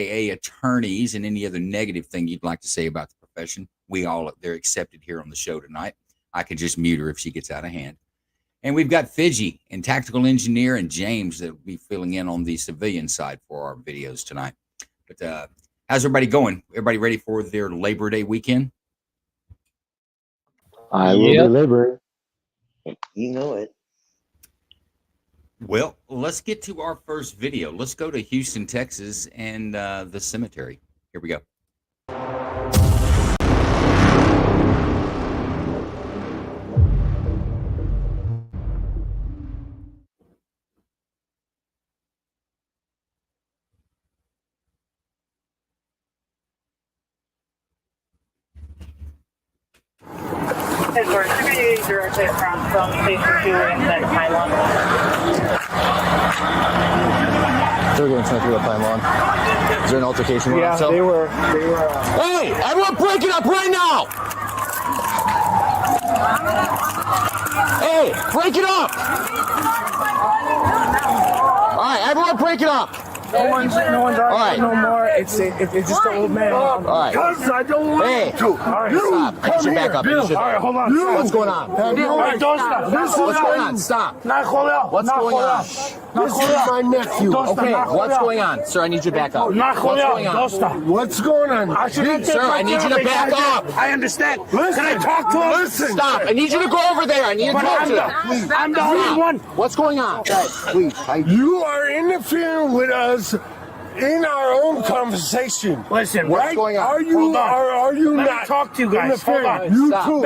attorneys, and any other negative thing you'd like to say about the profession. They're accepted here on the show tonight. I could just mute her if she gets out of hand. And we've got Fidji and tactical engineer and James that will be filling in on the civilian side for our videos tonight. But how's everybody going? Everybody ready for their Labor Day weekend? I will deliver. You know it. Well, let's get to our first video. Let's go to Houston, Texas, and the cemetery. Here we go. We're directly across from Station 2 in that pylon. They're going through the pylon. Is there an altercation? Yeah, they were. Hey, everyone break it up right now! Hey, break it up! All right, everyone break it up! No one's arguing no more. It's just an old man. All right. Because I don't want to. All right, stop. I need you back up. All right, hold on. What's going on? Don't stop. What's going on? Stop. What's going on? This is my nephew. Okay, what's going on? Sir, I need you to back up. What's going on? Don't stop. What's going on? Sir, I need you to back up. I understand. Can I talk to him? Listen. Stop. I need you to go over there. I need to talk to him. I'm the only one. What's going on? Please. You are interfering with us in our own conversation. Listen, what's going on? Are you Let not? me talk to you guys. Hold on. You Stop. too.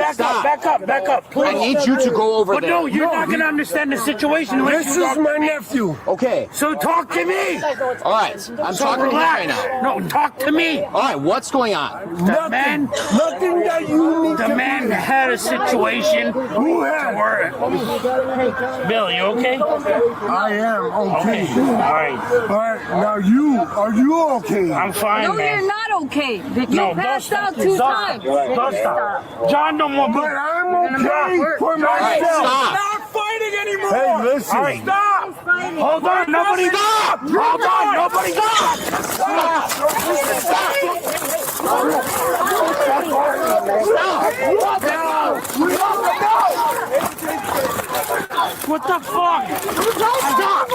Back up, please. I need you to go over But there. no, you're not going to understand the situation. unless This you is talk my to me. nephew. Okay. So talk to me. All right. I'm So talking to you right relax. now. No, talk to me. All right. What's going on? Nothing that you need The to man had a situation. Who had? Bill, you okay? I am okay. All right. All right. Now are you okay? I'm fine, No, man. you're not okay. You No, passed don't out stop. 2 Don't times. stop. Don't stop. John, don't want But I'm okay for All right. myself. Stop. Not fighting anymore. Hey, listen. All right, stop. Hold on, nobody stop. Hold on, nobody stop. What the fuck? Stop. Stop.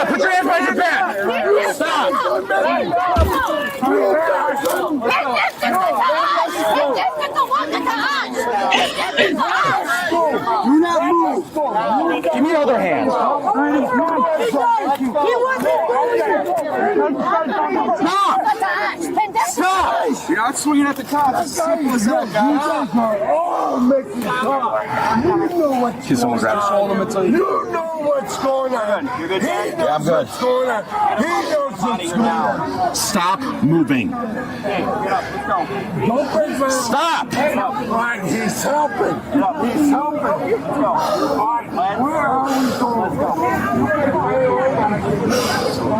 Put your hands behind your back. Stop. Do not move. Give me your other hand. Stop. You're not swinging at the cops. Simple as that, guys. Oh, making talk. You know what's Can someone grab his shoulder and tell you? You know what's going on. You're good, Dad? He knows what's going on. He knows what's going on. Stop moving. Don't break my Stop. All right, he's helping. He's helping. All right, where are we going?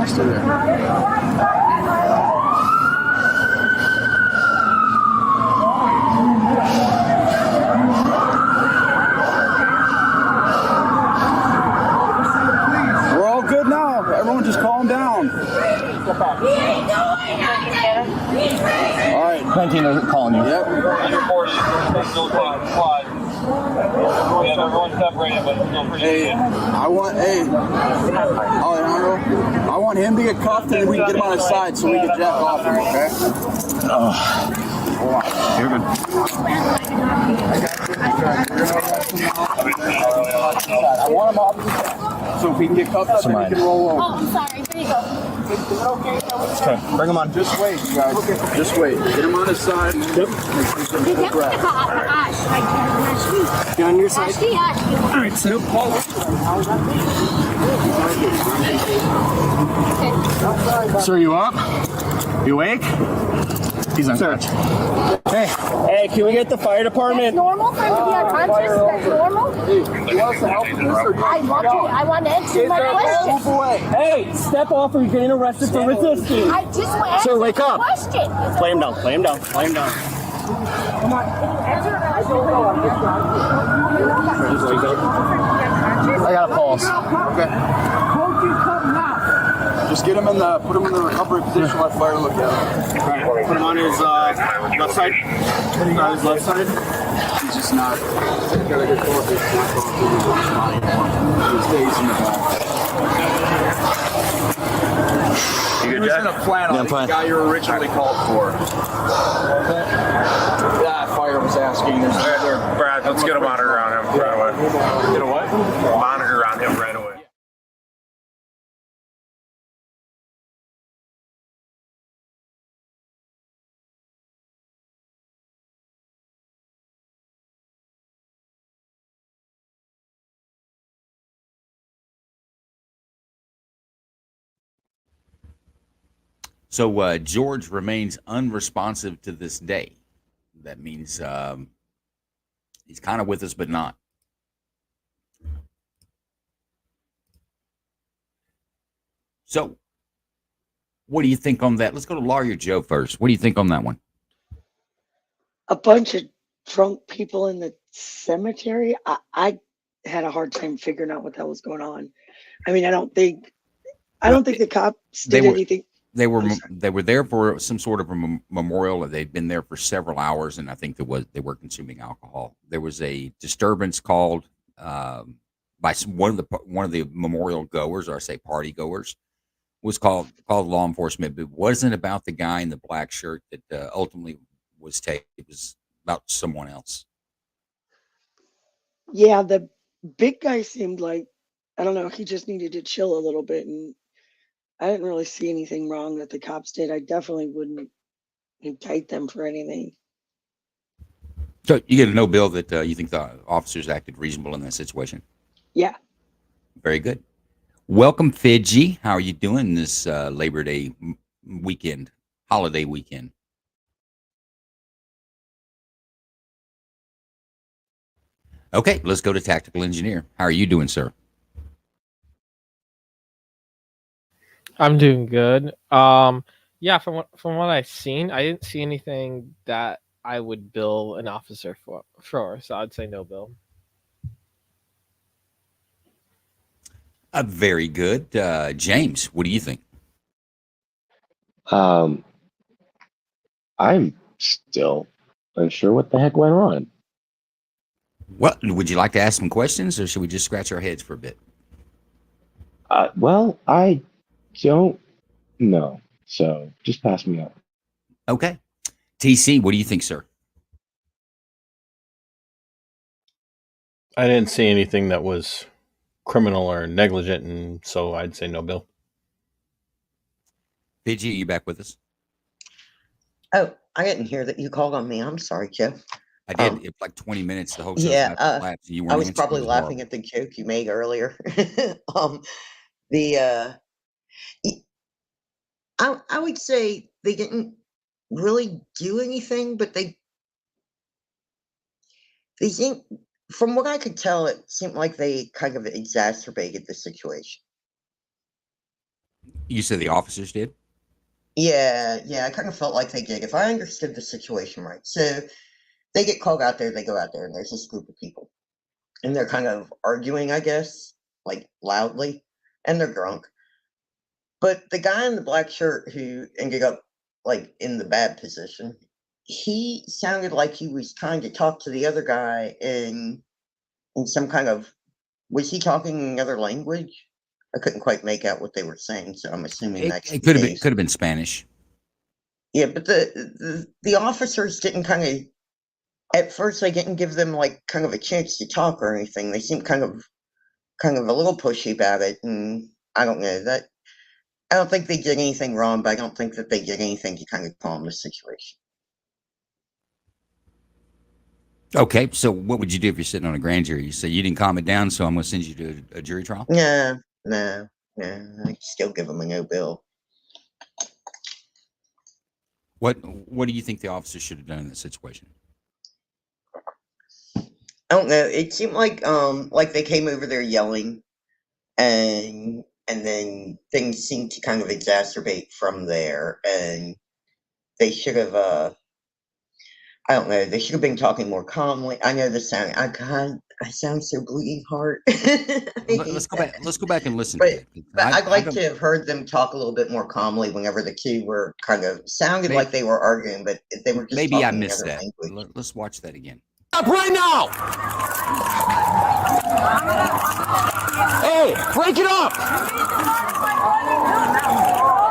Stay there. We're all good now. Everyone just calm down. All right. 19 are calling you. Yep. We have everyone separated, but still pretty Hey, Alejandro, I want him to get cuffed and then we can get him on his side so we can jack off him, okay? You're good. I want him off so if we can get cuffed up, then we can roll over. Oh, I'm sorry. Here you go. Okay. Bring him on. Just wait, you guys. Just wait. Get him on his side. Yep. Get on your side. All right, sit up, Paul. Sir, you up? You awake? He's unconscious. Hey, can we get the fire department? That's normal for him to be unconscious? That's normal? I want to answer my question. Hey, step off or you're getting arrested for resisting. I just want to Sir, wake up. question. Play him down, play him down, play him down. Come on. Answer my question. I got a pulse. Okay. Just get him put him in the recovery position. Let fire look at him. All right, put him on his left side. On his left side. He's just not. He's got a good core. He's not going through his body anymore. He stays in the back. Who's going to plan on the guy you originally called for? That fire was asking. Brad, let's get a monitor on him right away. Get a what? Monitor on him right away. So George remains unresponsive to this day. That means he's kind of with us, but not. So, what do you think on that? Let's go to Lawyer Joe first. What do you think on that one? A bunch of drunk people in the cemetery. I had a hard time figuring out what that was going on. I mean, I don't think the cops did anything. They were there for some sort of a memorial. They'd been there for several hours, and I think they were consuming alcohol. There was a disturbance called by one of the memorial goers, or I say party goers, was called law enforcement. But it wasn't about the guy in the black shirt that ultimately was taken. It was about someone else. Yeah, the big guy seemed like, I don't know, he just needed to chill a little bit, and I didn't really see anything wrong that the cops did. I definitely wouldn't indict them for anything. So you get a no bill that you think the officers acted reasonable in that situation. Yeah. Very good. Welcome, Fidji. How are you doing this Labor Day weekend, holiday weekend? Okay, let's go to Tactical Engineer. How are you doing, sir? I'm doing good. Yeah, from what I've seen, I didn't see anything that I would bill an officer for, so I'd say no bill. Very good. James, what do you think? I'm still unsure what the heck went on. What would you like to ask some questions, or should we just scratch our heads for a bit? Well, I don't know, so just pass me up. Okay. TC, what do you think, sir? I didn't see anything that was criminal or negligent, and so I'd say no bill. Fidji, are you back with us? Oh, I didn't hear that you called on me. I'm sorry, Joe. I did. It was like 20 minutes. The whole show. Yeah, you I was answering. probably It was laughing horrible. at the joke you made earlier. I would say they didn't really do anything, but they seemed, from what I could tell, it seemed like they kind of exacerbated the situation. You said the officers did? Yeah, I kind of felt like they did, if I understood the situation right. So they get called out there, they go out there, and there's this group of people. And they're kind of arguing, I guess, like loudly, and they're drunk. But the guy in the black shirt who ended up like in the bad position, he sounded like he was trying to talk to the other guy in some kind of, was he talking in another language? I couldn't quite make out what they were saying, so I'm assuming that's It could have been Spanish. Yeah, but the officers didn't kind of, at first they didn't give them like kind of a chance to talk or anything. They seemed kind of a little pushy about it, and I don't know that. I don't think they did anything wrong, but I don't think that they did anything to kind of calm the situation. Okay, so what would you do if you're sitting on a grand jury? You say you didn't calm it down, so I'm going to send you to a jury trial? No, I still give them a no bill. What do you think the officers should have done in that situation? I don't know. It seemed like they came over there yelling, and then things seemed to kind of exacerbate from there, and they should have I don't know. They should have been talking more calmly. I know this sound. I sound so bleeding heart. Let's go back. Let's go back and listen to But it. I'd I like don't. to have heard them talk a little bit more calmly whenever the two were kind of sounded Maybe, like they were arguing, but they were just maybe I talking missed another that. language. Let's watch that again. Stop right now! Hey, break it up!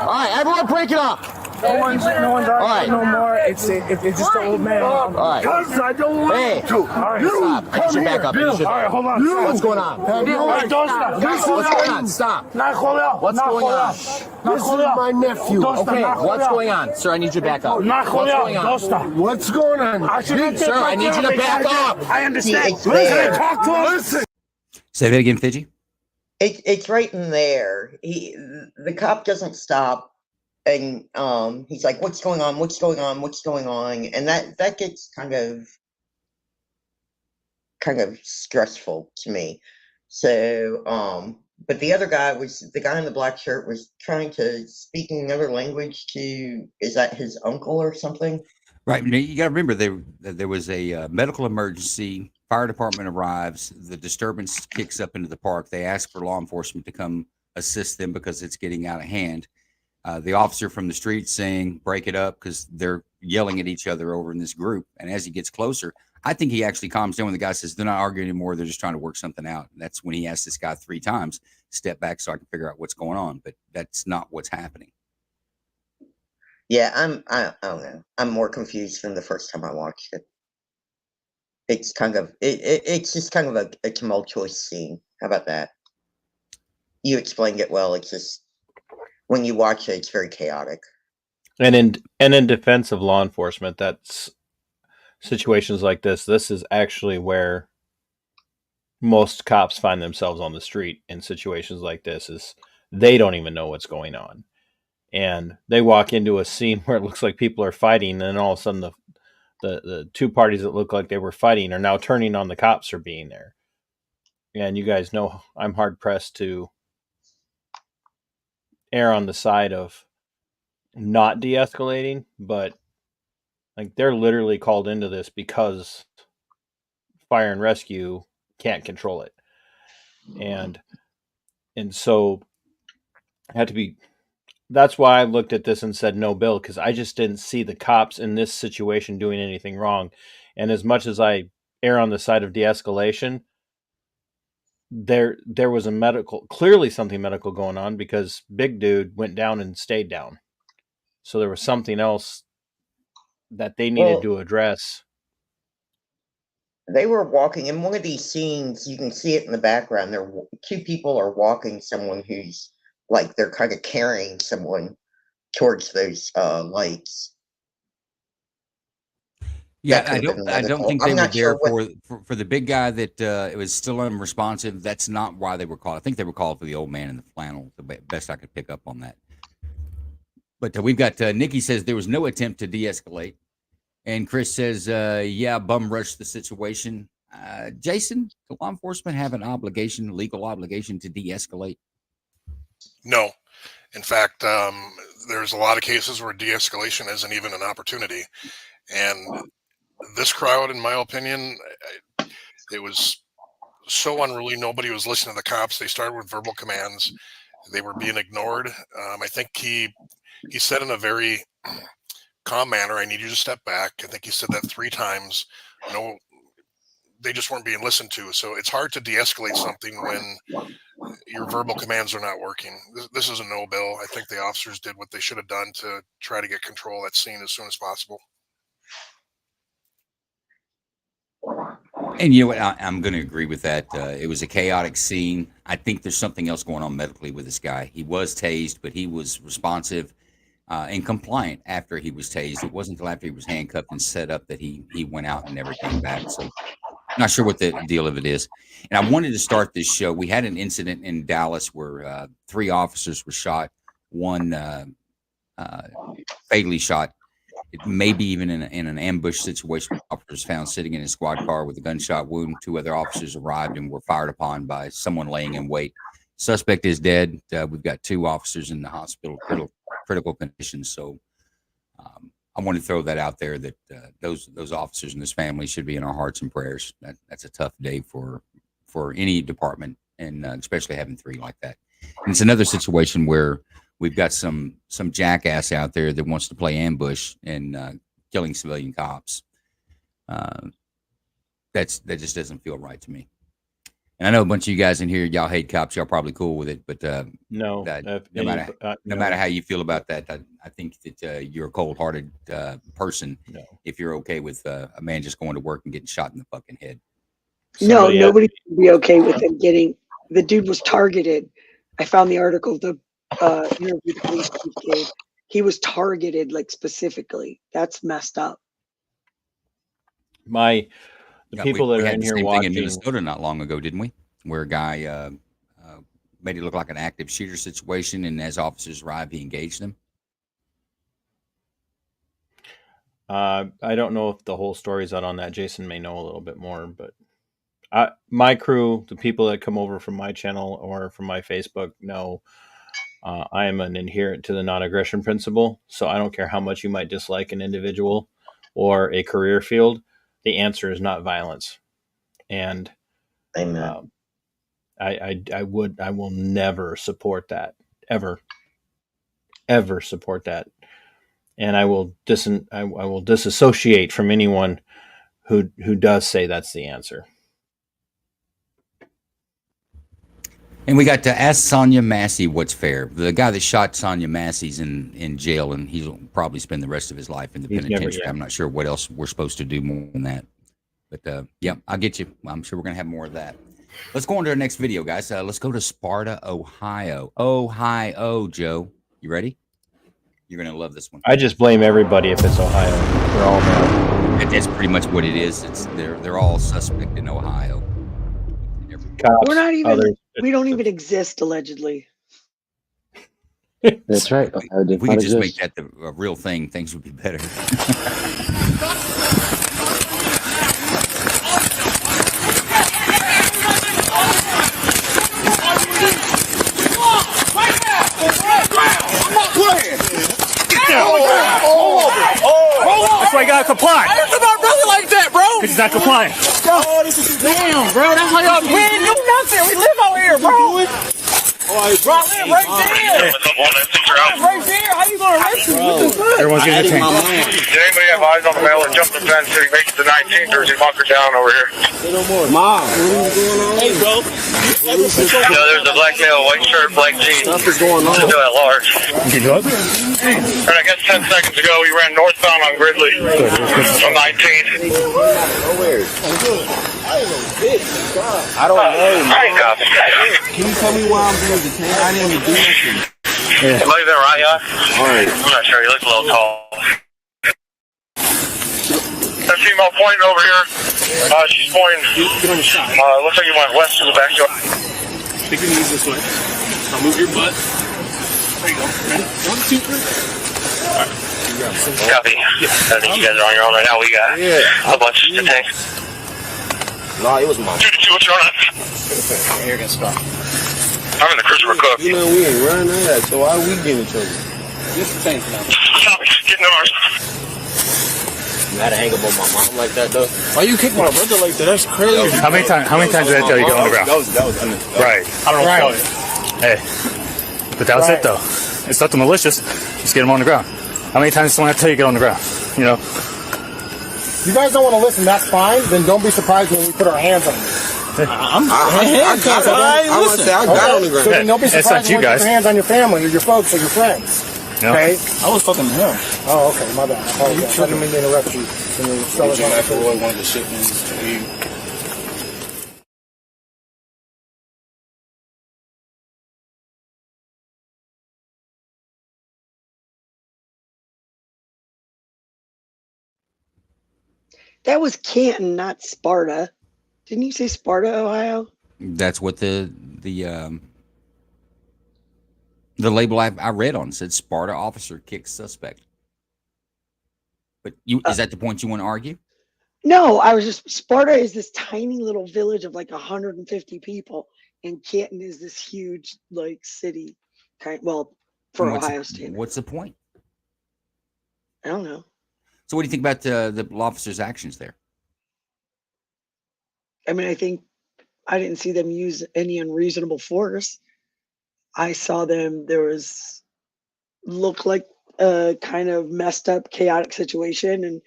All right, everyone, break it up. No one's All right. no more. It's just an old man. All right. Because I don't want Hey, to. All right, stop. Get your back up. Get your All right, back. hold on. What's going on? Hey, don't stop. What's going on? Stop. Not Julio. What's Not going Julio. on? Not This is Julio. my nephew. Don't stop. Okay, Not what's Julio. going on? Sir, I need you to back up. Not What's Julio. going on? Don't stop. What's going on? Sir, I need you to back up. I understand. It's Listen, there. talk to him. Listen. Say that again, Fidgy. It's right in there. The cop doesn't stop, and he's like, "What's going on? What's going on? What's going on?" And that gets kind of stressful to me. So but the other guy the guy in the black shirt was trying to speak in another language to, is that his uncle or something? Right. Now, you got to remember there was a medical emergency. Fire department arrives. The disturbance kicks up into the park. They ask for law enforcement to come assist them because it's getting out of hand. The officer from the street saying, "Break it up," because they're yelling at each other over in this group. And as he gets closer, I think he actually calms down when the guy says, "They're not arguing anymore. They're just trying to work something out." And that's when he asks this guy 3 times, "Step back so I can figure out what's going on." But that's not what's happening. Yeah, I don't know. I'm more confused from the first time I watched it. It's kind of it's just kind of a tumultuous scene. How about that? You explained it well. It's just when you watch it, it's very chaotic. And in defense of law enforcement, that's situations like this. This is actually where most cops find themselves on the street in situations like this. Is they don't even know what's going on, and they walk into a scene where it looks like people are fighting, and then all of a sudden the two parties that look like they were fighting are now turning on the cops for being there. And you guys know I'm hard pressed to err on the side of not de-escalating, but like they're literally called into this because fire and rescue can't control it. And so had to be, that's why I looked at this and said no bill, because I just didn't see the cops in this situation doing anything wrong. And as much as I err on the side of de-escalation, there was clearly something medical going on, because big dude went down and stayed down. So there was something else that they needed to address. They were walking in one of these scenes. You can see it in the background. There, 2 people are walking someone who's like they're kind of carrying someone towards those lights. Yeah, I don't think they were there for the big guy that it was still unresponsive. That's not why they were called. I think they were called for the old man in the flannel. The best I could pick up on that. But we've got Nikki says there was no attempt to de-escalate, and Chris says, "Yeah, bum rushed the situation." Jason, do law enforcement have an obligation, legal obligation, to de-escalate? No. In fact, there's a lot of cases where de-escalation isn't even an opportunity. And this crowd, in my opinion, it was so unruly. Nobody was listening to the cops. They started with verbal commands. They were being ignored. I think he said in a very calm manner, "I need you to step back." I think he said that 3 times. No, they just weren't being listened to. So it's hard to de-escalate something when your verbal commands are not working. This is a no bill. I think the officers did what they should have done to try to get control of that scene as soon as possible. And you know what? I'm going to agree with that. It was a chaotic scene. I think there's something else going on medically with this guy. He was tased, but he was responsive and compliant after he was tased. It wasn't until after he was handcuffed and set up that he went out and never came back. So not sure what the deal of it is. And I wanted to start this show. We had an incident in Dallas where 3 officers were shot, one fatally shot. It may be even in an ambush situation. Officers found sitting in a squad car with a gunshot wound. 2 other officers arrived and were fired upon by someone laying in wait. Suspect is dead. We've got 2 officers in the hospital, critical condition. So I want to throw that out there that those officers and this family should be in our hearts and prayers. That's a tough day for any department, and especially having 3 like that. And it's another situation where we've got some jackass out there that wants to play ambush and killing civilian cops. That just doesn't feel right to me. And I know a bunch of you guys in here, y'all hate cops. Y'all probably cool with it, but no matter how you feel about that, I think that you're a cold-hearted person if you're okay with a man just going to work and getting shot in the fucking head. Nobody would be okay with him getting. The dude was targeted. I found the article. The interview the police chief gave. He was targeted, like, specifically. That's messed up. People that we are had in the here same watching thing in Minnesota not long ago, didn't we? Where a guy made it look like an active shooter situation, and as officers arrived, he engaged them. I don't know if the whole story's out on that. Jason may know a little bit more, but my crew, the people that come over from my channel or from my Facebook, know I am an adherent to the non-aggression principle. So I don't care how much you might dislike an individual or a career field. The answer is not violence. And Amen. I will never support that, ever support that. And I will disassociate from anyone who does say that's the answer. And we got to ask Sonia Massey what's fair. The guy that shot Sonia Massey's in jail, and he'll probably spend the rest of his life in the penitentiary. I'm not sure what else we're supposed to do more than that. But yeah, I'll get you. I'm sure we're going to have more of that. Let's go on to our next video, guys. Let's go to Sparta, Ohio. Ohio, Joe. You ready? You're going to love this one. I just blame everybody if it's Ohio. They're all bad. That's pretty much what it is. They're all suspect in Ohio. Cops, We're not even. We don't even exist, allegedly. That's right. If we could just make that a real thing, things would be better. That's why you gotta comply. Why is my brother like that, bro? Because he's not complying. Oh, this is damn, bro. That's how y'all. We ain't do nothing. We live out here, bro. Bro, I live right there. Right there. How you gonna arrest me? What the fuck? Everyone's getting detained. Did anybody have eyes on the male that jumped the fence so he makes it to 19th, or is he bunkered down over here? Mom, what is going on? Hey, bro. No, there's a black male, white shirt, black jeans. Stuff is going on. Still at large. You good? And I guess 10 seconds ago, he ran northbound on Gridley from 19th. I don't know. Can you tell me why I'm being detained? I didn't even do anything. Yeah. Might have been right, yeah? Alright. I'm not sure. He looks a little tall. That female pointing over here. She's pointing. Looks like you went west to the backyard. Take your knees this way. Now move your butt. There you go. Ready? 1, 2, 3. Alright. Copy. I think you guys are on your own right now. We got a bunch to take. No, it was mine. 2-2, what's your on? Here, get stuck. I'm in the Christopher Cook. You know, we ain't running that, so why we getting in trouble? Just the tank now. Copy. Getting ours. You had to hang up on my mom like that, though. Why you kick my brother like that? That's crazy. How many times did I tell you to get on the ground? That was right. I don't know. Hey, but that was it, though. It's nothing malicious. Just get him on the ground. How many times do I tell you to get on the ground? You know. If you guys don't want to listen, that's fine. Then don't be surprised when we put our hands on you. I got on the ground. So then don't be It's surprised not you when you put guys. your hands on your family or your folks or your friends. No. Okay? I was fucking him. Oh, okay. My bad. I apologize. I didn't mean to interrupt you. McElroy wanted to ship me to you. That was Canton, not Sparta. Didn't you say Sparta, Ohio? That's what the label I read on said Sparta officer kicks suspect. But is that the point you want to argue? No, I was just Sparta is this tiny little village of like 150 people, and Canton is this huge like city. For Ohio standards. What's the point? I don't know. So, what do you think about the officer's actions there? I mean, I think I didn't see them use any unreasonable force. I saw them, there was looked like a kind of messed up, chaotic situation. And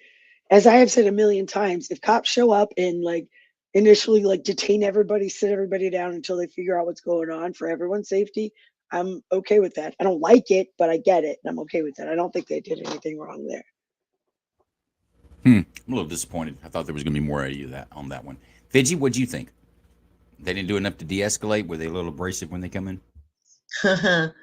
as I have said a million times, if cops show up and like initially like detain everybody, sit everybody down until they figure out what's going on for everyone's safety, I'm okay with that. I don't like it, but I get it, and I'm okay with that. I don't think they did anything wrong there. I'm a little disappointed. I thought there was going to be more out of you on that one. Fidgy, what do you think? They didn't do enough to de-escalate. Were they a little abrasive when they come in? No,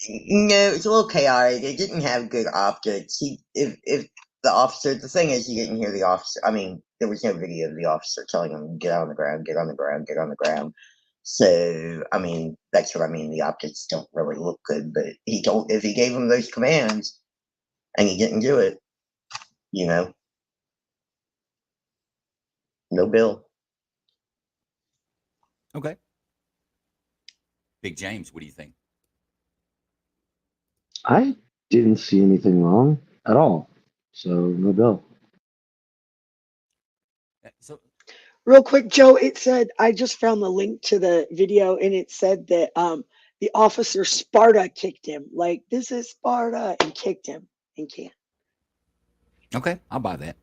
it's a little chaotic. It didn't have good optics. If the officer, the thing is, you didn't hear the officer. I mean, there was no video of the officer telling him, get on the ground, get on the ground, get on the ground. So, I mean, that's what I mean. The optics don't really look good, but if he gave him those commands and he didn't do it, no bill. Okay. Big James, what do you think? I didn't see anything wrong at all. So no bill. So, real quick, Joe, it said I just found the link to the video, and it said that the officer Sparta kicked him. Like, this is Sparta, and kicked him and can't. Okay, I'll buy that.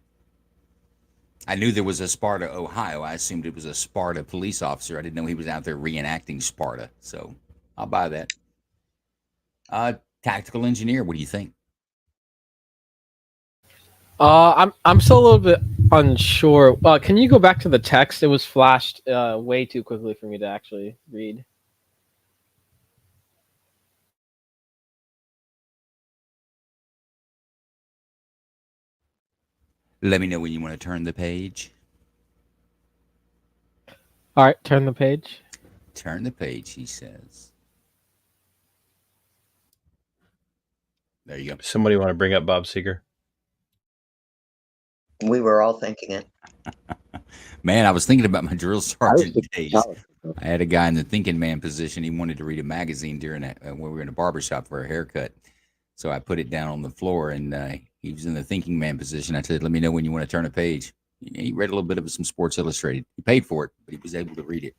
I knew there was a Sparta, Ohio. I assumed it was a Sparta police officer. I didn't know he was out there reenacting Sparta. So I'll buy that. Tactical engineer, what do you think? I'm still a little bit unsure. Can you go back to the text? It was flashed way too quickly for me to actually read. Let me know when you want to turn the page. All right, turn the page. Turn the page, he says. There you go. Somebody want to bring up Bob Seger? We were all thinking it. Man, I was thinking about my drill sergeant days. I had a guy in the thinking man position. He wanted to read a magazine during when we were in a barbershop for a haircut. So I put it down on the floor, and he was in the thinking man position. I said, let me know when you want to turn a page. He read a little bit of some Sports Illustrated. He paid for it, but he was able to read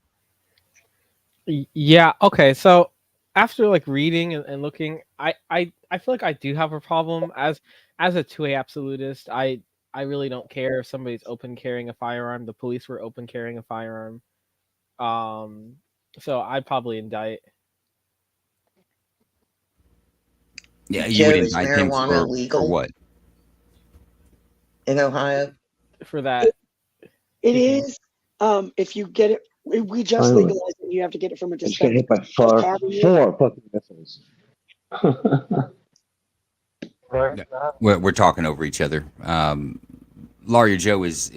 it. Yeah, okay. So after like reading and looking, I feel like I do have a problem. As a 2A absolutist, I really don't care if somebody's open carrying a firearm. The police were open carrying a firearm. So I'd probably indict. Yeah, you would indict him for what? In Ohio? For that. It is. If you get it, we just legalized it. You have to get it from a Just get dispensary. hit by four fucking missiles. We're talking over each other. Lawyer Joe, is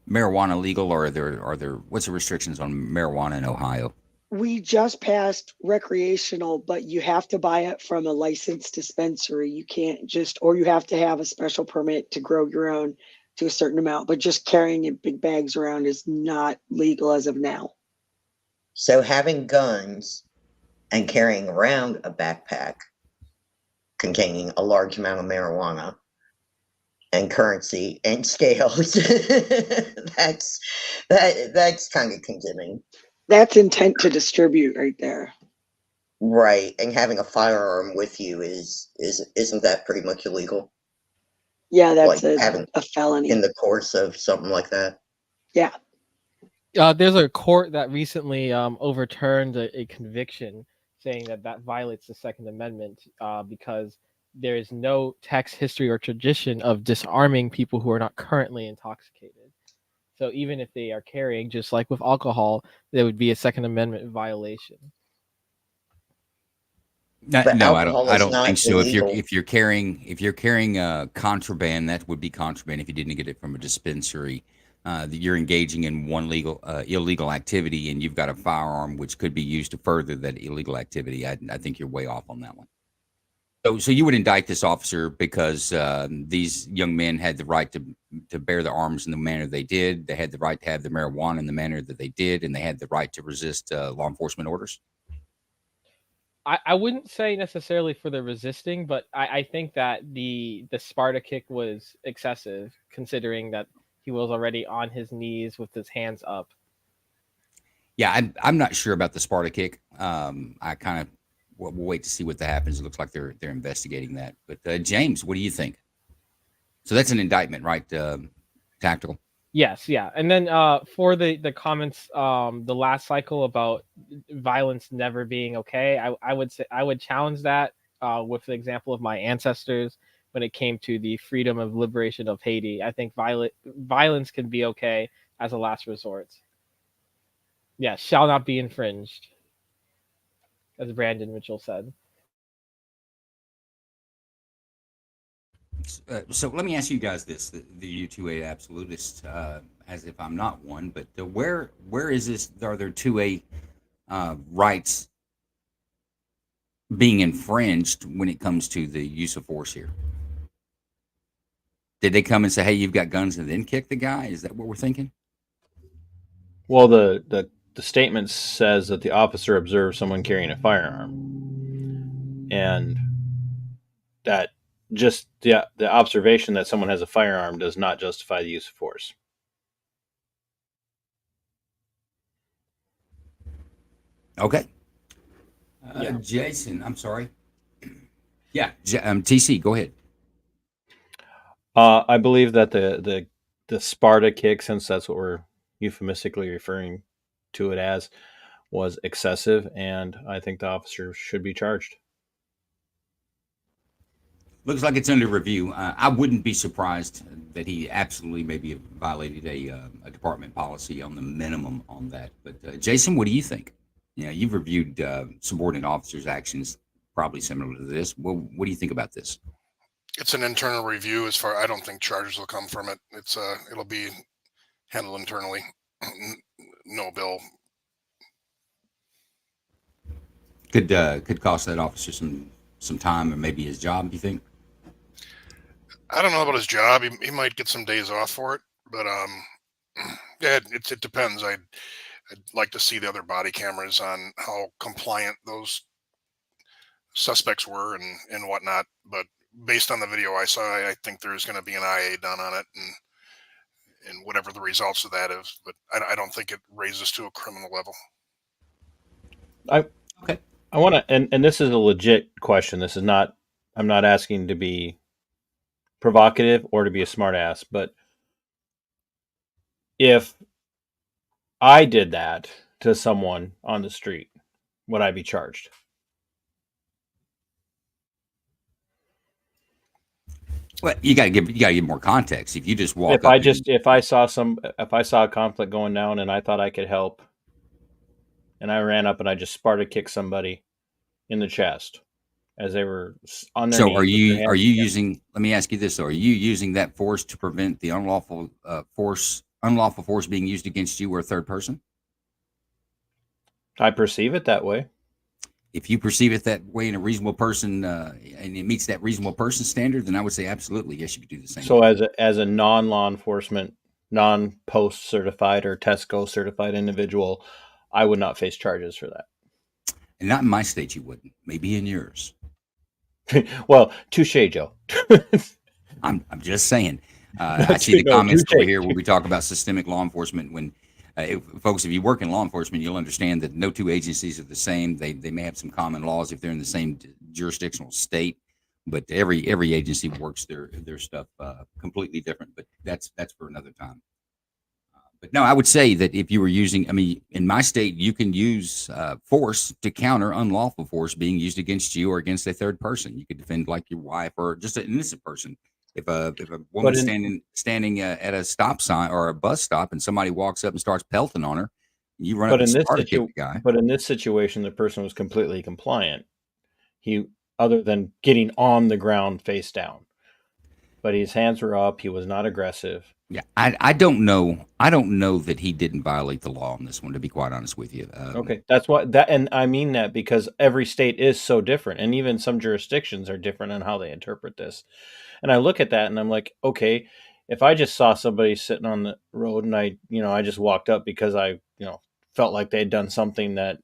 marijuana legal, or are there what's the restrictions on marijuana in Ohio? We just passed recreational, but you have to buy it from a licensed dispensary. You can't or you have to have a special permit to grow your own to a certain amount, but just carrying in big bags around is not legal as of now. So having guns and carrying around a backpack containing a large amount of marijuana and currency and scales, that's kind of condemning. That's intent to distribute right there. Right, and having a firearm with you isn't that pretty much illegal? Yeah, that's like a felony in the course of something like that. Yeah. There's a court that recently overturned a conviction saying that violates the Second Amendment because there is no text, history, or tradition of disarming people who are not currently intoxicated. So even if they are carrying, just like with alcohol, there would be a Second Amendment violation. No, I don't think so. Illegal. If you're carrying contraband, that would be contraband if you didn't get it from a dispensary. You're engaging in one illegal activity, and you've got a firearm which could be used to further that illegal activity. I think you're way off on that one. So you would indict this officer because these young men had the right to bear the arms in the manner they did. They had the right to have the marijuana in the manner that they did, and they had the right to resist law enforcement orders. I wouldn't say necessarily for the resisting, but I think that the Sparta kick was excessive, considering that he was already on his knees with his hands up. Yeah, I'm not sure about the Sparta kick. I kind of we'll wait to see what that happens. It looks like they're investigating that. But James, what do you think? So that's an indictment, right? Tactical. Yes, yeah. And then for the comments, the last cycle about violence never being okay, I would say I would challenge that with the example of my ancestors when it came to the freedom of liberation of Haiti. I think violence can be okay as a last resort. Yeah, shall not be infringed, as Brandon Mitchell said. So let me ask you guys this: the U2A absolutists, as if I'm not one, but where is this? Are there 2A rights being infringed when it comes to the use of force here? Did they come and say, "Hey, you've got guns," and then kick the guy? Is that what we're thinking? Well, the statement says that the officer observed someone carrying a firearm, and that just the observation that someone has a firearm does not justify the use of force. Okay. Jason, I'm sorry. Yeah, TC, go ahead. I believe that the Sparta kick, since that's what we're euphemistically referring to it as, was excessive, and I think the officer should be charged. Looks like it's under review. I wouldn't be surprised that he absolutely maybe violated a department policy on the minimum on that. But Jason, what do you think? You've reviewed subordinate officers' actions, probably similar to this. What do you think about this? It's an internal review. I don't think charges will come from it. It'll be handled internally. No bill. Could cost that officer some time or maybe his job. Do you think? I don't know about his job. He might get some days off for it, but yeah, it depends. I'd like to see the other body cameras on how compliant those suspects were and whatnot. But based on the video I saw, I think there's going to be an IA done on it, and whatever the results of that is. But I don't think it raises to a criminal level. I want to, and this is a legit question. This is not. I'm not asking to be provocative or to be a smartass, but if I did that to someone on the street, would I be charged? Well, you gotta give more context. If you just walk If I saw a conflict going down and I thought I could help, and I ran up and I just Sparta kicked somebody in the chest as they were on their knees. So are you using? Let me ask you this: Are you using that force to prevent the unlawful force being used against you or a third person? I perceive it that way. If you perceive it that way in a reasonable person, and it meets that reasonable person standard, then I would say absolutely yes, you could do the same. So as a non-law enforcement, non-post certified or Tesco certified individual, I would not face charges for that. And not in my state, you wouldn't. Maybe in yours. Well, touche, Joe. I'm just saying. I see the comments over here where we talk about systemic law enforcement. When folks, if you work in law enforcement, you'll understand that no two agencies are the same. They may have some common laws if they're in the same jurisdictional state, but every agency works their stuff completely different. But that's for another time. But no, I would say that if you were using, in my state, you can use force to counter unlawful force being used against you or against a third person. You could defend like your wife or just an innocent person. If a woman's standing at a stop sign or a bus stop and somebody walks up and starts pelting on her, you run up and Sparta kick the guy. But in this situation, the person was completely compliant. Other than getting on the ground face down, but his hands were up. He was not aggressive. Yeah, I don't know. I don't know that he didn't violate the law on this one, to be quite honest with you. Okay, that's and I mean that because every state is so different, and even some jurisdictions are different on how they interpret this. And I look at that and I'm like, okay, if I just saw somebody sitting on the road and I just walked up because I, felt like they'd done something that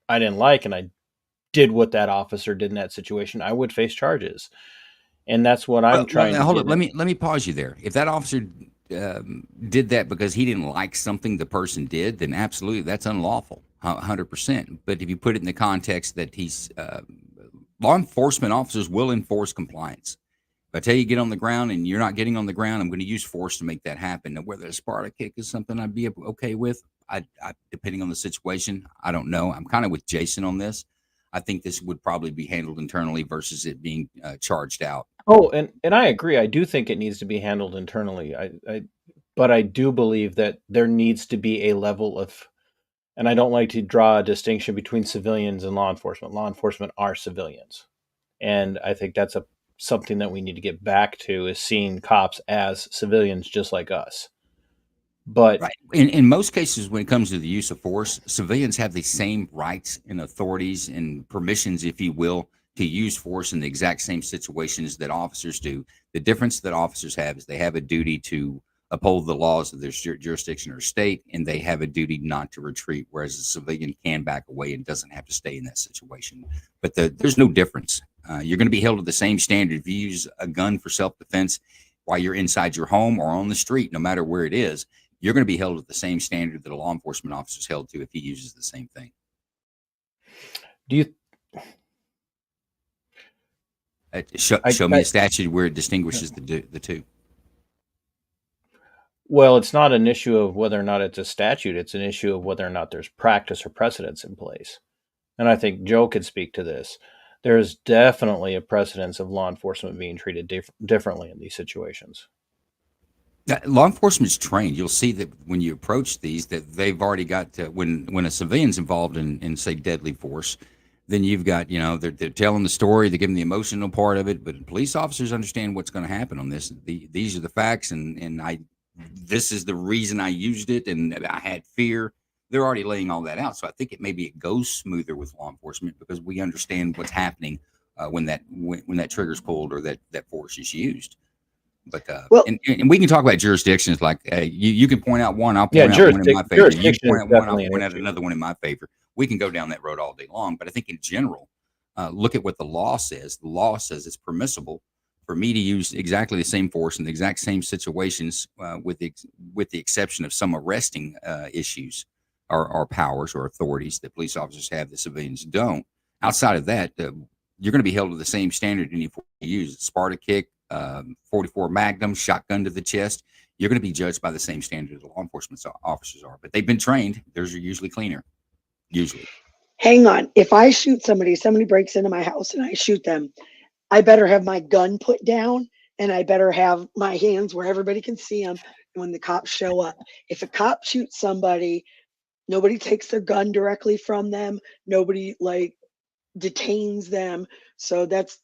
I didn't like and I did what that officer did in that situation, I would face charges. And that's what I'm trying to hold get up. Let me pause you there. If that officer did that because he didn't like something the person did, then absolutely that's unlawful, 100%. But if you put it in the context that he's law enforcement officers will enforce compliance. If I tell you get on the ground and you're not getting on the ground, I'm going to use force to make that happen. Now, whether a Sparta kick is something I'd be okay with, I depending on the situation, I don't know. I'm kind of with Jason on this. I think this would probably be handled internally versus it being charged out. Oh, and I agree. I do think it needs to be handled internally. But I do believe that there needs to be a level of, and I don't like to draw a distinction between civilians and law enforcement. Law enforcement are civilians, and I think that's something that we need to get back to, is seeing cops as civilians just like us. But right. In most cases, when it comes to the use of force, civilians have the same rights and authorities and permissions, if you will, to use force in the exact same situations that officers do. The difference that officers have is they have a duty to uphold the laws of their jurisdiction or state, and they have a duty not to retreat, whereas a civilian can back away and doesn't have to stay in that situation. But there's no difference. You're going to be held to the same standard if you use a gun for self-defense while you're inside your home or on the street, no matter where it is. You're going to be held at the same standard that a law enforcement officer is held to if he uses the same thing. Do you show me a statute where it distinguishes the two? Well, it's not an issue of whether or not it's a statute. It's an issue of whether or not there's practice or precedence in place. And I think Joe could speak to this. There's definitely a precedence of law enforcement being treated differently in these situations. Law enforcement is trained. You'll see that when you approach these, that they've already got to, when a civilian's involved in say deadly force, then you've got, they're telling the story, they're giving the emotional part of it, but police officers understand what's going to happen on this. These are the facts, and this is the reason I used it, and I had fear. They're already laying all that out. So I think it goes smoother with law enforcement because we understand what's happening when that trigger's pulled or that force is used. But and we can talk about jurisdictions. Like you can point out one, I'll point out one in my favor. You point out one, I'll point out another one in my favor. We can go down that road all day long. But I think in general, look at what the law says. The law says it's permissible for me to use exactly the same force in the exact same situations, with the exception of some arresting issues or powers or authorities that police officers have that civilians don't. Outside of that, you're going to be held to the same standard any force you use. Sparta kick, 44 Magnum, shotgun to the chest. You're going to be judged by the same standard that law enforcement officers are. But they've been trained. Theirs are usually cleaner. Usually. Hang on. If I shoot somebody breaks into my house and I shoot them, I better have my gun put down and I better have my hands where everybody can see them when the cops show up. If a cop shoots somebody, nobody takes their gun directly from them. Nobody detains them. So that's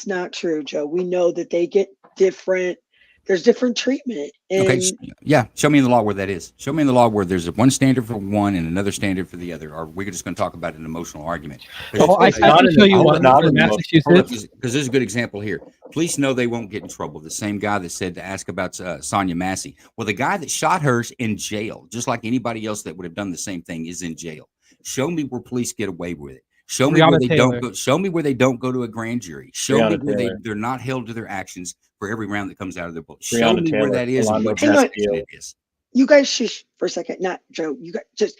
not true, Joe. We know that they get different. There's different treatment. And okay, yeah. Show me in the law where that is. Show me in the law where there's one standard for one and another standard for the other. Or we're just going to talk about an emotional argument. I can show you one in Massachusetts. Because there's a good example here. Police know they won't get in trouble. The same guy that said to ask about Sonia Massey. Well, the guy that shot her's in jail, just like anybody else that would have done the same thing is in jail. Show me where police get away with it. Show me where they don't go. Show me where they don't go to a grand jury. Show me where they're not held to their actions for every round that comes out of their book. Show me where that is and what it is. You guys shush for a second, not Joe. You guys just.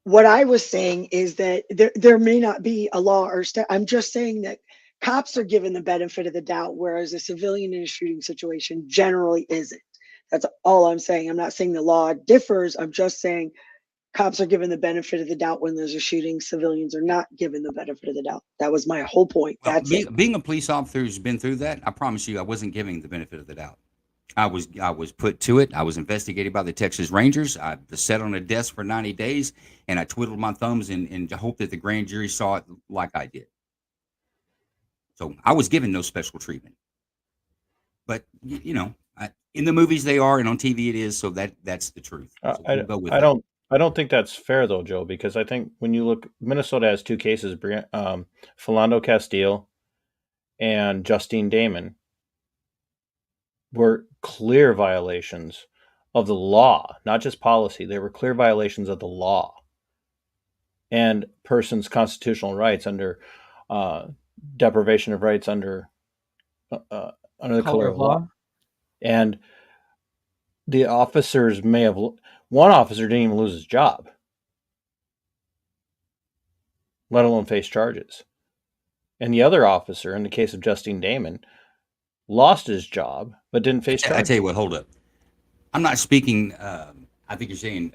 What I was saying is that there may not be a law or I'm just saying that cops are given the benefit of the doubt, whereas a civilian in a shooting situation generally isn't. That's all I'm saying. I'm not saying the law differs. I'm just saying cops are given the benefit of the doubt when there's a shooting. Civilians are not given the benefit of the doubt. That was my whole point. That's being a police officer who's been through that, I promise you, I wasn't giving the benefit of the doubt. I was put to it. I was investigated by the Texas Rangers. I sat on a desk for 90 days, and I twiddled my thumbs and hope that the grand jury saw it like I did. So I was given no special treatment. But in the movies they are, and on TV it is. So that's the truth. So I don't think that's fair though, Joe, because I think when you look, Minnesota has two cases, Philando Castile and Justine Damon were clear violations of the law, not just policy. They were clear violations of the law. and person's constitutional rights under deprivation of rights under the color of law. And the officers may have, one officer didn't even lose his job, let alone face charges. And the other officer, in the case of Justine Damon, lost his job, but didn't face charges. I tell you what, hold up. I'm not speaking, I think you're saying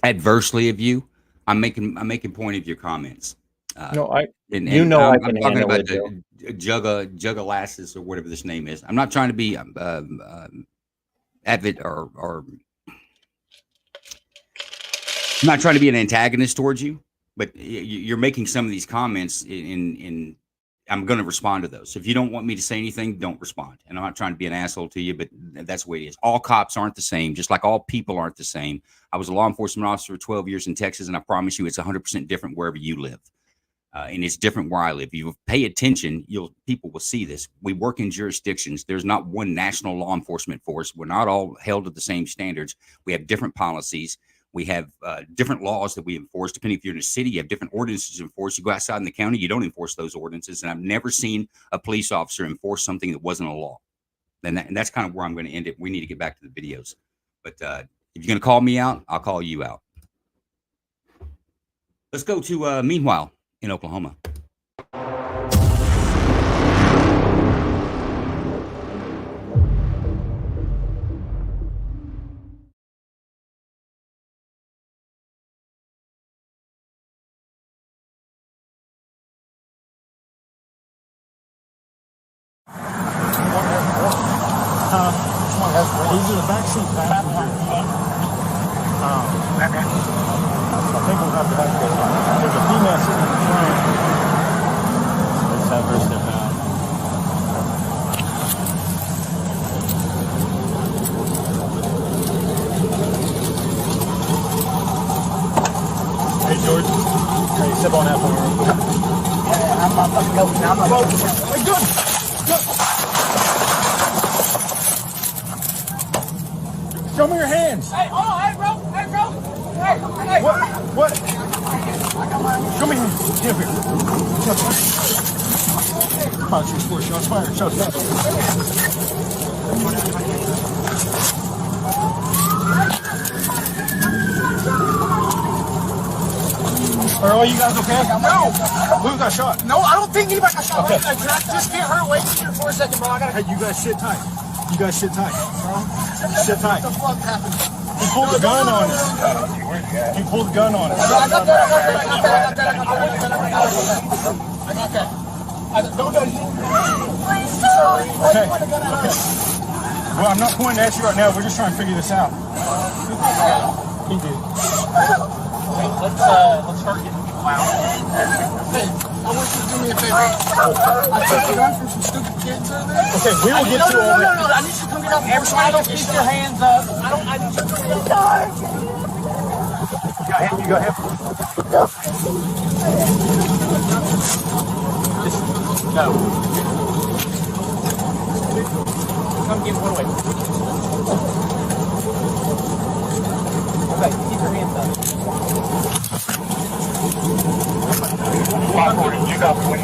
adversely of you. I'm making point of your comments. No, I'm talking about the Jugalassis or whatever this name is. I'm not trying to be avid or I'm not trying to be an antagonist towards you, but you're making some of these comments in I'm going to respond to those. So if you don't want me to say anything, don't respond. And I'm not trying to be an asshole to you, but that's the way it is. All cops aren't the same, just like all people aren't the same. I was a law enforcement officer for 12 years in Texas, and I promise you it's 100% different wherever you live. And it's different where I live. You pay attention, people will see this. We work in jurisdictions. There's not one national law enforcement force. We're not all held to the same standards. We have different policies. We have different laws that we enforce. Depending if you're in a city, you have different ordinances to enforce. You go outside in the county, you don't enforce those ordinances. And I've never seen a police officer enforce something that wasn't a law. And that's kind of where I'm going to end it. We need to get back to the videos. But if you're going to call me out, I'll call you out. Let's go to Meanwhile in Oklahoma. These are the backseat passengers. I think we'll have to there's a female sitting in the front. Let's have her step out. Hey, George. Hey, step on that for me. I'm not fucking going. I'm not going. Hey, good. Show me your hands. Hey, hold on. Hey, bro. Hey. What? Show me your hands. Get up here. Come on, shoot score. Shots fired. Are all you guys okay? No. Who got shot? No, I don't think anybody got shot. Okay. Just get her away from here for a second, bro. Hey, you guys sit tight. Sit tight. Sit tight. What the fuck happened? He pulled the gun on us. I got that. Okay. Well, I'm not pointing at you right now. We're just trying to figure this out. He did. Let's start getting loud. Hey, I want you to do me a favor. I took the gun from some stupid kids over there. Okay, we will get to all that. No. I need you to come get up. Everybody don't keep your hands up. I need you to come get up. You got him. Just go. Come get one away. Okay, keep your hands up. 540, you got 20.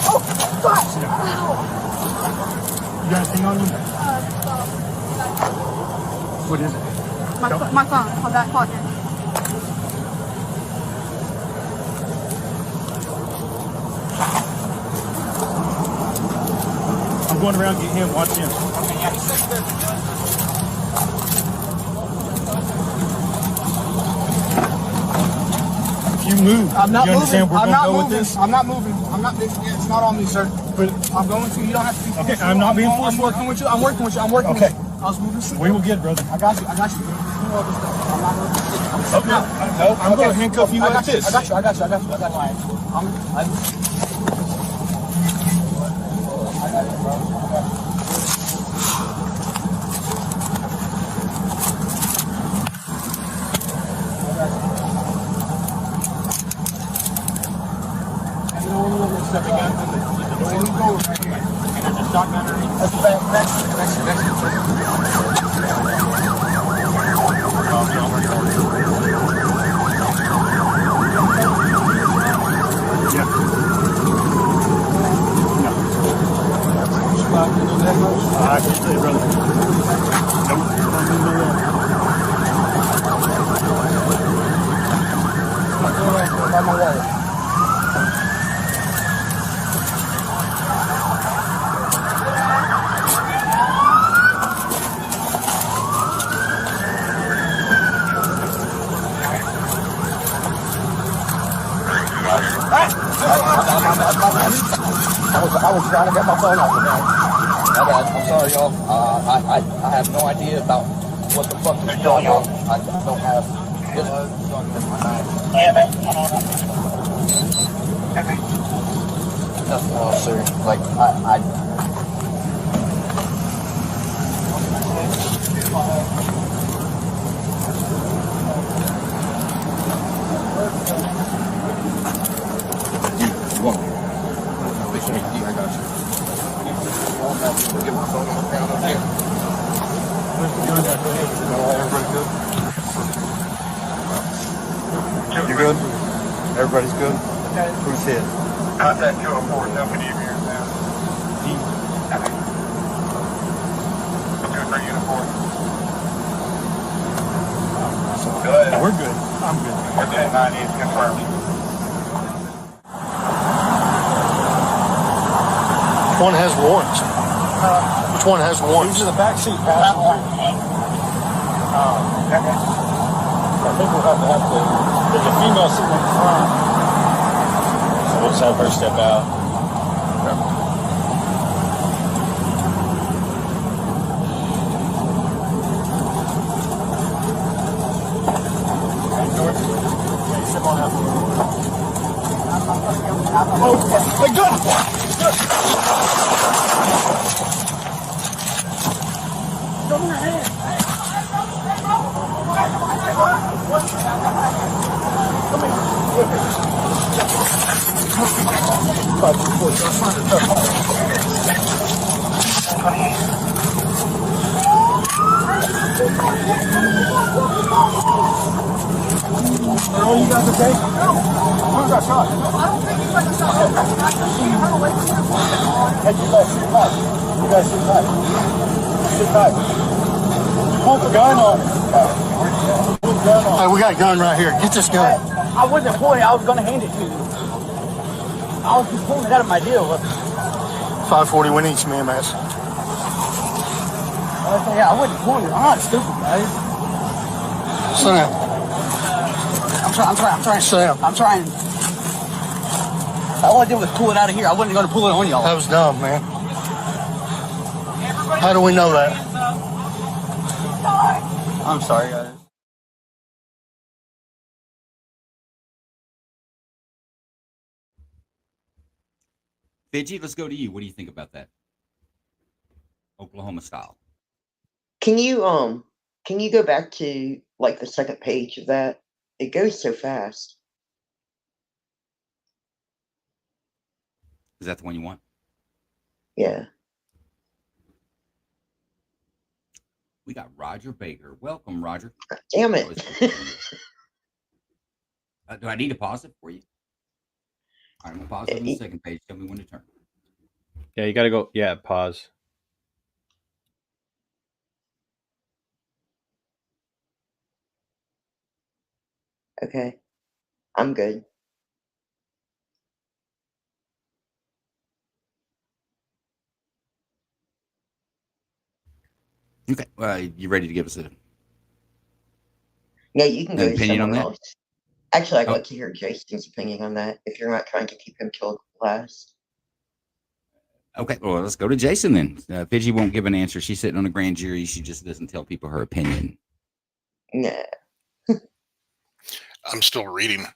Oh, God! You got anything on you? What is it? My phone, on that pocket. I'm going around getting him. Watch him. If you move, I'm not you understand moving. we're going to go with this? I'm not moving. It's not on me, sir. But I'm going to. You don't have to be forceful. Okay, I'm not being forceful. I'm working with you. I'm working with you. Okay. I was moving slow. We will get, brother. I got you. I'm not I'm going to handcuff you like this. I got you. shotgun or anything. That's the back. I can't tell you, brother. I was trying to get my phone off of that. My bad. I'm sorry, y'all. I have no idea about what the fuck is going on. I don't have this in my mind. Nothing else, sir. Like, You good? Everybody's good? Who's hit? Contact 204, deputy of yours now. 2-3 uniform. Good. We're good. I'm good. We're good. 9 is confirmed. Which one has warrants? Which one has warrants? These are the back seat passengers. I think we'll have to there's a female sitting in front. So we'll just have her step out. Oh, my goodness! Go in her hand. Are all you guys okay? Who got shot? I don't think he got shot. Hey, you guys sit tight. You guys sit tight. Sit tight. Pull the gun on. Hey, we got a gun right here. Get this gun. I wasn't pulling it. I was going to hand it to you. I was just pulling it out of my deal. 540, we need some EMS. Yeah, I wasn't pulling it. I'm not stupid, guys. Sam. I'm trying. Sam. I'm trying. All I did was pull it out of here. I wasn't going to pull it on y'all. That was dumb, man. How do we know that? I'm sorry, guys. Fidgy, let's go to you. What do you think about that? Oklahoma style. Can you go back to like the second page of that? It goes so fast. Is that the one you want? Yeah. We got Roger Baker. Welcome, Roger. Damn it. Do I need to pause it for you? All right, I'm going to pause it on the second page. Tell me when to turn. Yeah, you got to go. Yeah, pause. Okay. I'm good. Okay. You ready to give us Yeah, you can go an to opinion on someone that? else. Actually, I'd like to hear Jason's opinion on that if you're not trying to keep him till last. Okay, well, let's go to Jason then. Fidgy won't give an answer. She's sitting on a grand jury. She just doesn't tell people her opinion. Yeah. I'm still reading.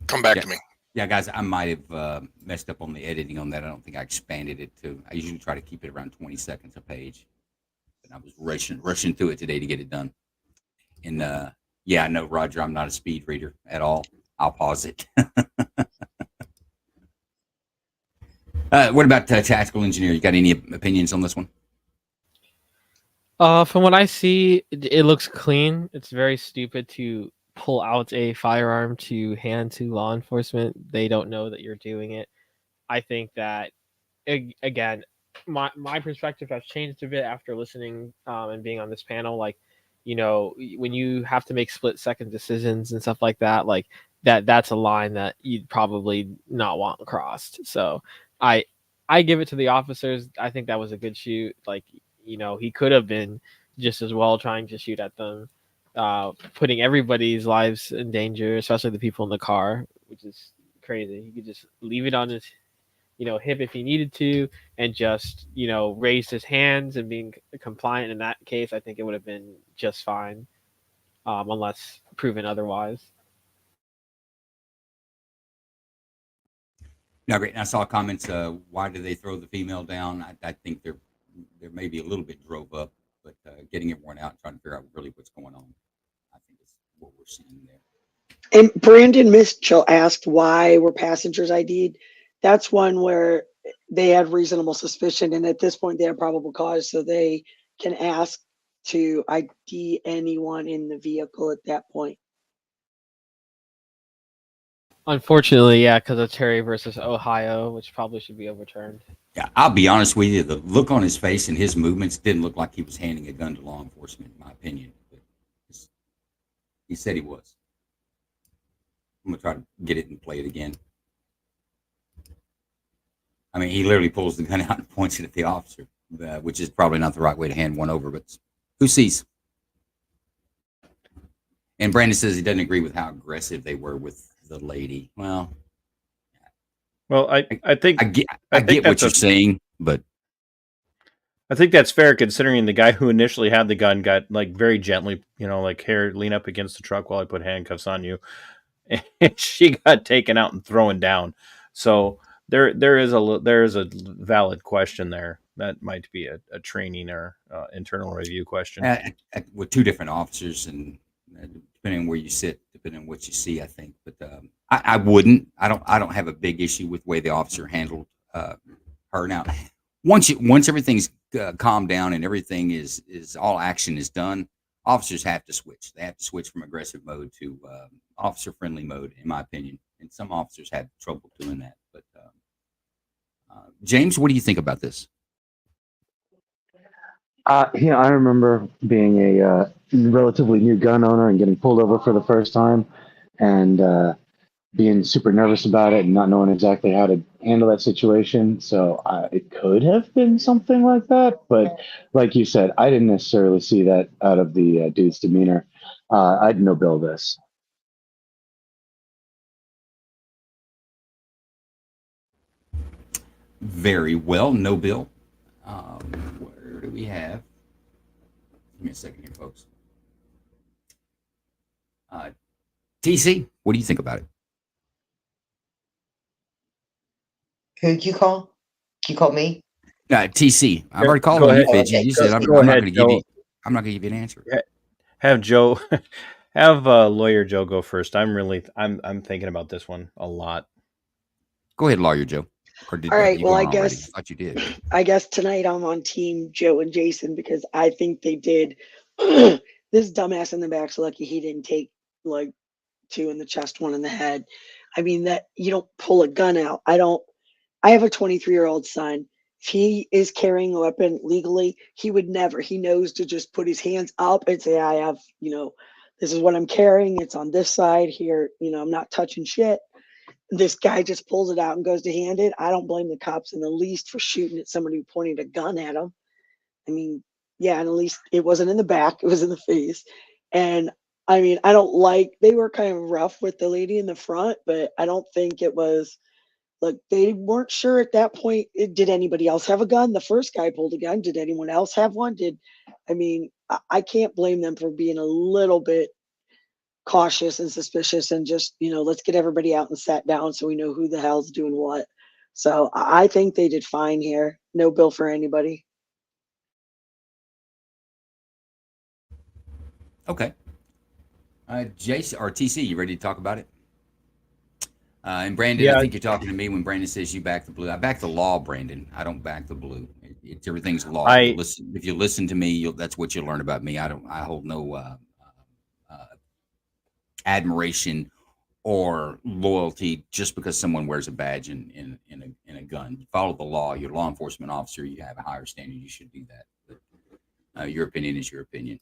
Come back to me. Yeah, guys, I might have messed up on the editing on that. I don't think I expanded it to. I usually try to keep it around 20 seconds a page. And I was rushing through it today to get it done. And yeah, no, Roger, I'm not a speed reader at all. I'll pause it. What about tactical engineer? You got any opinions on this one? From what I see, it looks clean. It's very stupid to pull out a firearm to hand to law enforcement. They don't know that you're doing it. I think that again, my perspective has changed a bit after listening and being on this panel. Like, when you have to make split second decisions and stuff like that, like that's a line that you'd probably not want crossed. So I I give it to the officers. I think that was a good shoot. Like, he could have been just as well trying to shoot at them, putting everybody's lives in danger, especially the people in the car, which is crazy. He could just leave it on his hip if he needed to, and just raised his hands and being compliant. In that case, I think it would have been just fine, unless proven otherwise. Now, great. And I saw comments. Why did they throw the female down? I think they're maybe a little bit drove up, but getting everyone out and trying to figure out really what's going on. I think is what we're seeing there. And Brandon Mitchell asked why were passengers ID'd. That's one where they had reasonable suspicion, and at this point they have probable cause, so they can ask to ID anyone in the vehicle at that point. Unfortunately, yeah, because of Terry versus Ohio, which probably should be overturned. Yeah, I'll be honest with you. The look on his face and his movements didn't look like he was handing a gun to law enforcement, in my opinion. But he said he was. I'm gonna try to get it and play it again. I mean, he literally pulls the gun out and points it at the officer, which is probably not the right way to hand one over. But who sees? And Brandon says he doesn't agree with how aggressive they were with the lady. Well, I think I get what you're saying, but I think that's fair considering the guy who initially had the gun got like very gently, like here, lean up against the truck while I put handcuffs on you, and she got taken out and thrown down. So there is a valid question there. That might be a training or internal review question. With two different officers, and depending on where you sit, depending on what you see, I think. But I wouldn't. I don't have a big issue with the way the officer handled her. Now, once everything's calmed down and everything is all action is done, officers have to switch. They have to switch from aggressive mode to officer friendly mode, in my opinion. And some officers have trouble doing that. But James, what do you think about this? Yeah, I remember being a relatively new gun owner and getting pulled over for the first time, and being super nervous about it and not knowing exactly how to handle that situation. So it could have been something like that, but like you said, I didn't necessarily see that out of the dude's demeanor. I'd no bill this. Very well, no bill. Where do we have? Give me a second here, folks. TC, what do you think about it? Who'd you call? You called me? TC. I've already called Go on you, ahead. Fidget. You said I'm Go not ahead, going to give Joe. you. I'm not going to give you an answer. Have Joe, have lawyer Joe go first. I'm thinking about this one a lot. Go ahead, lawyer Joe. Or did All right, you well, go I on already? guess I thought you did. I guess tonight I'm on team Joe and Jason because I think they did. This dumbass in the back's lucky he didn't take like 2 in the chest, 1 in the head. I mean, that you don't pull a gun out. I have a 23-year-old son. If he is carrying a weapon legally, he would never. He knows to just put his hands up and say, I have, this is what I'm carrying. It's on this side here. I'm not touching shit. This guy just pulls it out and goes to hand it. I don't blame the cops in the least for shooting at somebody who pointed a gun at him. I mean, yeah, and at least it wasn't in the back, it was in the face. And I mean, they were kind of rough with the lady in the front, but I don't think it was like they weren't sure at that point. Did anybody else have a gun? The first guy pulled a gun. Did anyone else have one? I can't blame them for being a little bit cautious and suspicious and just, let's get everybody out and sat down so we know who the hell's doing what. So I think they did fine here. No bill for anybody. Okay. Jason or TC, you ready to talk about it? And Brandon, I Yeah, think you're talking to me when Brandon says you back the blue. I back the law, Brandon. I don't back the blue. Everything's law. I If you listen to me, that's what you'll learn about me. I hold no admiration or loyalty just because someone wears a badge in a gun. You follow the law. You're a law enforcement officer. You have a higher standard. You should do that. But your opinion is your opinion.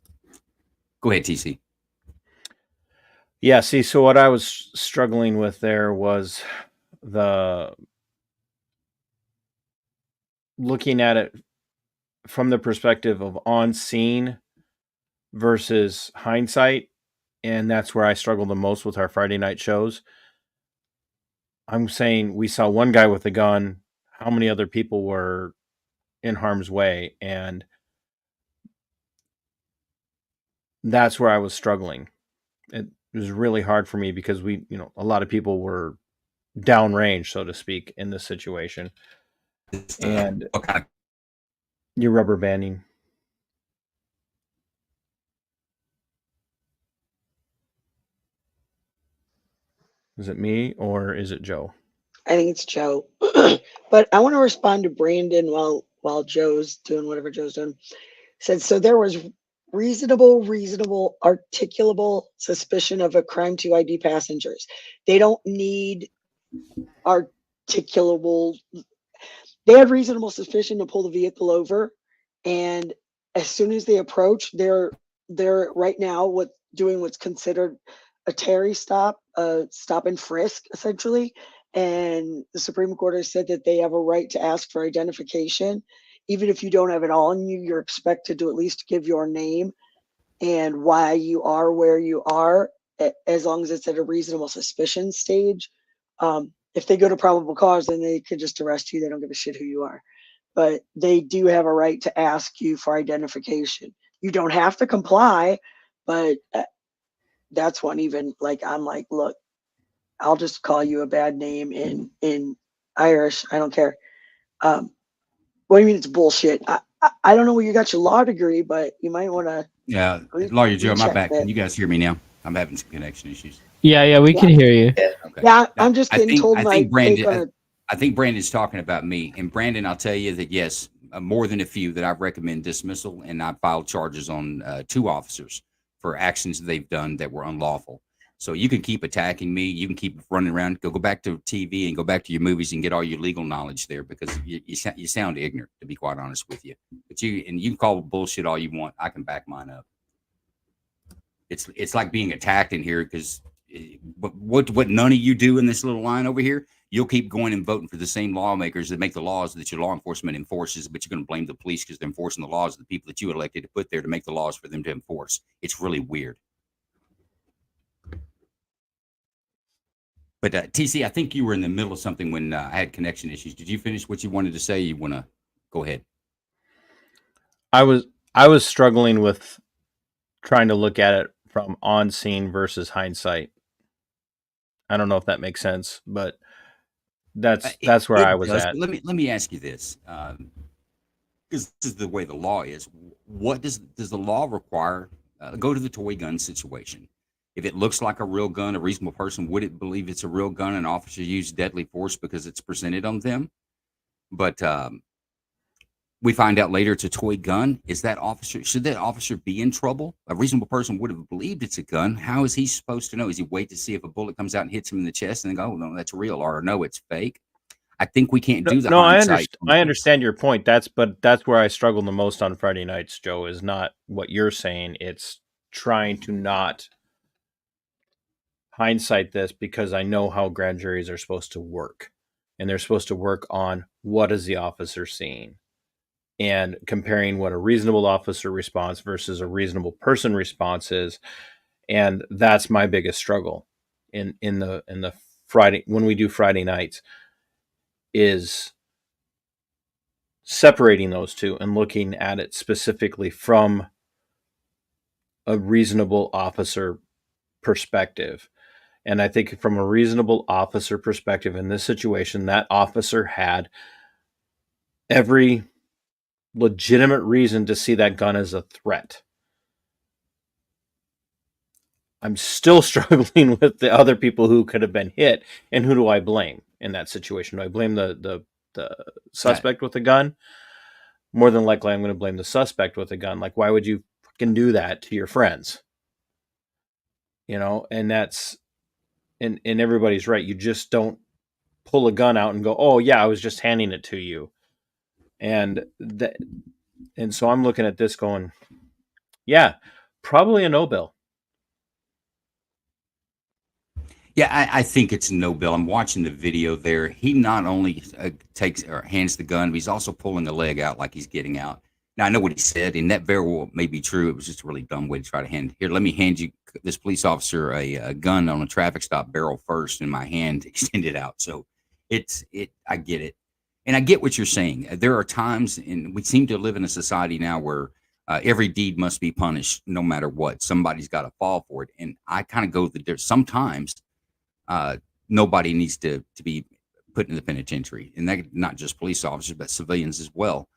Go ahead, TC. Yeah, see, so what I was struggling with there was the looking at it from the perspective of on scene versus hindsight, and that's where I struggle the most with our Friday night shows. I'm saying we saw one guy with a gun, how many other people were in harm's way, and that's where I was struggling. It was really hard for me because a lot of people were downrange, so to speak, in this situation. And you're rubber banding. Is it me or is it Joe? I think it's Joe. But I want to respond to Brandon while Joe's doing whatever Joe's doing. Said so there was reasonable, articulable suspicion of a crime to ID passengers. They don't need articulable. They had reasonable suspicion to pull the vehicle over, and as soon as they approach, they're right now doing what's considered a Terry stop, a stop and frisk, essentially. And the Supreme Court has said that they have a right to ask for identification. Even if you don't have it on you, you're expected to at least give your name and why you are where you are, as long as it's at a reasonable suspicion stage. If they go to probable cause, then they could just arrest you. They don't give a shit who you are. But they do have a right to ask you for identification. You don't have to comply, but that's one. Even like, I'm like, look, I'll just call you a bad name in Irish. I don't care. What do you mean it's bullshit? I don't know where you got your law degree, but you might want to. Yeah, Lawyer Joe, my recheck back. that. Can you guys hear me now? I'm having some connection issues. Yeah, we can hear you. Okay. Yeah, I'm just getting told I my think Brandon. take on it. I think Brandon's talking about me. And Brandon, I'll tell you that yes, more than a few that I recommend dismissal, and I filed charges on 2 officers for actions they've done that were unlawful. So you can keep attacking me. You can keep running around. Go back to TV and go back to your movies and get all your legal knowledge there because you sound ignorant, to be quite honest with you. But you can call bullshit all you want. I can back mine up. It's like being attacked in here because what none of you do in this little line over here, you'll keep going and voting for the same lawmakers that make the laws that your law enforcement enforces, but you're going to blame the police because they're enforcing the laws of the people that you elected to put there to make the laws for them to enforce. It's really weird. But TC, I think you were in the middle of something when I had connection issues. Did you finish what you wanted to say? You want to go ahead? I was struggling with trying to look at it from on scene versus hindsight. I don't know if that makes sense, but that's where I was does. at. Let me ask you this, because this is the way the law is. What does the law require? Go to the toy gun situation. If it looks like a real gun, a reasonable person wouldn't believe it's a real gun. An officer used deadly force because it's presented on them, but we find out later it's a toy gun. Should that officer be in trouble? A reasonable person would have believed it's a gun. How is he supposed to know? Is he wait to see if a bullet comes out and hits him in the chest and then go, oh, no, that's real, or no, it's fake? I think we can't do the hindsight. I understand your point. That's where I struggle the most on Friday nights, Joe, is not what you're saying. It's trying to not hindsight this because I know how grand juries are supposed to work. And they're supposed to work on what is the officer seeing and comparing what a reasonable officer response versus a reasonable person response is. And that's my biggest struggle in the Friday, when we do Friday nights, is separating those two and looking at it specifically from a reasonable officer perspective. And I think from a reasonable officer perspective in this situation, that officer had every legitimate reason to see that gun as a threat. I'm still struggling with the other people who could have been hit, and who do I blame in that situation? Do I blame the suspect with a gun? More than likely, I'm going to blame the suspect with a gun. Like, why would you fucking do that to your friends? And that's and everybody's right. You just don't pull a gun out and go, "Oh yeah, I was just handing it to you," and so I'm looking at this going, yeah, probably a no bill. Yeah, I think it's no bill. I'm watching the video there. He not only takes or hands the gun, but he's also pulling the leg out like he's getting out. Now I know what he said, and that very well may be true. It was just a really dumb way to try to hand. Here, let me hand you this police officer a gun on a traffic stop, barrel first, and my hand extended out. So it's it. I get it, and I get what you're saying. There are times, and we seem to live in a society now where every deed must be punished, no matter what. Somebody's got to fall for it, and I kind of go that there's sometimes nobody needs to be put in the penitentiary, and that not just police officers but civilians as well.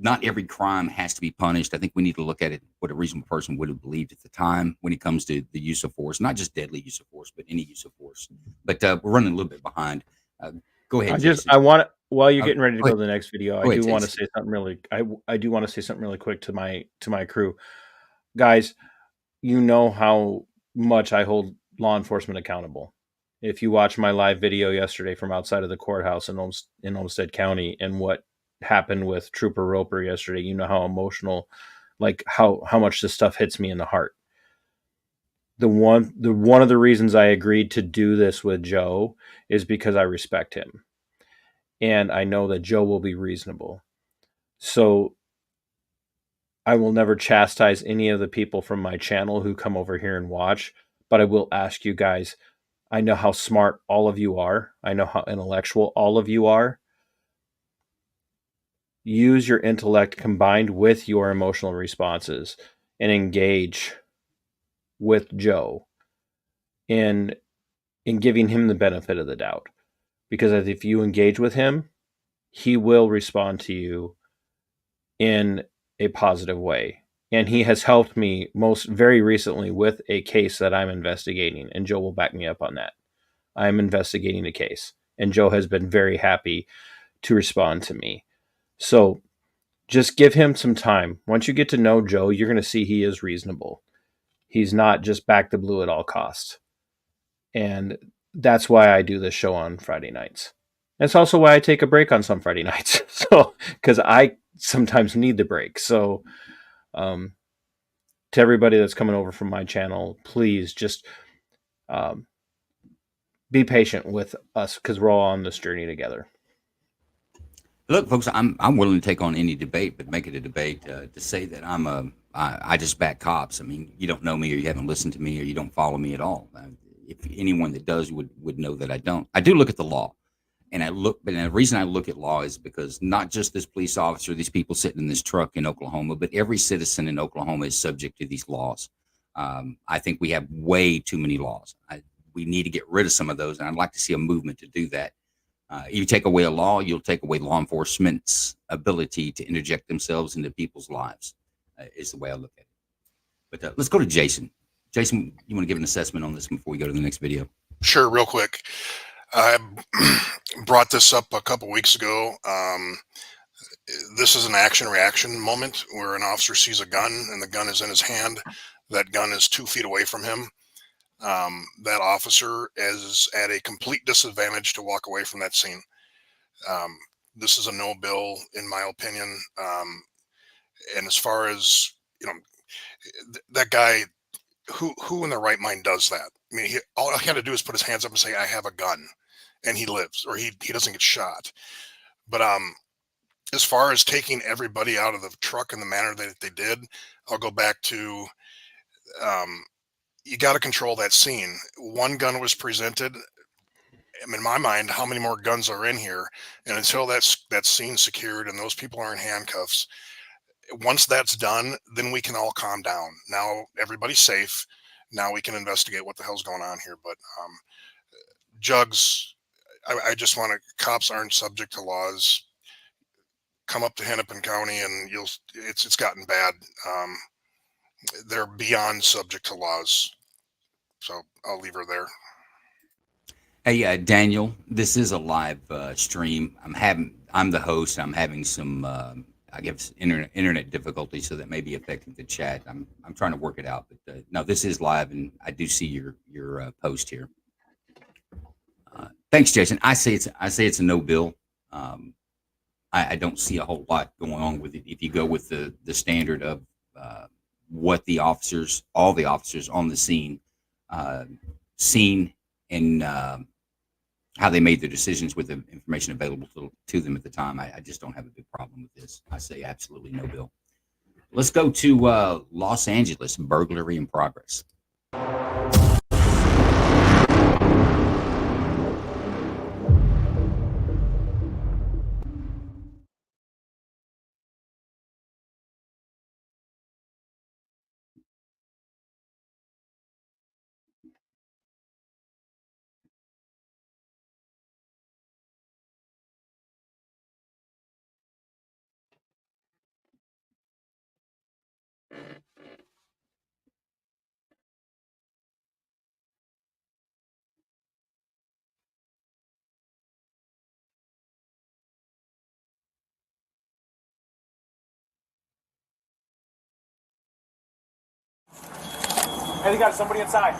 Not every crime has to be punished. I think we need to look at it what a reasonable person would have believed at the time when it comes to the use of force, not just deadly use of force, but any use of force. But we're running a little bit behind. Go ahead. I want to, while you're getting ready to go to the next video, Go I ahead, do want to Jason. say something really. I do want to say something really quick to my crew, guys. You know how much I hold law enforcement accountable. If you watch my live video yesterday from outside of the courthouse in Olmsted County and what happened with Trooper Roper yesterday, you know how emotional, like how much this stuff hits me in the heart. One of the reasons I agreed to do this with Joe is because I respect him. And I know that Joe will be reasonable. So I will never chastise any of the people from my channel who come over here and watch, but I will ask you guys, I know how smart all of you are. I know how intellectual all of you are. Use your intellect combined with your emotional responses and engage with Joe in giving him the benefit of the doubt. Because if you engage with him, he will respond to you in a positive way. And he has helped me most very recently with a case that I'm investigating, and Joe will back me up on that. I'm investigating a case, and Joe has been very happy to respond to me. So just give him some time. Once you get to know Joe, you're going to see he is reasonable. He's not just back the blue at all costs. And that's why I do this show on Friday nights. That's also why I take a break on some Friday nights. So, because I sometimes need the break. So, to everybody that's coming over from my channel, please just be patient with us because we're all on this journey together. Look, folks, I'm willing to take on any debate, but make it a debate. To say that I just back cops. I mean, you don't know me, or you haven't listened to me, or you don't follow me at all. If anyone that does would know that I don't. I do look at the law, and but the reason I look at law is because not just this police officer, these people sitting in this truck in Oklahoma, but every citizen in Oklahoma is subject to these laws. I think we have way too many laws. We need to get rid of some of those, and I'd like to see a movement to do that. You take away a law, you'll take away law enforcement's ability to interject themselves into people's lives, is the way I look at it. But let's go to Jason. Jason, you want to give an assessment on this before we go to the next video? Sure, real quick. I brought this up a couple weeks ago. This is an action-reaction moment where an officer sees a gun and the gun is in his hand. That gun is 2 feet away from him. That officer is at a complete disadvantage to walk away from that scene. This is a no bill, in my opinion. And as far as, that guy, who in their right mind does that? I mean, all he had to do is put his hands up and say, I have a gun, and he lives, or he doesn't get shot. But as far as taking everybody out of the truck in the manner that they did, I'll go back to, you got to control that scene. One gun was presented. In my mind, how many more guns are in here? And until that scene's secured and those people are in handcuffs, once that's done, then we can all calm down. Now everybody's safe. Now we can investigate what the hell's going on here. But Jugs, I just want to, cops aren't subject to laws. Come up to Hennepin County and it's gotten bad. They're beyond subject to laws. So I'll leave her there. Hey, Daniel, this is a live stream. I'm the host. I'm having some, I guess, internet difficulties, so that may be affecting the chat. I'm trying to work it out, but no, this is live, and I do see your post here. Thanks, Jason. I say it's a no bill. I don't see a whole lot going on with it. If you go with the standard of what all the officers on the scene, and how they made their decisions with the information available to them at the time, I just don't have a big problem with this. I say absolutely no bill. Let's go to Los Angeles, burglary in progress. Hey, they got somebody inside.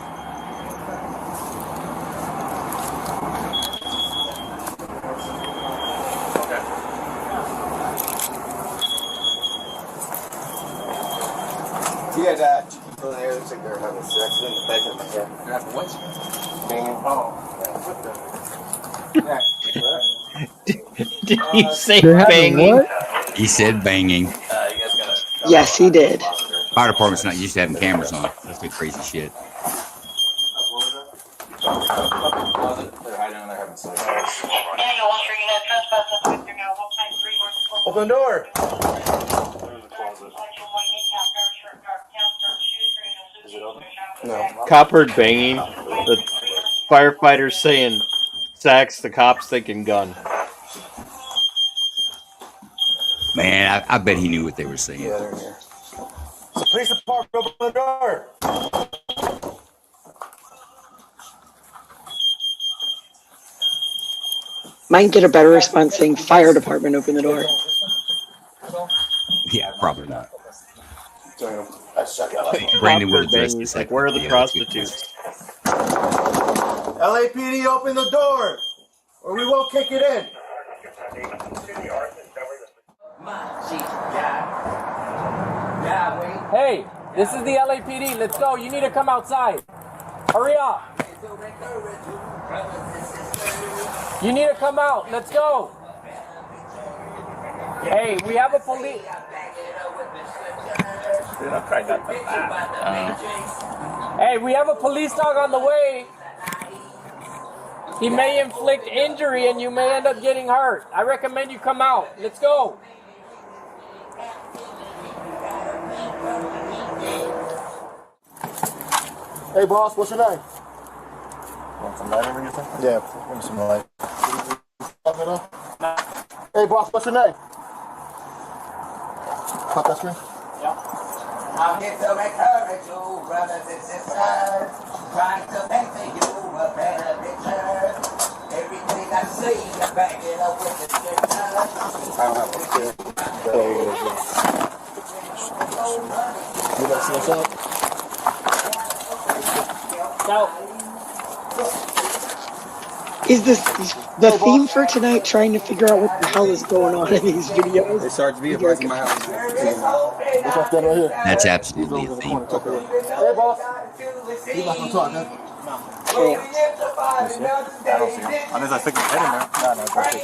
Okay. Yeah, people in there looks like they're having sex in the bedroom. Yeah. They're having what? Banging. Oh, Did he say They're having banging? what? He said banging. Yes, he did. Fire department's not used to having cameras on. That's the crazy shit. They're hiding in there having sex. Open the door. No. Cop heard banging. The firefighters saying sax. The cops thinking gun. Man, I bet he knew what they were saying. Yeah, they're here. So police department, open the door. Might get a better response saying fire department, open the door. Yeah, probably not. Let's check it out. Brandon will address this. Like, where are the prostitutes? LAPD, open the door, or we won't kick it in. Hey, this is the LAPD. Let's go. You need to come outside. Hurry up. You need to come out. Let's go. Hey, we have a police. Hey, we have a police dog on the way. He may inflict injury and you may end up getting hurt. I recommend you come out. Let's go. Hey, boss, what's your name? Want some light over your thing? Yeah, give me some light. Hey, boss, what's your name? Pop that screen. I'm here to encourage you, brothers and sisters, trying to paint for you a better picture. Everything I see, I back it up with the scripture. You guys see us out? Is this the theme for tonight? Trying to figure out what the hell is going on in these videos. Hey, Sergeant B, advising my house. This one's right here. That's absolutely a theme. Hey, boss. He's not gonna talk, huh? I don't see him. Unless I stick my head in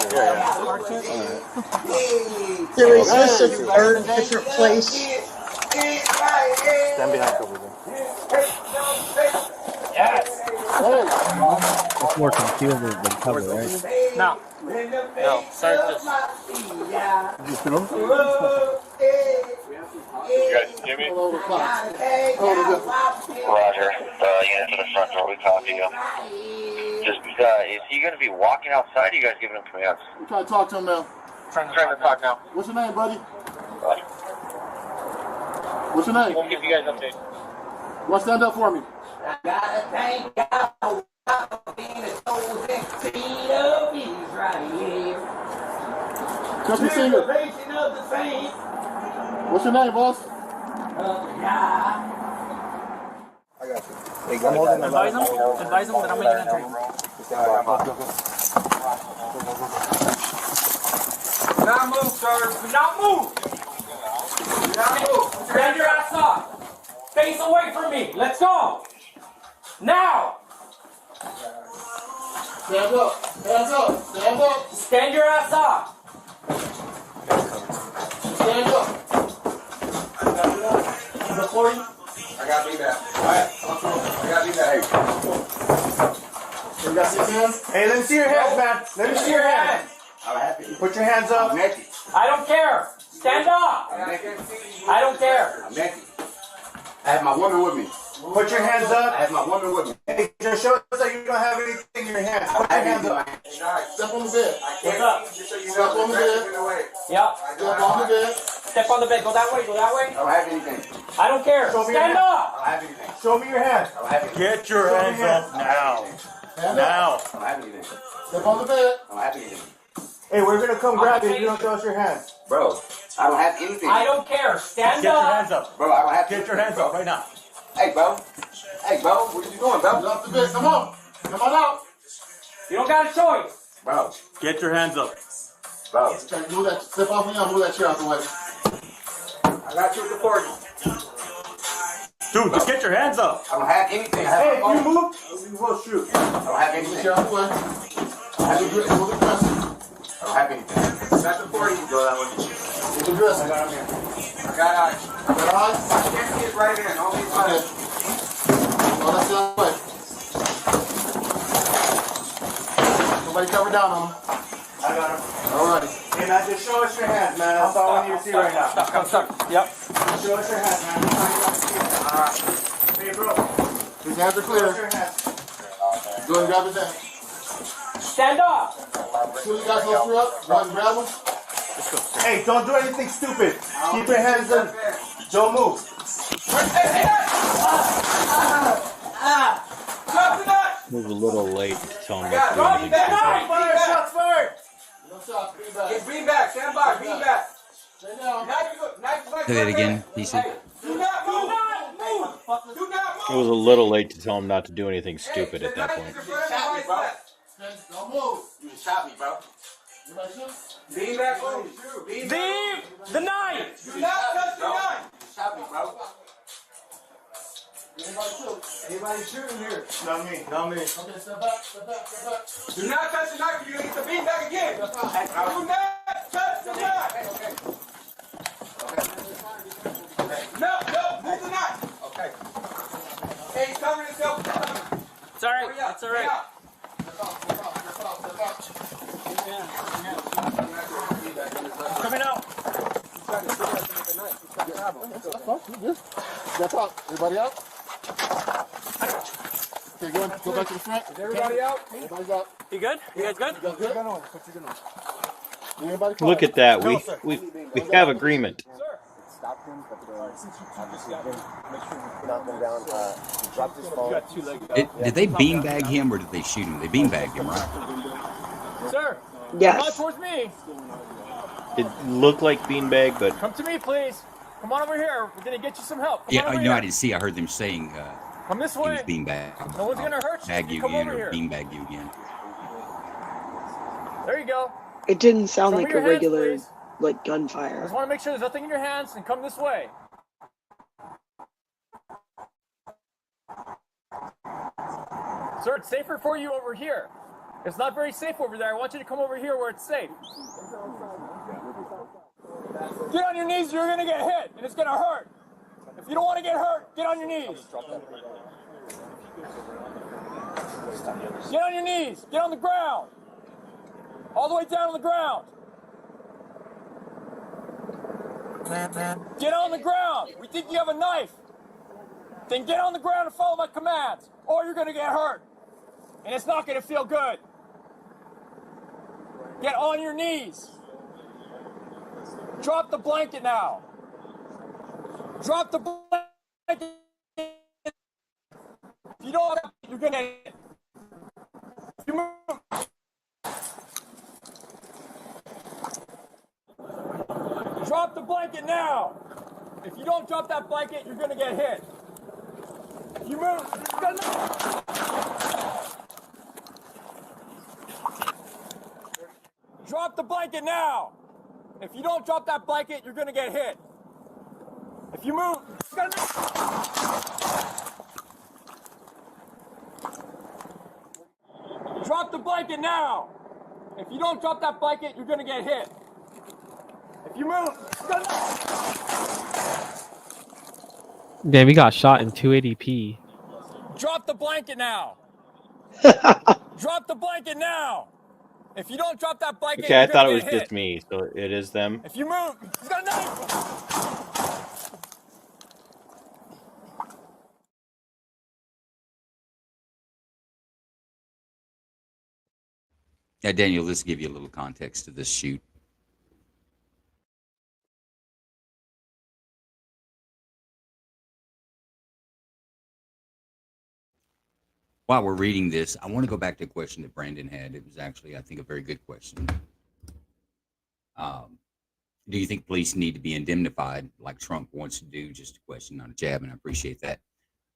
there. No, So is this a third different place? Stand behind cover there. Yes. It's more concealed than cover, right? No. No. Start this. You guys hear me? Roger. Unit to the front door. We copy you. Just, is he going to be walking outside? Or you guys giving him commands? We're trying to talk to him now. Trying to talk now. What's your name, buddy? What's your name? We'll give you guys an update. Well, stand up for me. I gotta thank God for being a chosen seed of Israel. Country singer. Tribulation of the saints What's your name, boss? of Yah. I got you. Advise them that I'm making entry. Do not move, sir. Do not move. Do not move. Stand your ass up. Face away from me. Let's go. Now. Stand up. Stand up. Stand up. Stand your ass up. Stand up. Recording? I got to be back. Alright. I got to be back. You got 6 hands? Hey, let me see your hands, man. Let me see your hands. I'm happy. Put your hands up. I'm naked. I don't care. Stand up. I'm naked. I don't care. I'm naked. I have my woman with me. Put your hands I up. have my woman with me. Hey, just show us that you don't have anything in your hands. Put your hands up. Step on the bed. What's up? Step on the bed. Yep. Step on the bed. Step on the bed. Go that way. Go that way. I don't have anything. I don't care. Show me your Stand hands. up. I don't have anything. Show me your hands. I don't have anything. Get your hands up now. Stand up. Now. I don't have anything. Step on the bed. I don't have anything. Hey, we're gonna come grab you if you don't show us your hands. Bro, I don't have anything. I don't care. Stand Get your up. hands up. Bro, I don't have Get anything, your hands bro. up right now. Hey, bro. Hey, bro. What are you doing, Get bro? off the bed. Come on. Come on out. You don't got a choice. Bro. Get your hands up. Bro. Okay, move that. Step off me. I'll move that chair out the way. I got you recording. Dude, just get your hands up. I don't have anything. I have Hey, my if you phone. move, we will shoot. I don't have Move the anything. chair out the way. Move the dress. Move the dress. I don't have anything. Got the 40. Go that way. Move the dress. I got eyes. Got eyes? I can't see it right in. Only Okay. eyes. Oh, that's the other way. Somebody cover down on him. I got him. Alrighty. Hey, man, just show us your hands, man. That's all I need to see right now. Stop. Stop. Yep. Show us your hands, man. Hey, bro. His hands are Show us clear. your hands. Go ahead and grab his hand. Stand up. Two of you guys go through up. Go ahead and grab him. Hey, don't do anything stupid. Keep your hands in. Don't move. It was a little late to tell him got not to do it. anything. Fire shots fired. No shots. Bring back. Get bean back. Stand by. Bean back. Stay down. Say that again, PC. Do not move. Do not It move. was a little late to tell him not to do anything stupid at that point. You shot me, bro. Don't move. You shot me, bro. Anybody shoot? Bean back. Bean back. Leave the knife. Do not touch the knife. You shot me, bro. Anybody shoot? Anybody shooting here? Not me. Not me. Okay, step back. Step back. Step back. Do not touch the knife. You're going to get the bean back again. Do not touch the knife. No, move the knife. Okay. Hey, he's covering himself. It's all right. It's all right. Coming out. Step up. Everybody out? Okay, go back to the front. Is everybody out? Everybody's out. You good? You guys good? You guys good? Everybody Look at that. We have agreement. Stop him, but obviously make sure you knock him down. He dropped his phone. Did they beanbag him or did they shoot him? They beanbagged him, right? Yes. Sir. Come on towards me. It looked like beanbag, but Come to me, please. Come on over here. We're gonna get you some help. Come Yeah, on over no, I here. didn't see. I heard them saying Come this he was way. beanbagged. No one's gonna hurt you. Bag you Come again over or here. beanbag you again. There you go. It didn't sound Show me like a your hands, regular, please. like, I gunfire. just want to make sure there's nothing in your hands and come this way. Sir, it's safer for you over here. It's not very safe over there. I want you to come over here where it's safe. Get on your knees, you're gonna get hit, and it's gonna hurt. If you don't want to get hurt, get on your knees. Get on your knees. Get on the ground. All the way down on the ground. Get on the ground. We think you have a knife. Then get on the ground and follow my commands, or you're gonna get hurt. And it's not gonna feel good. Get on your knees. Drop the blanket now. Drop the blanket. you don't, you're gonna hit. If you move. Drop the blanket now. If you don't drop that blanket, you're gonna get hit. If you move, drop the blanket now. If you don't drop that blanket, you're gonna get hit. If you move, drop the blanket now. If you don't drop that blanket, you're gonna get hit. If you move, Damn, we got shot in 280p. drop the blanket now. Drop the blanket now. If you don't drop that blanket, Okay, you're I thought it gonna was get hit. just me, so it is them. If you move, he's got a knife. Now, Daniel, let's give you a little context to this shoot. While we're reading this, I want to go back to a question that Brandon had. It was actually, I think, a very good question. Do you think police need to be indemnified like Trump wants to do? Just a question, not a jab, and I appreciate that.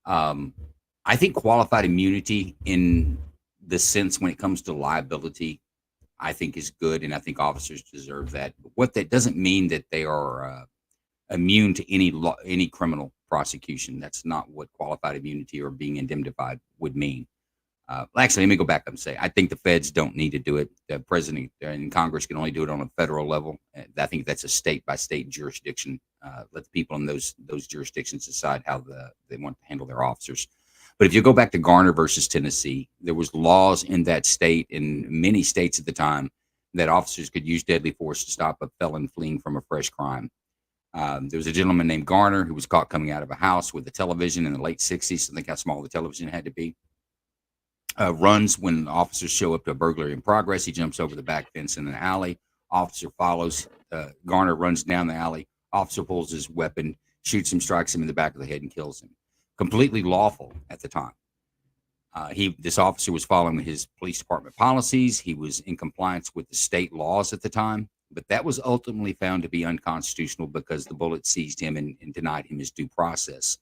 I think qualified immunity in the sense when it comes to liability, I think is good, and I think officers deserve that. But what that doesn't mean that they are immune to any criminal prosecution. That's not what qualified immunity or being indemnified would mean. Actually, let me go back up and say I think the feds don't need to do it. The president and Congress can only do it on a federal level. I think that's a state by state jurisdiction. Let the people in those jurisdictions decide how they want to handle their officers. But if you go back to Garner versus Tennessee, there was laws in that state, in many states at the time, that officers could use deadly force to stop a felon fleeing from a fresh crime. There was a gentleman named Garner who was caught coming out of a house with a television in the late 60s. I think how small the television had to be. Runs when officers show up to a burglary in progress. He jumps over the back fence in an alley. Officer follows. Garner runs down the alley. Officer pulls his weapon, shoots him, strikes him in the back of the head, and kills him. Completely lawful at the time. This officer was following his police department policies. He was in compliance with the state laws at the time, but that was ultimately found to be unconstitutional because the bullet seized him and denied him his due process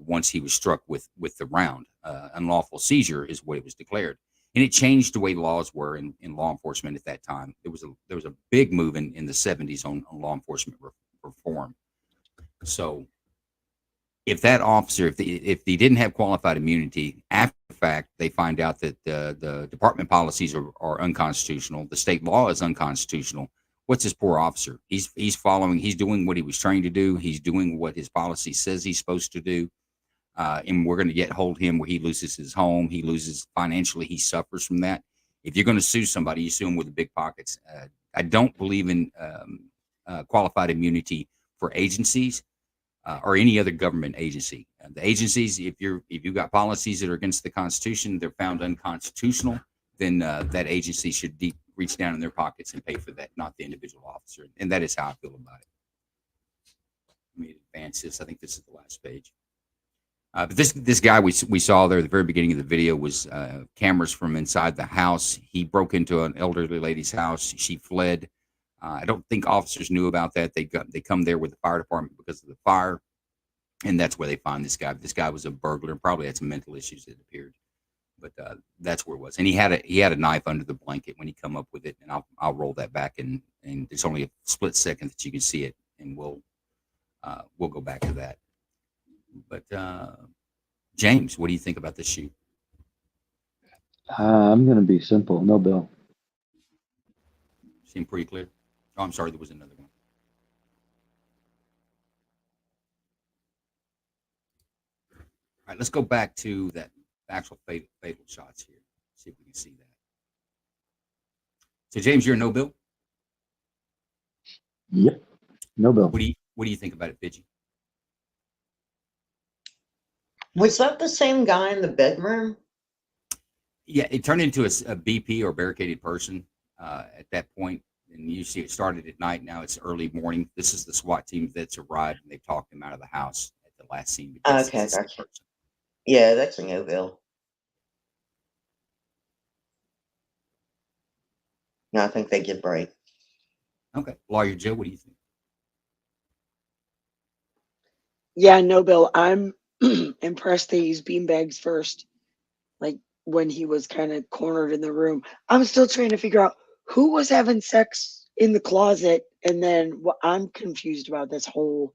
once he was struck with the round. Unlawful seizure is what it was declared, and it changed the way laws were in law enforcement at that time. There was a big move in the 70s on law enforcement reform. So if that officer, if he didn't have qualified immunity, after the fact, they find out that the department policies are unconstitutional, the state law is unconstitutional. What's this poor officer? He's doing what he was trained to do. He's doing what his policy says he's supposed to do. And we're going to hold him where he loses his home. He loses financially. He suffers from that. If you're going to sue somebody, you sue him with the big pockets. I don't believe in qualified immunity for agencies. Or any other government agency. The agencies, if you've got policies that are against the Constitution, they're found unconstitutional, then that agency should reach down in their pockets and pay for that, not the individual officer. And that is how I feel about it. Let me advance this. I think this is the last page. But this guy we saw there at the very beginning of the video was cameras from inside the house. He broke into an elderly lady's house. She fled. I don't think officers knew about that. They come there with the fire department because of the fire, and that's where they find this guy. This guy was a burglar, probably had some mental issues, it appeared, but that's where it was. And he had a knife under the blanket when he come up with it, and I'll roll that back, and it's only a split second that you can see it, and we'll go back to that. But James, what do you think about this shoot? I'm going to be simple. No bill. Seemed pretty clear. Oh, I'm sorry, there was another one. All right, let's go back to that actual fatal shots here. See if we can see that. So, James, you're a no bill? Yep, no bill. What do you think about it, Pidgey? Was that the same guy in the bedroom? Yeah, it turned into a BP or barricaded person at that point. And you see it started at night. Now it's early morning. This is the SWAT team that's arrived, and they've talked him out of the house at the last scene. Okay, gotcha. Yeah, that's a no bill. No, I think they get bright. Okay, Lawyer Joe, what do you think? Yeah, no, Bill. I'm impressed they used beanbags first. Like when he was kind of cornered in the room. I'm still trying to figure out who was having sex in the closet, and then what I'm confused about this whole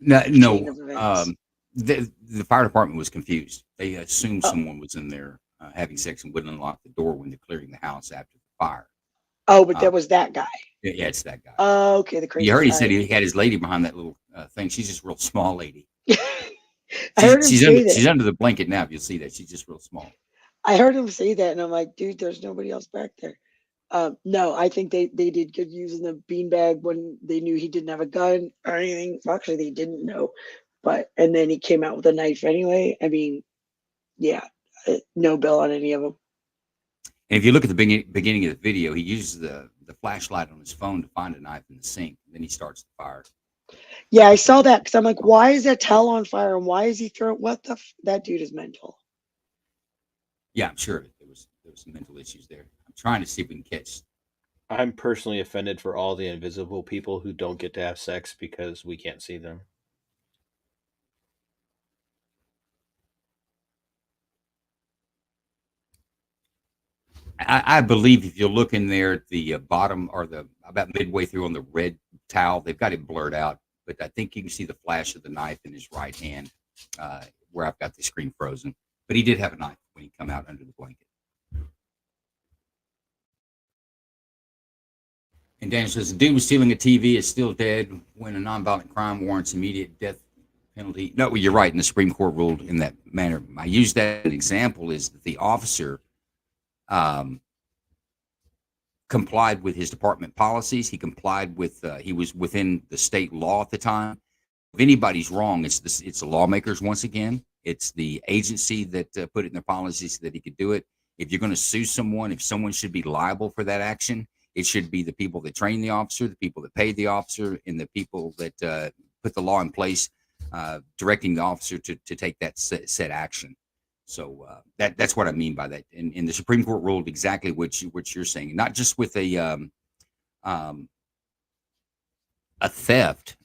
chain of events. The fire department was confused. They assumed someone was in there having sex and wouldn't unlock the door when they're clearing the house after the fire. Oh, but that was that guy. Yeah, it's that guy. Oh, okay, the crazy. You heard he guy. said he had his lady behind that little thing. She's just a real small lady. I heard him say that. She's under the blanket now. If you'll see that, she's just real small. I heard him say that, and I'm like, dude, there's nobody else back there. No, I think they did good using the beanbag when they knew he didn't have a gun or anything. Actually, they didn't know, and then he came out with a knife anyway. I mean, yeah, no bill on any of them. And if you look at the beginning of the video, he uses the flashlight on his phone to find a knife in the sink. Then he starts the fire. Yeah, I saw that because I'm like, why is that towel on fire and why is he throwing? That dude is mental. Yeah, I'm sure there was some mental issues there. I'm trying to see if we can catch. I'm personally offended for all the invisible people who don't get to have sex because we can't see them. I believe if you look in there at the bottom or about midway through on the red towel, they've got it blurred out, but I think you can see the flash of the knife in his right hand where I've got the screen frozen. But he did have a knife when he come out under the blanket. And Daniel says, the dude was stealing a TV is still dead when a nonviolent crime warrants immediate death penalty. No, you're right. And the Supreme Court ruled in that manner. I use that as an example is that the officer complied with his department policies. He complied with, he was within the state law at the time. If anybody's wrong, it's the lawmakers once again. It's the agency that put it in their policies so that he could do it. If you're going to sue someone, if someone should be liable for that action, it should be the people that train the officer, the people that paid the officer, and the people that put the law in place, directing the officer to take that set action. So that's what I mean by that. And the Supreme Court ruled exactly what you're saying, not just with a theft.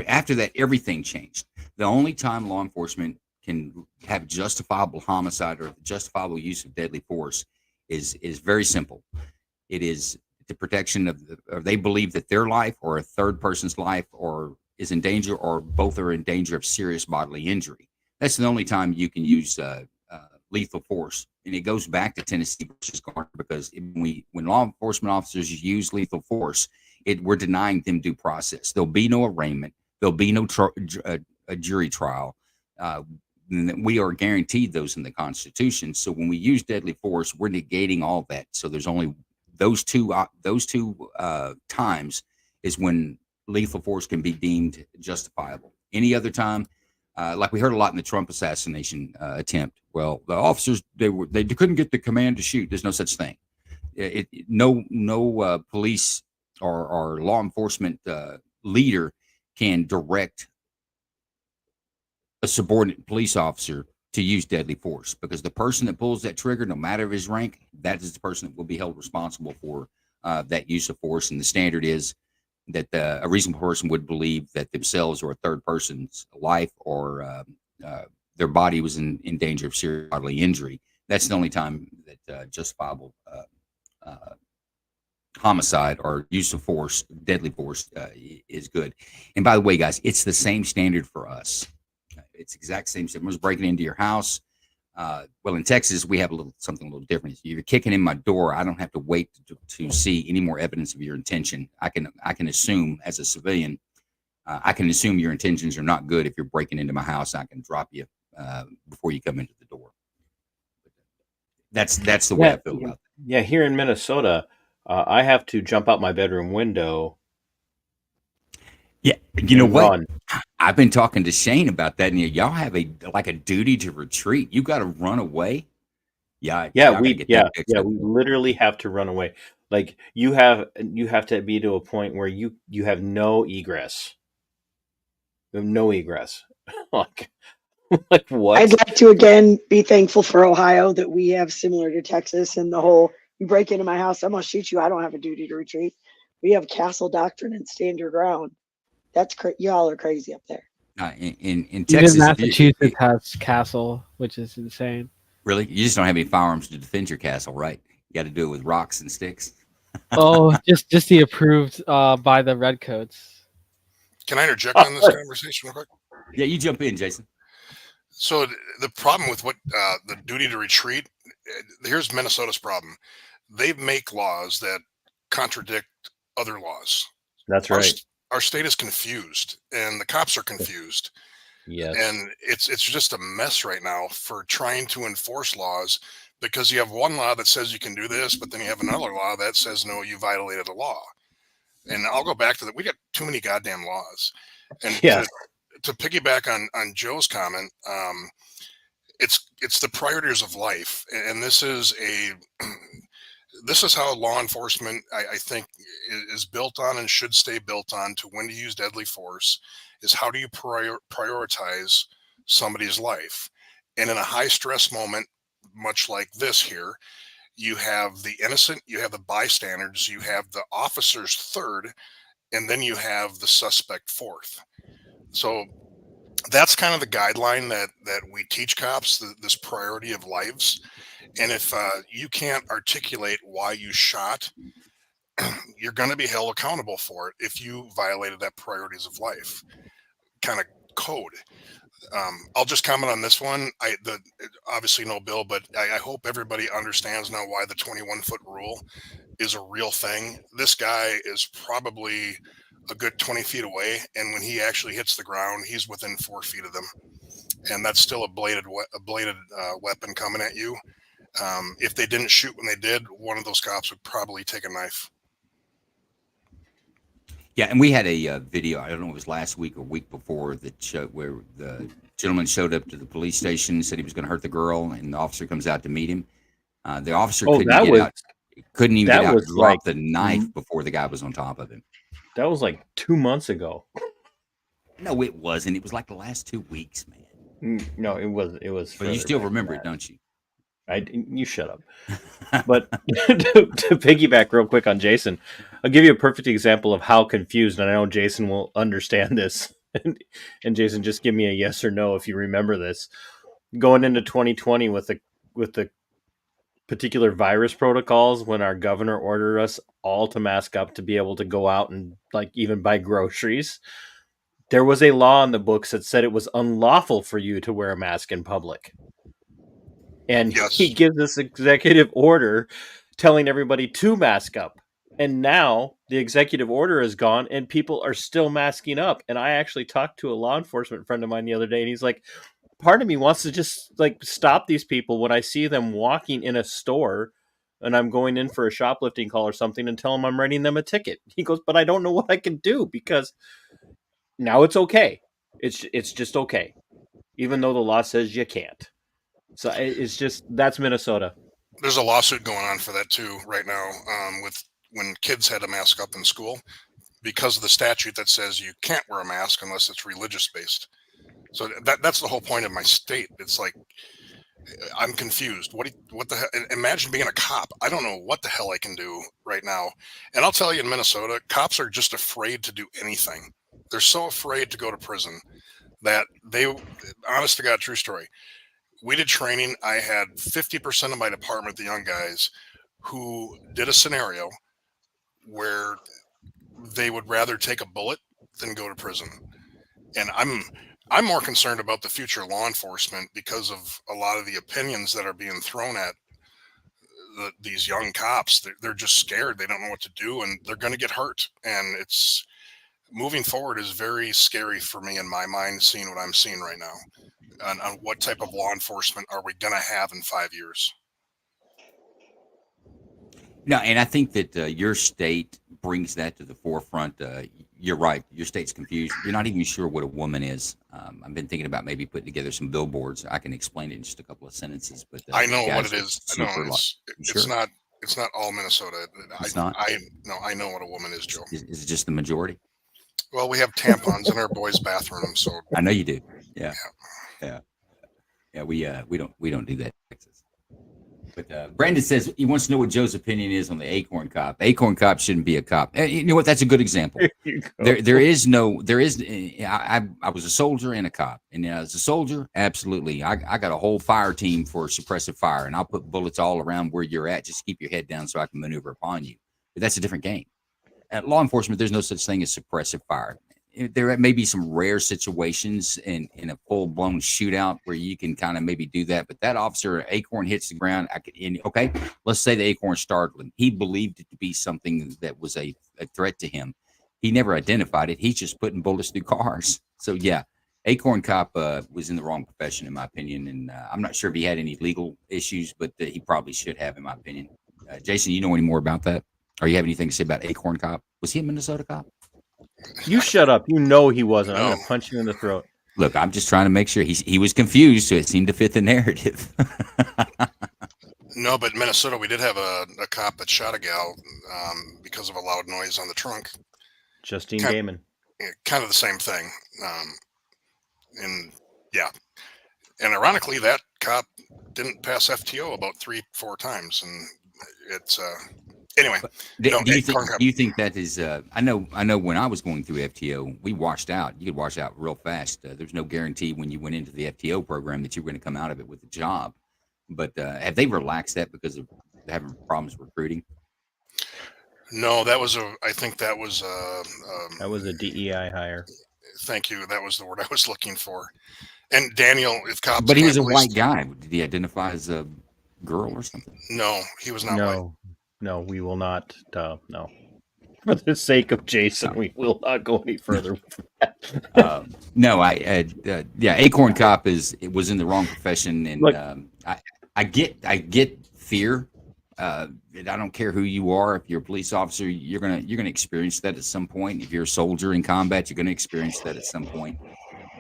After that, everything changed. The only time law enforcement can have justifiable homicide or justifiable use of deadly force is very simple. It is the protection of or they believe that their life or a third person's life or is in danger or both are in danger of serious bodily injury. That's the only time you can use lethal force. And it goes back to Tennessee versus Garner because when law enforcement officers use lethal force, we're denying them due process. There'll be no arraignment. There'll be no a jury trial. We are guaranteed those in the Constitution. So when we use deadly force, we're negating all that. So there's only those two times is when lethal force can be deemed justifiable. Any other time, like we heard a lot in the Trump assassination attempt. Well, the officers they couldn't get the command to shoot. There's no such thing. No police or law enforcement leader can direct a subordinate police officer to use deadly force because the person that pulls that trigger, no matter his rank, that is the person that will be held responsible for that use of force. And the standard is that a reasonable person would believe that themselves or a third person's life or their body was in danger of serious bodily injury. That's the only time that justifiable homicide or use of force, deadly force, is good. And by the way, guys, it's the same standard for us. It's exact same. Someone's breaking into your house. Well, in Texas, we have something a little different. If you're kicking in my door, I don't have to wait to see any more evidence of your intention. I can assume as a civilian, I can assume your intentions are not good if you're breaking into my house. I can drop you before you come into the door. That's the way I feel about that. Yeah, here in Minnesota, I have to jump out my bedroom window. Yeah, you know what? Run. I've been talking to Shane about that, and y'all have a duty to retreat. You got to run away. We literally have to run away. Like you have to be to a point where you have no egress. You have no egress. like what? I'd like to again be thankful for Ohio that we have similar to Texas and the whole You break into my house, I'm gonna shoot you. I don't have a duty to retreat. We have castle doctrine and stand your ground. That's y'all are crazy up there. In Even Texas, Massachusetts has castle, which is insane. really, you just don't have any firearms to defend your castle, right? You got to do it with rocks and sticks. Oh, just the approved by the redcoats. Can I interject on this conversation real quick? Yeah, you jump in, Jason. So the problem with what the duty to retreat, here's Minnesota's problem. They make laws that contradict other laws. That's right. Our state is confused, and the cops are confused. Yes. And it's just a mess right now for trying to enforce laws, because you have one law that says you can do this, but then you have another law that says, no, you violated the law. And I'll go back to that. We got too many goddamn laws. And Yes. to piggyback on Joe's comment, it's the priorities of life. And this is how law enforcement, I think, is built on and should stay built on, to when to use deadly force, is how do you prioritize somebody's life. And in a high stress moment, much like this here, you have the innocent, you have the bystanders, you have the officers third, and then you have the suspect fourth. So that's kind of the guideline that we teach cops, this priority of lives. And if you can't articulate why you shot, you're going to be held accountable for it if you violated that priorities of life kind of code. I'll just comment on this one. Obviously no bill, but I hope everybody understands now why the 21-foot rule is a real thing. This guy is probably a good 20 feet away, and when he actually hits the ground, he's within 4 feet of them, and that's still a bladed weapon coming at you. If they didn't shoot when they did, one of those cops would probably take a knife. Yeah, and we had a video. I don't know if it was last week or week before that showed where the gentleman showed up to the police station, said he was going to hurt the girl, and the officer comes out to meet him. The officer couldn't even get out, drop the knife before the guy was on top of him. That was like 2 months ago. No, it wasn't. It was like the last 2 weeks, man. No, it was. It was. But you still remember it, don't you? You shut up. But to piggyback real quick on Jason, I'll give you a perfect example of how confused, and I know Jason will understand this. And Jason, just give me a yes or no if you remember this. Going into 2020 with the particular virus protocols, when our governor ordered us all to mask up to be able to go out and like even buy groceries, there was a law in the books that said it was unlawful for you to wear a mask in public. And he gives this executive order telling everybody to mask up. And now the executive order is gone and people are still masking up. And I actually talked to a law enforcement friend of mine the other day, and he's like, part of me wants to just like stop these people when I see them walking in a store and I'm going in for a shoplifting call or something and tell them I'm writing them a ticket. He goes, but I don't know what I can do because now it's okay. It's just okay. Even though the law says you can't. So it's just, that's Minnesota. There's a lawsuit going on for that too right now, with when kids had to mask up in school because of the statute that says you can't wear a mask unless it's religious based. So that's the whole point of my state. It's like, I'm confused. What the hell? Imagine being a cop. I don't know what the hell I can do right now. And I'll tell you, in Minnesota, cops are just afraid to do anything. They're so afraid to go to prison that honest to God, true story. We did training. I had 50% of my department, the young guys, who did a scenario where they would rather take a bullet than go to prison. And I'm more concerned about the future of law enforcement because of a lot of the opinions that are being thrown at these young cops. They're just scared. They don't know what to do, and they're going to get hurt. And it's moving forward is very scary for me in my mind, seeing what I'm seeing right now. On what type of law enforcement are we going to have in 5 years? No, and I think that your state brings that to the forefront. You're right. Your state's confused. You're not even sure what a woman is. I've been thinking about maybe putting together some billboards. I can explain it in just a couple of sentences. But I know what it is. It's not all Minnesota. It's not? I know what a woman is, Joe. Is it just the majority? Well, we have tampons in our boys' bathroom, so I know you do. Yeah. We don't do that in Texas. But Brandon says he wants to know what Joe's opinion is on the Acorn Cop. Acorn Cop shouldn't be a cop. You know what? That's a good example. There is. I was a soldier and a cop, and as a soldier, absolutely, I got a whole fire team for suppressive fire, and I'll put bullets all around where you're at. Just keep your head down so I can maneuver upon you. But that's a different game. At law enforcement, there's no such thing as suppressive fire. There may be some rare situations in a full-blown shootout where you can kind of maybe do that, but that officer, Acorn, hits the ground. Okay, let's say the Acorn startled him. He believed it to be something that was a threat to him. He never identified it. He's just putting bullets through cars. So, yeah, Acorn Cop was in the wrong profession, in my opinion, and I'm not sure if he had any legal issues, but he probably should have, in my opinion. Jason, you know any more about that? Or you have anything to say about Acorn Cop? Was he a Minnesota cop? You shut up. You know he wasn't. I'm going to punch you in the throat. Look, I'm just trying to make sure he was confused, so it seemed to fit the narrative. No, but Minnesota, we did have a cop that shot a gal because of a loud noise on the trunk. Justine Gaiman. Kind of the same thing. And ironically, that cop didn't pass FTO about 3-4 times, and it's anyway. Do you think that is? I know. When I was going through FTO, we washed out. You could wash out real fast. There's no guarantee when you went into the FTO program that you were going to come out of it with a job. But have they relaxed that because of having problems recruiting? No, I think that was that was a DEI hire. Thank you. That was the word I was looking for. And Daniel, if cops, but he was a white guy. Did he identify as a girl or something? No, he was not white. No, we will not. No, for the sake of Jason, we will not go any further. No, Acorn Cop was in the wrong profession, and look, I get fear. I don't care who you are. If you're a police officer, you're gonna experience that at some point. If you're a soldier in combat, you're gonna experience that at some point.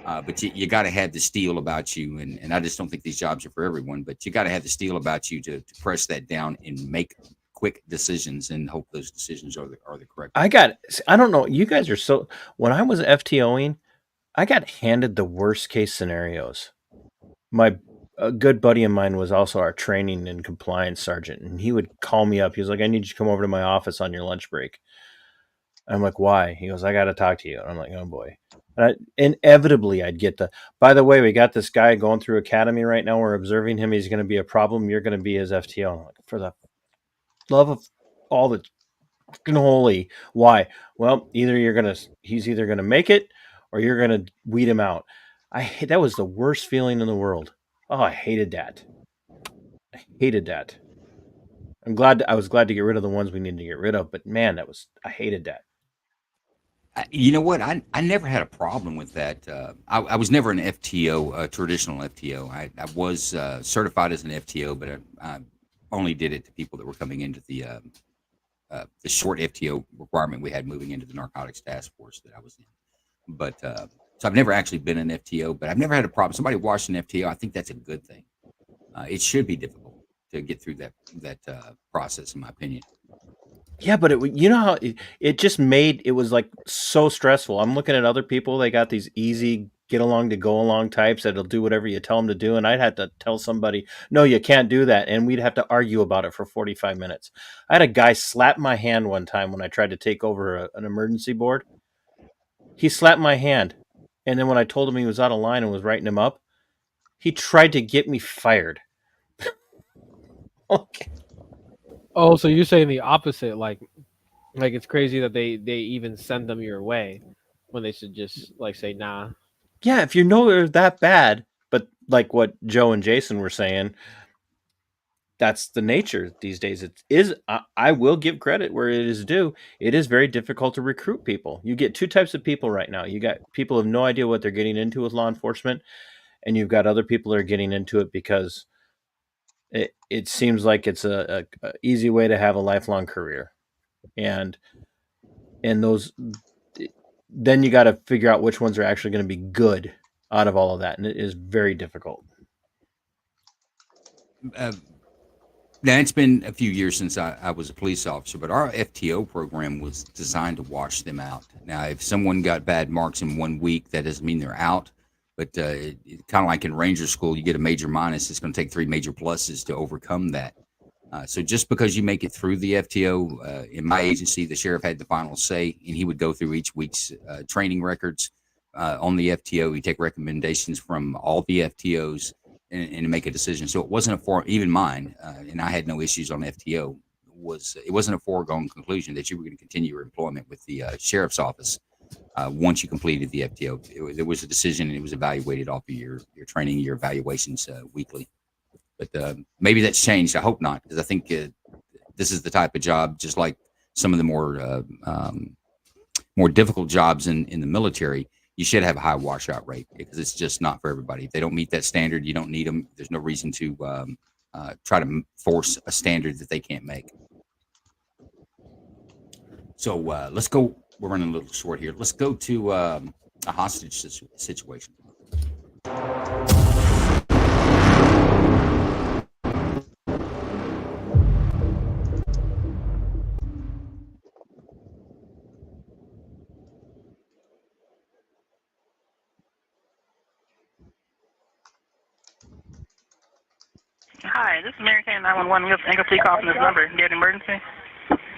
But you got to have the steel about you, and I just don't think these jobs are for everyone. But you got to have the steel about you to press that down and make quick decisions and hope those decisions are the correct. I don't know. You guys are so. When I was FTOing, I got handed the worst case scenarios. A good buddy of mine was also our training and compliance sergeant, and he would call me up. He was like, "I need you to come over to my office on your lunch break." I'm like, "Why?" He goes, "I got to talk to you." And I'm like, "Oh boy." Inevitably, I'd get by the way, we got this guy going through academy right now. We're observing him. He's going to be a problem. You're going to be his FTO. I'm like, for the love of all the fucking holy. Why? Well, he's either going to make it or you're going to weed him out. That was the worst feeling in the world. Oh, I hated that. I was glad to get rid of the ones we needed to get rid of, but man, I hated that. You know what? I never had a problem with that. I was never an FTO, a traditional FTO. I was certified as an FTO, but I only did it to people that were coming into the short FTO requirement we had moving into the narcotics task force that I was in. But so I've never actually been an FTO, but I've never had a problem. Somebody watched an FTO. I think that's a good thing. It should be difficult to get through that process, in my opinion. Yeah, but you know how it just made it was like so stressful. I'm looking at other people; they got these easy get along to go along types that'll do whatever you tell them to do, and I'd have to tell somebody, "No, you can't do that," and we'd have to argue about it for 45 minutes. I had a guy slap my hand one time when I tried to take over an emergency board. He slapped my hand, and then when I told him he was out of line and was writing him up, he tried to get me fired. Okay. Oh, so you're saying the opposite, like it's crazy that they even send them your way when they should just say nah. Yeah, if you know they're that bad, but like what Joe and Jason were saying, that's the nature these days. It is. I will give credit where it is due. It is very difficult to recruit people. You get two types of people right now. You got people who have no idea what they're getting into with law enforcement, and you've got other people that are getting into it because it seems like it's a easy way to have a lifelong career, and those. Then you got to figure out which ones are actually going to be good out of all of that, and it is very difficult. Now, it's been a few years since I was a police officer, but our FTO program was designed to wash them out. Now, if someone got bad marks in 1 week, that doesn't mean they're out. But kind of like in Ranger School, you get a major minus. It's going to take 3 major pluses to overcome that. So just because you make it through the FTO, in my agency, the sheriff had the final say, and he would go through each week's training records on the FTO. He'd take recommendations from all the FTOs and make a decision. So it wasn't even mine, and I had no issues on FTO. It wasn't a foregone conclusion that you were going to continue your employment with the sheriff's office once you completed the FTO. There was a decision, and it was evaluated off of your training, your evaluations weekly. But maybe that's changed. I hope not, because I think this is the type of job, just like some of the more difficult jobs in the military. You should have a high washout rate because it's just not for everybody. If they don't meet that standard, you don't need them. There's no reason to try to force a standard that they can't make. So let's go. We're running a little short here. Let's go to a hostage situation. Hi, this is Mary Kay 911. We have an incomplete call from this number. Do you have an emergency?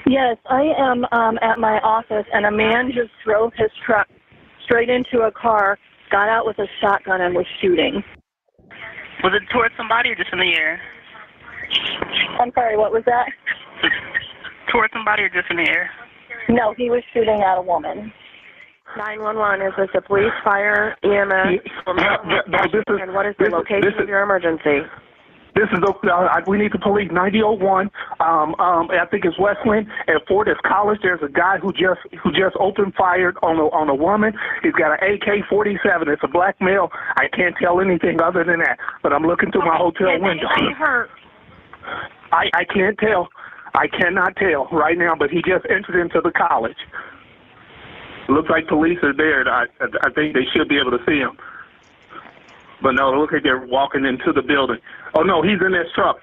Yes, I am at my office, and a man just drove his truck straight into a car, got out with a shotgun, and was shooting. Was it towards somebody or just in the air? I'm sorry, what was that? Towards somebody or just in the air? No, he was shooting at a woman. 911, is this a police, fire, EMS? And what is the location of your emergency? This is we need the police. 9001. I think it's Westland at Fortis College. There's a guy who just opened fired on a woman. He's got an AK-47. It's a black male. I can't tell anything other than that. But I'm looking through my hotel window. I can't tell. I cannot tell right now. But he just entered into the college. Looks like police are there. I think they should be able to see him. But no, it looks like they're walking into the building. Oh, no, he's in this truck.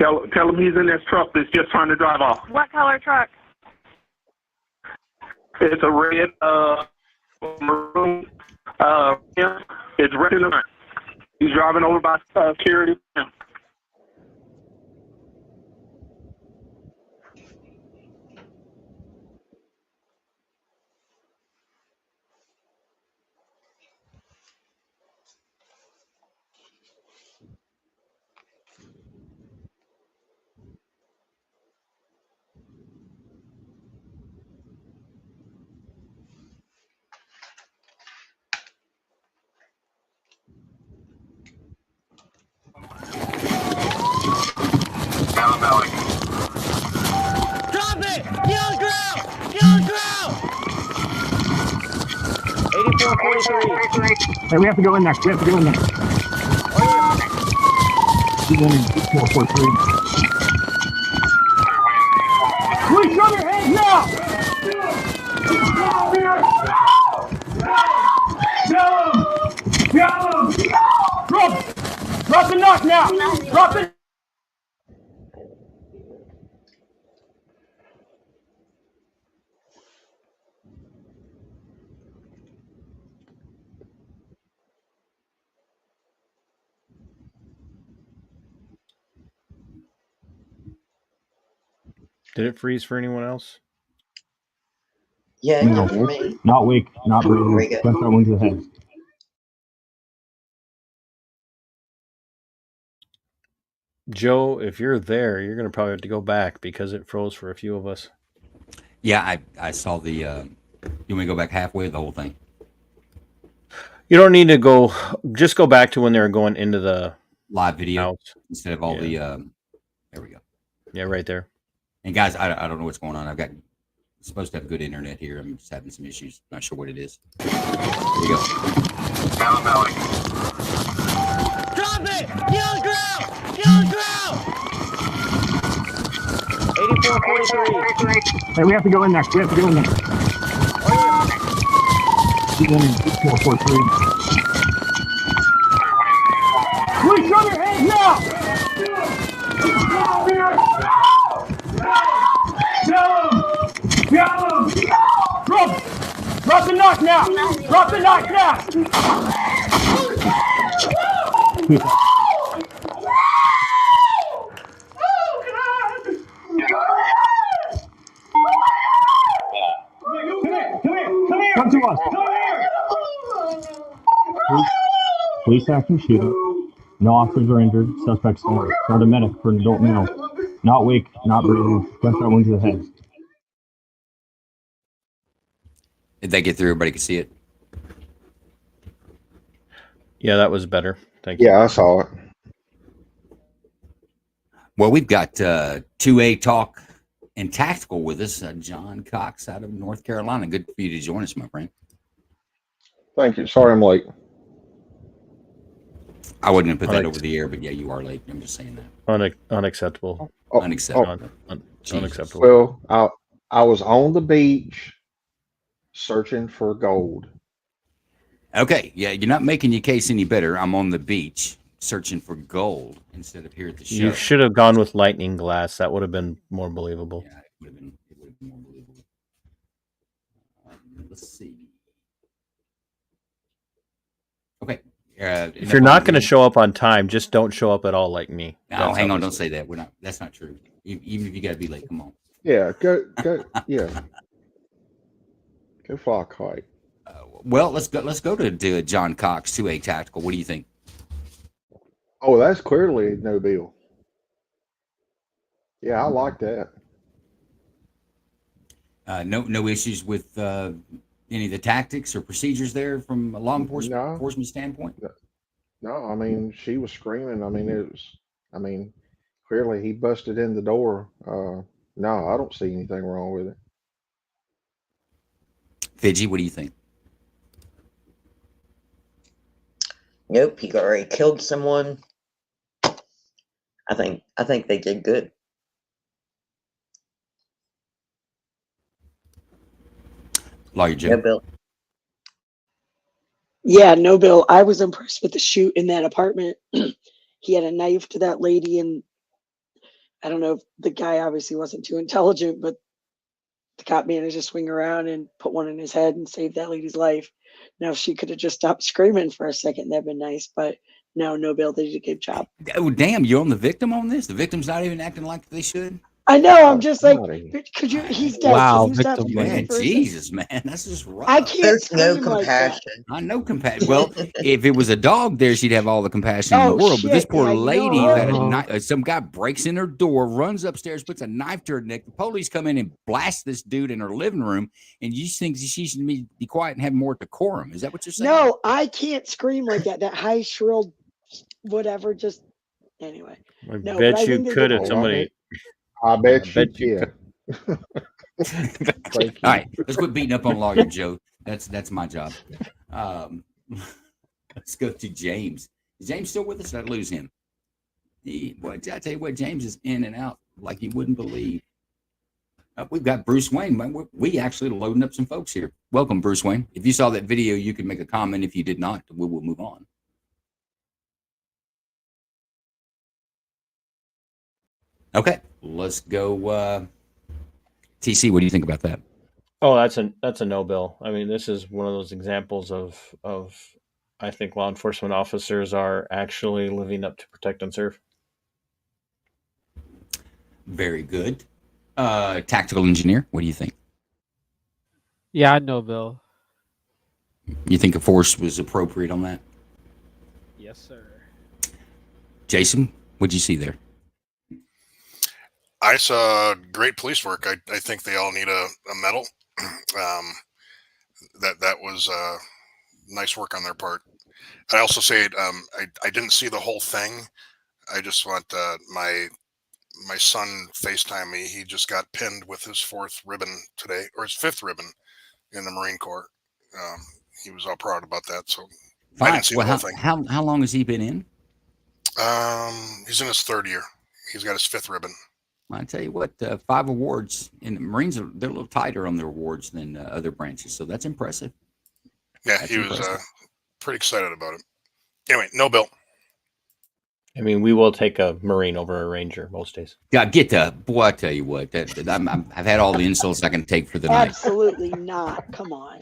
Tell him he's in this truck that's just trying to drive off. What color truck? It's a red, maroon, it's red in the front. He's driving over by security. Drop it! Get on the ground! Get on the ground! 8443. Hey, we have to go in there. We have to go in there. 8443. Please show your hands now! Get him! Drop the knock now! Drop it! Did it freeze for anyone else? Yeah, No, for me. not weak, not breathing. Gunshot wound to the head. Joe, if you're there, you're going to probably have to go back because it froze for a few of us. Yeah, I saw the. You want me to go back halfway of the whole thing? You don't need to go. Just go back to when they were going into the live video house. Instead of all the. There we go. Yeah, right there. And guys, I don't know what's going on. I've got supposed to have good internet here. I'm just having some issues. Not sure what it is. Here we go. Drop it! Get on the ground! Get on the ground! 8443. Hey, we have to go in there. We have to go in there. 8443. Please show your hands now! Get him! Drop the knock now! Drop the knock now! Come to us. Police active shooting. No officers are injured. Suspects are medic for an adult male. Not awake, not breathing. Gunshot wound to the head. Did they get through? Everybody could see it. Yeah, that was better. Thank you. Yeah, I saw it. Well, we've got 2A Talk and Tactical with us. John Cox out of North Carolina. Good for you to join us, my friend. Thank you. Sorry I'm late. I wasn't going to put that over the air, but yeah, you are late. I'm just saying that. Unacceptable. Unacceptable. Unacceptable. Well, I was on the beach searching for gold. Okay, yeah, you're not making your case any better. I'm on the beach searching for gold instead of here at the show. You should have gone with lightning glass. That would have been more believable. Yeah, it would have been more believable. Let's see. Okay. If you're not going to show up on time, just don't show up at all like me. No, hang on, don't say that. We're not. That's not true. Even if you got to be late, come on. Yeah, go. Yeah, go fly a kite. Well, let's go to John Cox, 2A Tactical. What do you think? Oh, that's clearly no bill. Yeah, I like that. No issues with any of the tactics or procedures there from a law enforcement standpoint? No, I mean, she was screaming. I mean, clearly he busted in the door. No, I don't see anything wrong with it. Fidgy, what do you think? Nope, he already killed someone. I think they did good. Lawyer Jim. Yeah, Bill. Yeah, no, Bill. I was impressed with the shoot in that apartment. He had a knife to that lady, and I don't know if the guy obviously wasn't too intelligent, but the cop managed to swing around and put one in his head and save that lady's life. Now, if she could have just stopped screaming for a second, that'd been nice. But no, Bill, they did a good job. Oh, damn, you're on the victim on this? The victim's not even acting like they should? I know. I'm just like, could you? He's dead. Wow, Can you stop victim screaming man, for a Jesus, man, that's just rough. I can't There's no scream like that. compassion. I know compassion. Well, if it was a dog there, she'd have all the compassion in the Oh, world. But this shit, poor yeah, you know lady who what? had a knife, some guy breaks in her door, runs upstairs, puts a knife to her neck. The police come in and blast this dude in her living room, and you think she should be quiet and have more decorum. Is that what you're saying? No, I can't scream like that. That high shrill, whatever. Just anyway. I No, bet but I you think they could did if a somebody. I bet you could. All right, let's quit beating up on Lawyer Joe. That's my job. Let's go to James. Is James still with us? Did I lose him? I tell you what, James is in and out like you wouldn't believe. We've got Bruce Wayne. We actually are loading up some folks here. Welcome, Bruce Wayne. If you saw that video, you can make a comment. If you did not, we will move on. Okay, let's go. TC, what do you think about that? Oh, that's a no bill. I mean, this is one of those examples of I think law enforcement officers are actually living up to protect and serve. Very good. Tactical engineer, what do you think? Yeah, no, Bill. You think a force was appropriate on that? Yes, sir. Jason, what'd you see there? I saw great police work. I think they all need a medal. That was nice work on their part. I also say I didn't see the whole thing. I just want my son FaceTime me. He just got pinned with his 4th ribbon today, or his 5th ribbon in the Marine Corps. He was all proud about that. So I didn't see the whole thing. How long has he been in? He's in his 3rd year. He's got his 5th ribbon. I tell you what, 5 awards, and the Marines they're a little tighter on their awards than other branches, so that's impressive. Yeah, he was pretty excited about it. Anyway, no bill. I mean, we will take a Marine over a Ranger most days. Yeah, get the boy. I tell you what, I've had all the insults I can take for the night. Absolutely not. Come on.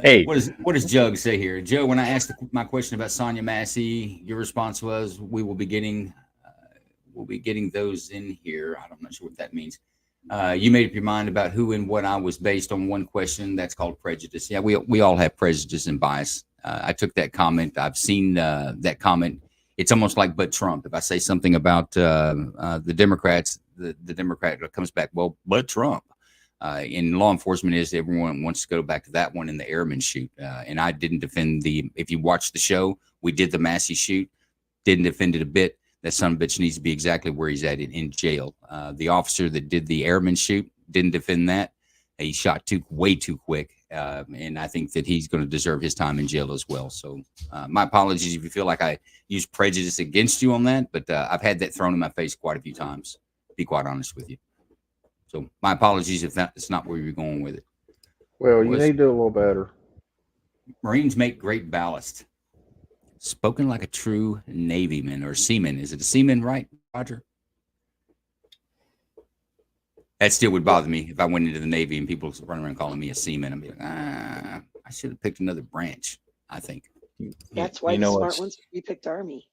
Hey, what does Jug say here, Joe? When I asked my question about Sonia Massey, your response was, "We will be getting." We'll be getting those in here. I'm not sure what that means. You made up your mind about who and what I was based on one question. That's called prejudice. Yeah, we all have prejudice and bias. I took that comment. I've seen that comment. It's almost like but Trump. If I say something about the Democrats, the Democrat comes back, well, but Trump. In law enforcement is everyone wants to go back to that one in the airman shoot. And I didn't defend if you watch the show, we did the Massey shoot, didn't defend it a bit. That son of a bitch needs to be exactly where he's at in jail. The officer that did the airman shoot didn't defend that. He shot way too quick. And I think that he's going to deserve his time in jail as well. So my apologies if you feel like I used prejudice against you on that, but I've had that thrown in my face quite a few times, to be quite honest with you. So my apologies if that's not where you're going with it. Well, you need to do a little better. Marines make great ballast. Spoken like a true Navyman or seaman. Is it a seaman, right, Roger? That still would bother me if I went into the Navy and people running around calling me a seaman. I'd be like, I should have picked another branch, I think. That's why the smart ones we picked Army.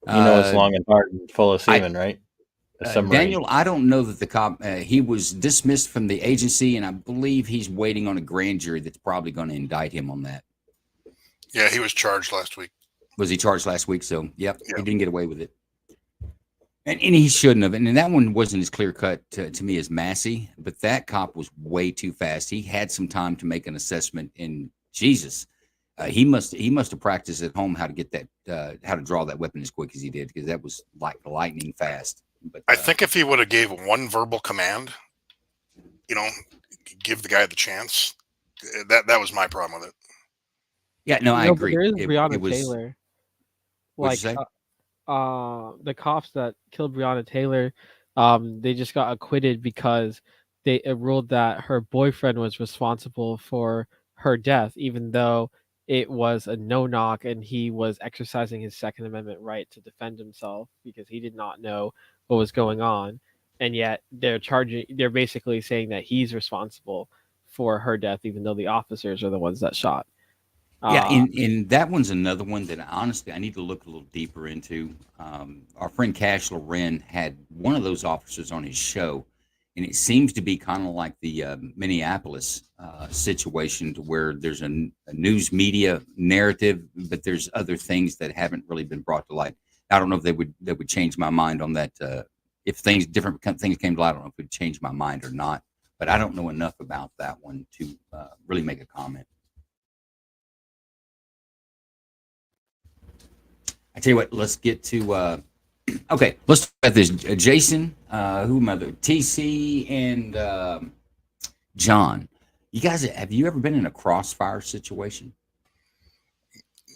It's long and hard and full of seamen, right? Daniel, I don't know that the cop, he was dismissed from the agency, and I believe he's waiting on a grand jury that's probably going to indict him on that. Yeah, he was charged last week. Was he charged last week? So, yep. He didn't get away with it. And he shouldn't have. And that one wasn't as clear cut to me as Massey, but that cop was way too fast. He had some time to make an assessment. And Jesus, he must have practiced at home how to get that, how to draw that weapon as quick as he did, because that was like lightning fast. But I think if he would have gave one verbal command, give the guy the chance. That was my problem with it. Yeah, no, I agree. There is Breonna Taylor. What'd you say? The cops that killed Breonna Taylor, they just got acquitted because it ruled that her boyfriend was responsible for her death, even though it was a no-knock and he was exercising his Second Amendment right to defend himself because he did not know what was going on. And yet they're basically saying that he's responsible for her death, even though the officers are the ones that shot. Yeah, and that one's another one that honestly I need to look a little deeper into. Our friend Cash Loren had one of those officers on his show, and it seems to be kind of like the Minneapolis situation, to where there's a news media narrative, but there's other things that haven't really been brought to light. I don't know if they would change my mind on that. If different things came to light, I don't know if it would change my mind or not. But I don't know enough about that one to really make a comment. I tell you what, let's get to okay, let's talk about this. Jason, TC, and John. You guys, have you ever been in a crossfire situation?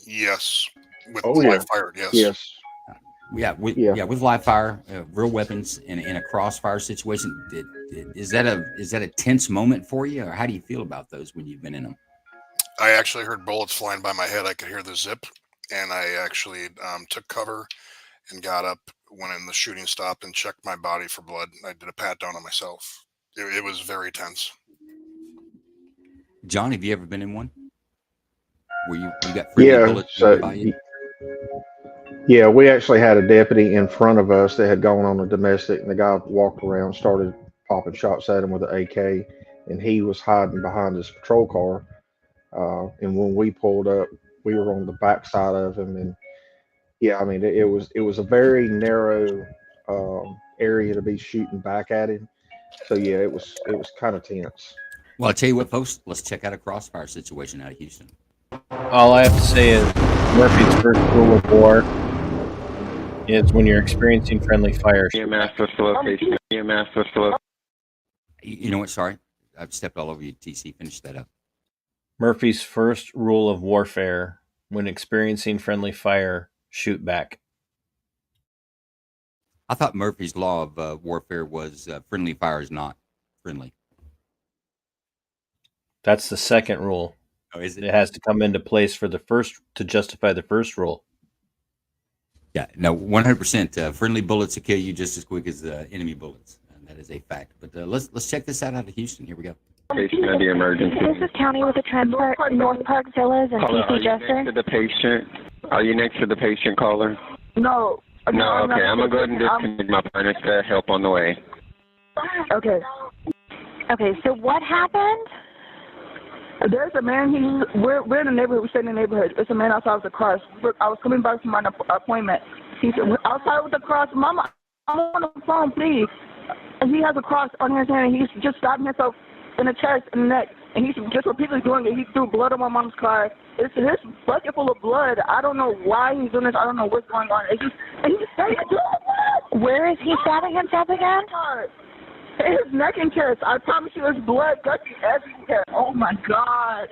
Yes. With live fire, yes. Yes. With live fire, real weapons in a crossfire situation. Is that a tense moment for you, or how do you feel about those when you've been in them? I actually heard bullets flying by my head. I could hear the zip. And I actually took cover and got up, went in the shooting stop, and checked my body for blood. I did a pat down on myself. It was very tense. John, have you ever been in one? Where you got bullets by you? Yeah, we actually had a deputy in front of us that had gone on a domestic, and the guy walked around, started popping shots at him with an AK, and he was hiding behind his patrol car. And when we pulled up, we were on the back side of him, and yeah, I mean, it was a very narrow area to be shooting back at him. So yeah, it was kind of tense. Well, I'll tell you what, folks, let's check out a crossfire situation out of Houston. All I have to say is Murphy's first rule of war is when you're experiencing friendly fire. EMS for location. EMS for location. You know what? Sorry, I've stepped all over you. TC, finish that up. Murphy's first rule of warfare: when experiencing friendly fire, shoot back. I thought Murphy's law of warfare was friendly fire is not friendly. That's the second rule. Oh, is it? It has to come into place for the first to justify the first rule. Yeah, no, 100%. Friendly bullets will kill you just as quick as enemy bullets. And that is a fact. But let's check this out of Houston. Here we go. The emergency. This is County with the transport, North Park Villas and TC Jester. Next to the patient? Are you next to the patient, caller? No. No, okay. I'm going to go ahead and disconnect my partner's help on the way. Okay. Okay, so what happened? There's a man. We're in the neighborhood. We stay in the neighborhood. There's a man outside with the cross. I was coming back from my appointment. He's outside with the cross. Mama, I'm on the phone, please. And he has a cross on his hand. And he's just stabbing himself in the chest and the neck. And he's just repeatedly doing it. He threw blood on my mom's car. It's his bucket full of blood. I don't know why he's doing this. I don't know what's going on. It's just, and he's stabbing himself. Where is he stabbing himself again? His neck and chest. I promise you, his blood gushing everywhere. Oh my God.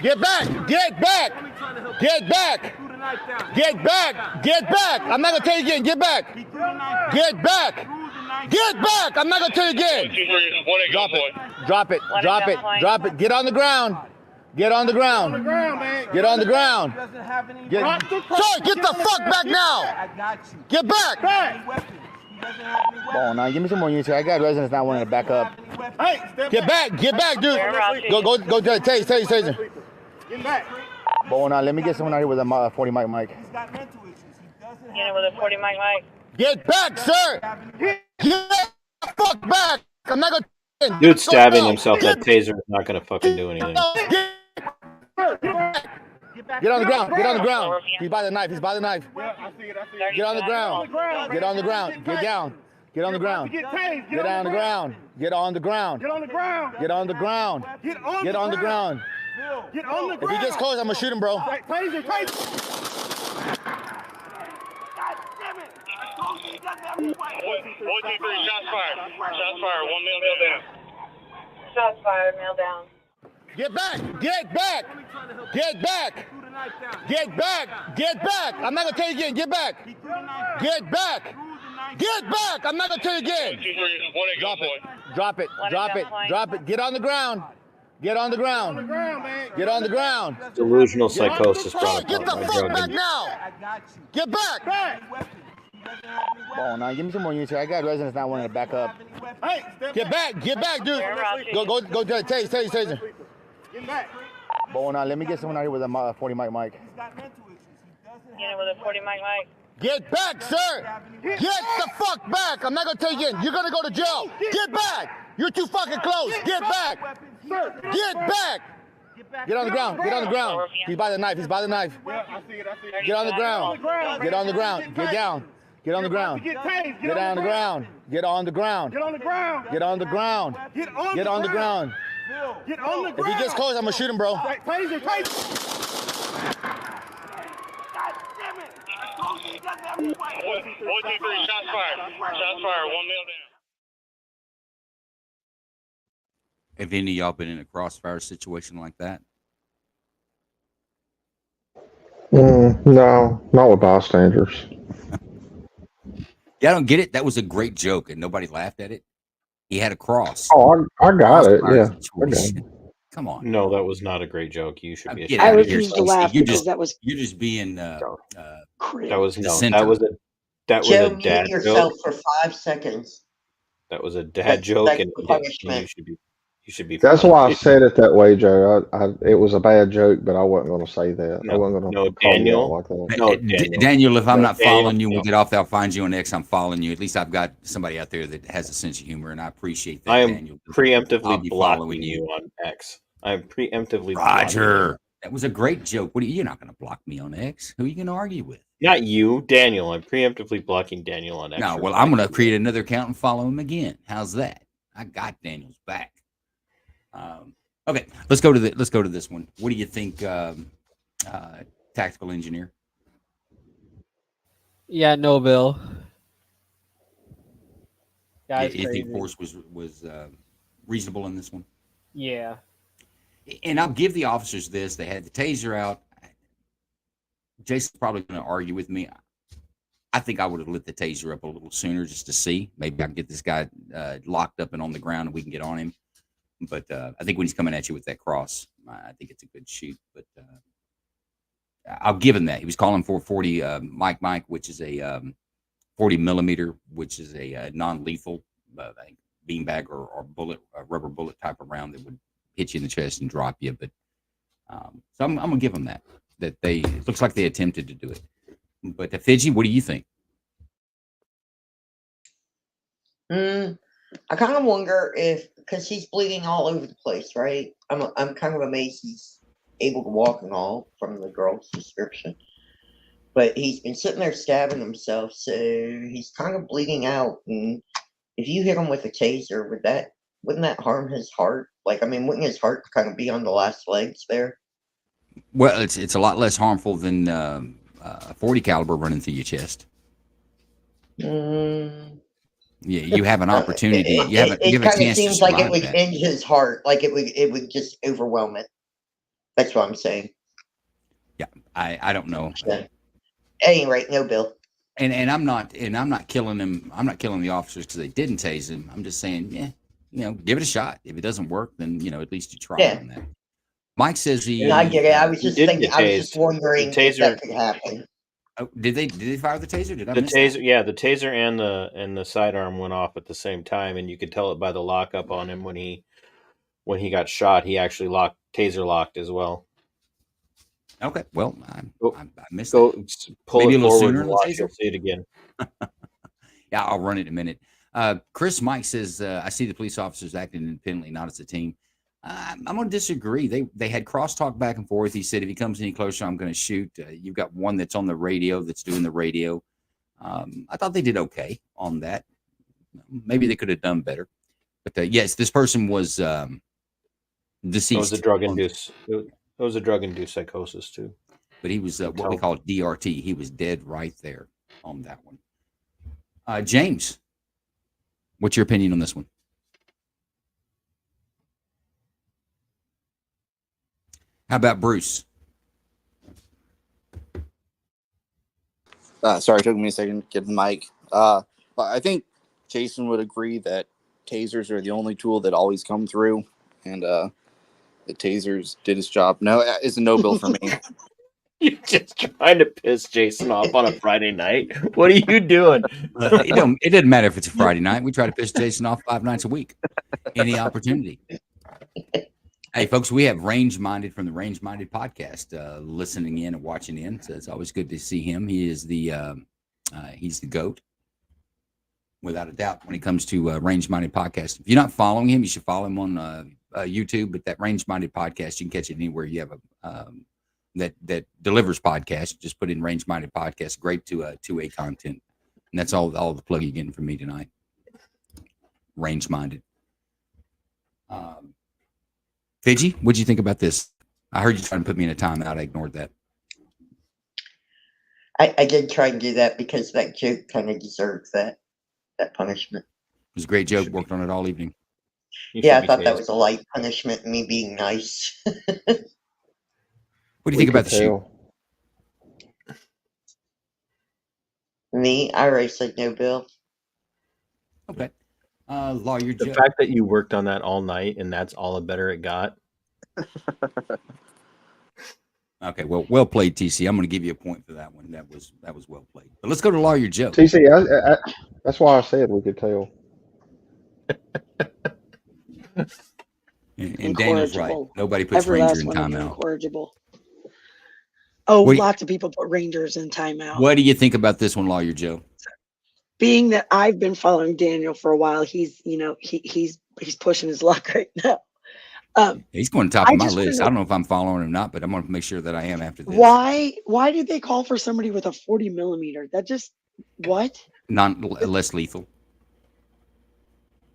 Get back! Get back! Get back! Get back! Get back! I'm not gonna tell you again. Get back! Get back! Get back! I'm not gonna tell you again. Drop it! Drop it! Drop it! Drop it! Get on the ground! Get on the ground! Get on the ground! Sir, get the fuck back now! Get back! Oh, now give me some more units here. I got residents not wanting to back up. Get back, dude. Go to the taser. Get back. Oh, now let me get someone out here with a 40 mic mic. Get it with a 40 mic. Get back, sir. Get the fuck back. I'm not gonna. Dude stabbing himself. That taser is not gonna fucking do anything. Get on the ground. Get on the ground. He's by the knife. Get on the ground. Get on the ground. Get down. Get on the ground. Get on the ground. Get on the ground. Get on the ground. Get on the ground. Get on the ground. If he gets close, I'm gonna shoot him, bro. Taser. 1, 2, 3, shots fired. Shots fired. 1 male down. Shots fired. Male down. Get back! Get back! Get back! Get back! Get back! I'm not gonna tell you again. Get back! Get back! Get back! I'm not gonna tell you again. Drop it! Drop it! Drop it! Drop it! Get on the ground! Get on the ground! Get on the ground! Delusional psychosis brought Get the about by fuck drug back use. now! Get back! Oh, now give me some more units here. I got residents not wanting to back up. Get back, dude. Go to the taser. Get back. Oh, now let me get someone out here with a 40 mic mic. Get it with a 40 mic. Get back, sir! Get the fuck back! I'm not gonna tell you again. You're gonna go to jail. Get back! You're too fucking close. Get back! Get back! Get on the ground. Get on the ground. He's by the knife. Get on the ground. Get on the ground. Get down. Get on the ground. Get on the ground. Get on the ground. Get on the ground. Get on the ground. Get on the ground. If he gets close, I'm gonna shoot him, bro. Taser. 1, 2, 3, shots fired. Shots fired. 1 male down. Have any of y'all been in a crossfire situation like that? No, not with bystanders. Yeah, I don't get it. That was a great joke, and nobody laughed at it. He had a cross. Oh, I got it. Crossfire Yeah. situation. Come on. No, that was not a great joke. You should be Get ashamed. out I of here, refuse to Stacey. laugh You're because just that was you're just being cringe. That was no. dissenter. That was Joe, a mute dad yourself joke. for 5 seconds. That was a dad That's joke, and the you punishment. should be. You should be. That's why I said it that way, Joe. It was a bad joke, but I wasn't going to say that. I No, wasn't going no, to call you Daniel. out like that. No, Daniel, if I'm No, not Daniel, following you, we'll no. get off. I'll find you on X. I'm following you. At least I've got somebody out there that has a sense of humor, and I appreciate that, I am Daniel. I'll preemptively be blocking following you on X. I am preemptively blocking you. Roger. That was a great joke. You're not going to block me on X. Who are you going to argue with? Not you, Daniel. I'm preemptively blocking Daniel on X. No, well, I'm going to create another account and follow him again. How's that? I got Daniel's back. Okay, let's go to this one. What do you think, tactical engineer? Yeah, no, Bill. Guys, You think force was reasonable in this one? Yeah. And I'll give the officers this. They had the taser out. Jason's probably going to argue with me. I think I would have lit the taser up a little sooner just to see. Maybe I can get this guy locked up and on the ground and we can get on him. But I think when he's coming at you with that cross, I think it's a good shoot. But I'll give him that. He was calling for 40 Mike, which is a 40 millimeter, which is a non-lethal beanbag or bullet, rubber bullet type of round that would hit you in the chest and drop you. But so I'm going to give him that. that it looks like they attempted to do it. But Fidji, what do you think? I kind of wonder if, because he's bleeding all over the place, right? I'm kind of amazed he's able to walk and all from the girl's description. But he's been sitting there stabbing himself, so he's kind of bleeding out. And if you hit him with a taser, wouldn't that harm his heart? Like, I mean, wouldn't his heart kind of be on the last legs there? Well, it's a lot less harmful than a 40 caliber running through your chest. Yeah, you have an opportunity. You have a It kind of chance to seems like it survive would that. end his heart. Like it would just overwhelm it. That's what I'm saying. Yeah, I don't know. At any rate, no bill. And I'm not killing him. I'm not killing the officers because they didn't tase him. I'm just saying, yeah, give it a shot. If it doesn't work, then at least you try on that. Mike says he. I get it. I was just thinking. I was just wondering if that could happen. Oh, did they fire the taser? Did I The miss taser, that? yeah, the taser and the sidearm went off at the same time, and you could tell it by the lockup on him when he got shot. He actually taser locked as well. Okay, well, I missed Go that. pull Maybe it a little forward sooner and in the watch. taser? You'll see it again. Yeah, I'll run it in a minute. Chris Mike says, I see the police officers acting independently, not as a team. I'm going to disagree. They had crosstalk back and forth. He said, if he comes any closer, I'm going to shoot. You've got one that's on the radio that's doing the radio. I thought they did okay on that. Maybe they could have done better. But yes, this person was deceased. It was a drug-induced. It was a drug-induced psychosis too. But he was what we call DRT. He was dead right there on that one. James, what's your opinion on this one? How about Bruce? Sorry, it took me a second to get the mic. But I think Jason would agree that tasers are the only tool that always come through, and the tasers did its job. No, it's a no bill for me. You're just trying to piss Jason off on a Friday night. What are you doing? It doesn't matter if it's a Friday night. We try to piss Jason off 5 nights a week. Any opportunity. Hey, folks, we have Range Minded from the Range Minded podcast listening in and watching in. So it's always good to see him. He is he's the GOAT, without a doubt, when it comes to Range Minded podcast. If you're not following him, you should follow him on YouTube. But that Range Minded podcast, you can catch it anywhere you have a that delivers podcast. Just put in Range Minded podcast. Great two-way content, and that's all the plug you're getting from me tonight. Range Minded. Fidji, what'd you think about this? I heard you trying to put me in a timeout. I ignored that. I did try and do that because that joke kind of deserves that punishment. It was a great joke. Worked on it all evening. Yeah, I thought that was a light punishment, me being nice. What do you think about the shoot? Me, I already said no bill. Okay. Lawyer The Joe. fact that you worked on that all night and that's all the better it got. Okay, well played, TC. I'm going to give you a point for that one. That was well played. But let's go to Lawyer Joe. TC, that's why I said we could tell. And Daniel's right. Nobody puts Ranger in timeout. Incorrigible. Oh, What do you- lots of people put Rangers in timeout. What do you think about this one, Lawyer Joe? Being that I've been following Daniel for a while, he's pushing his luck right now. He's going to top of my just list. wanna I don't know if I'm following him or not, but I'm going to make sure that I am after this. Why did they call for somebody with a 40 millimeter? That just what? Less lethal.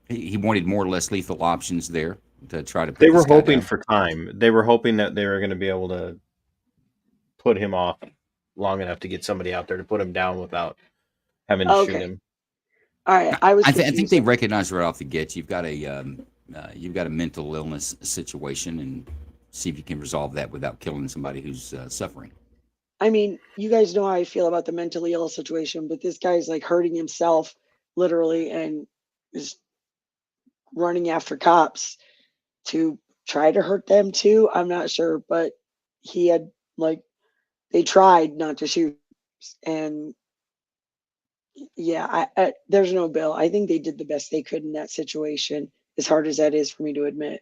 He wanted more less lethal options there to try to. They were hoping for time. They were hoping that they were going to be able to put him off long enough to get somebody out there to put him down without having to shoot him. All right, I think they recognize right off the get you've got a mental illness situation, and see if you can resolve that without killing somebody who's suffering. I mean, you guys know how I feel about the mentally ill situation, but this guy's like hurting himself literally and is running after cops to try to hurt them too. I'm not sure, but he had they tried not to shoot, and yeah, there's no bill. I think they did the best they could in that situation, as hard as that is for me to admit.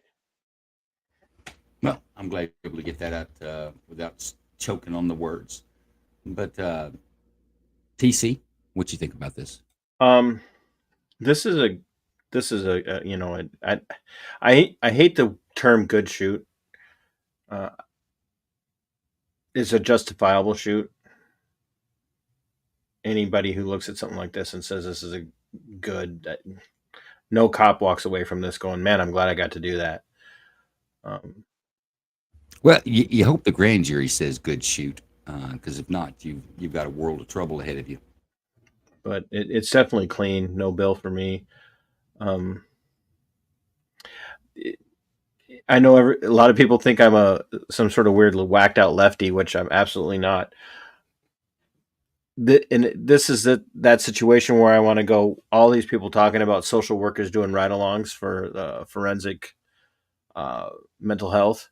Well, I'm glad you're able to get that out without choking on the words. But TC, what you think about this? This is a you know, I hate the term good shoot. It's a justifiable shoot. Anybody who looks at something like this and says this is a good, no cop walks away from this going, man, I'm glad I got to do that. Well, you hope the grand jury says good shoot, because if not, you've got a world of trouble ahead of you. But it's definitely clean. No bill for me. I know a lot of people think I'm some sort of weird whacked out lefty, which I'm absolutely not. And this is that situation where I want to go. All these people talking about social workers doing ride-alongs for forensic mental health.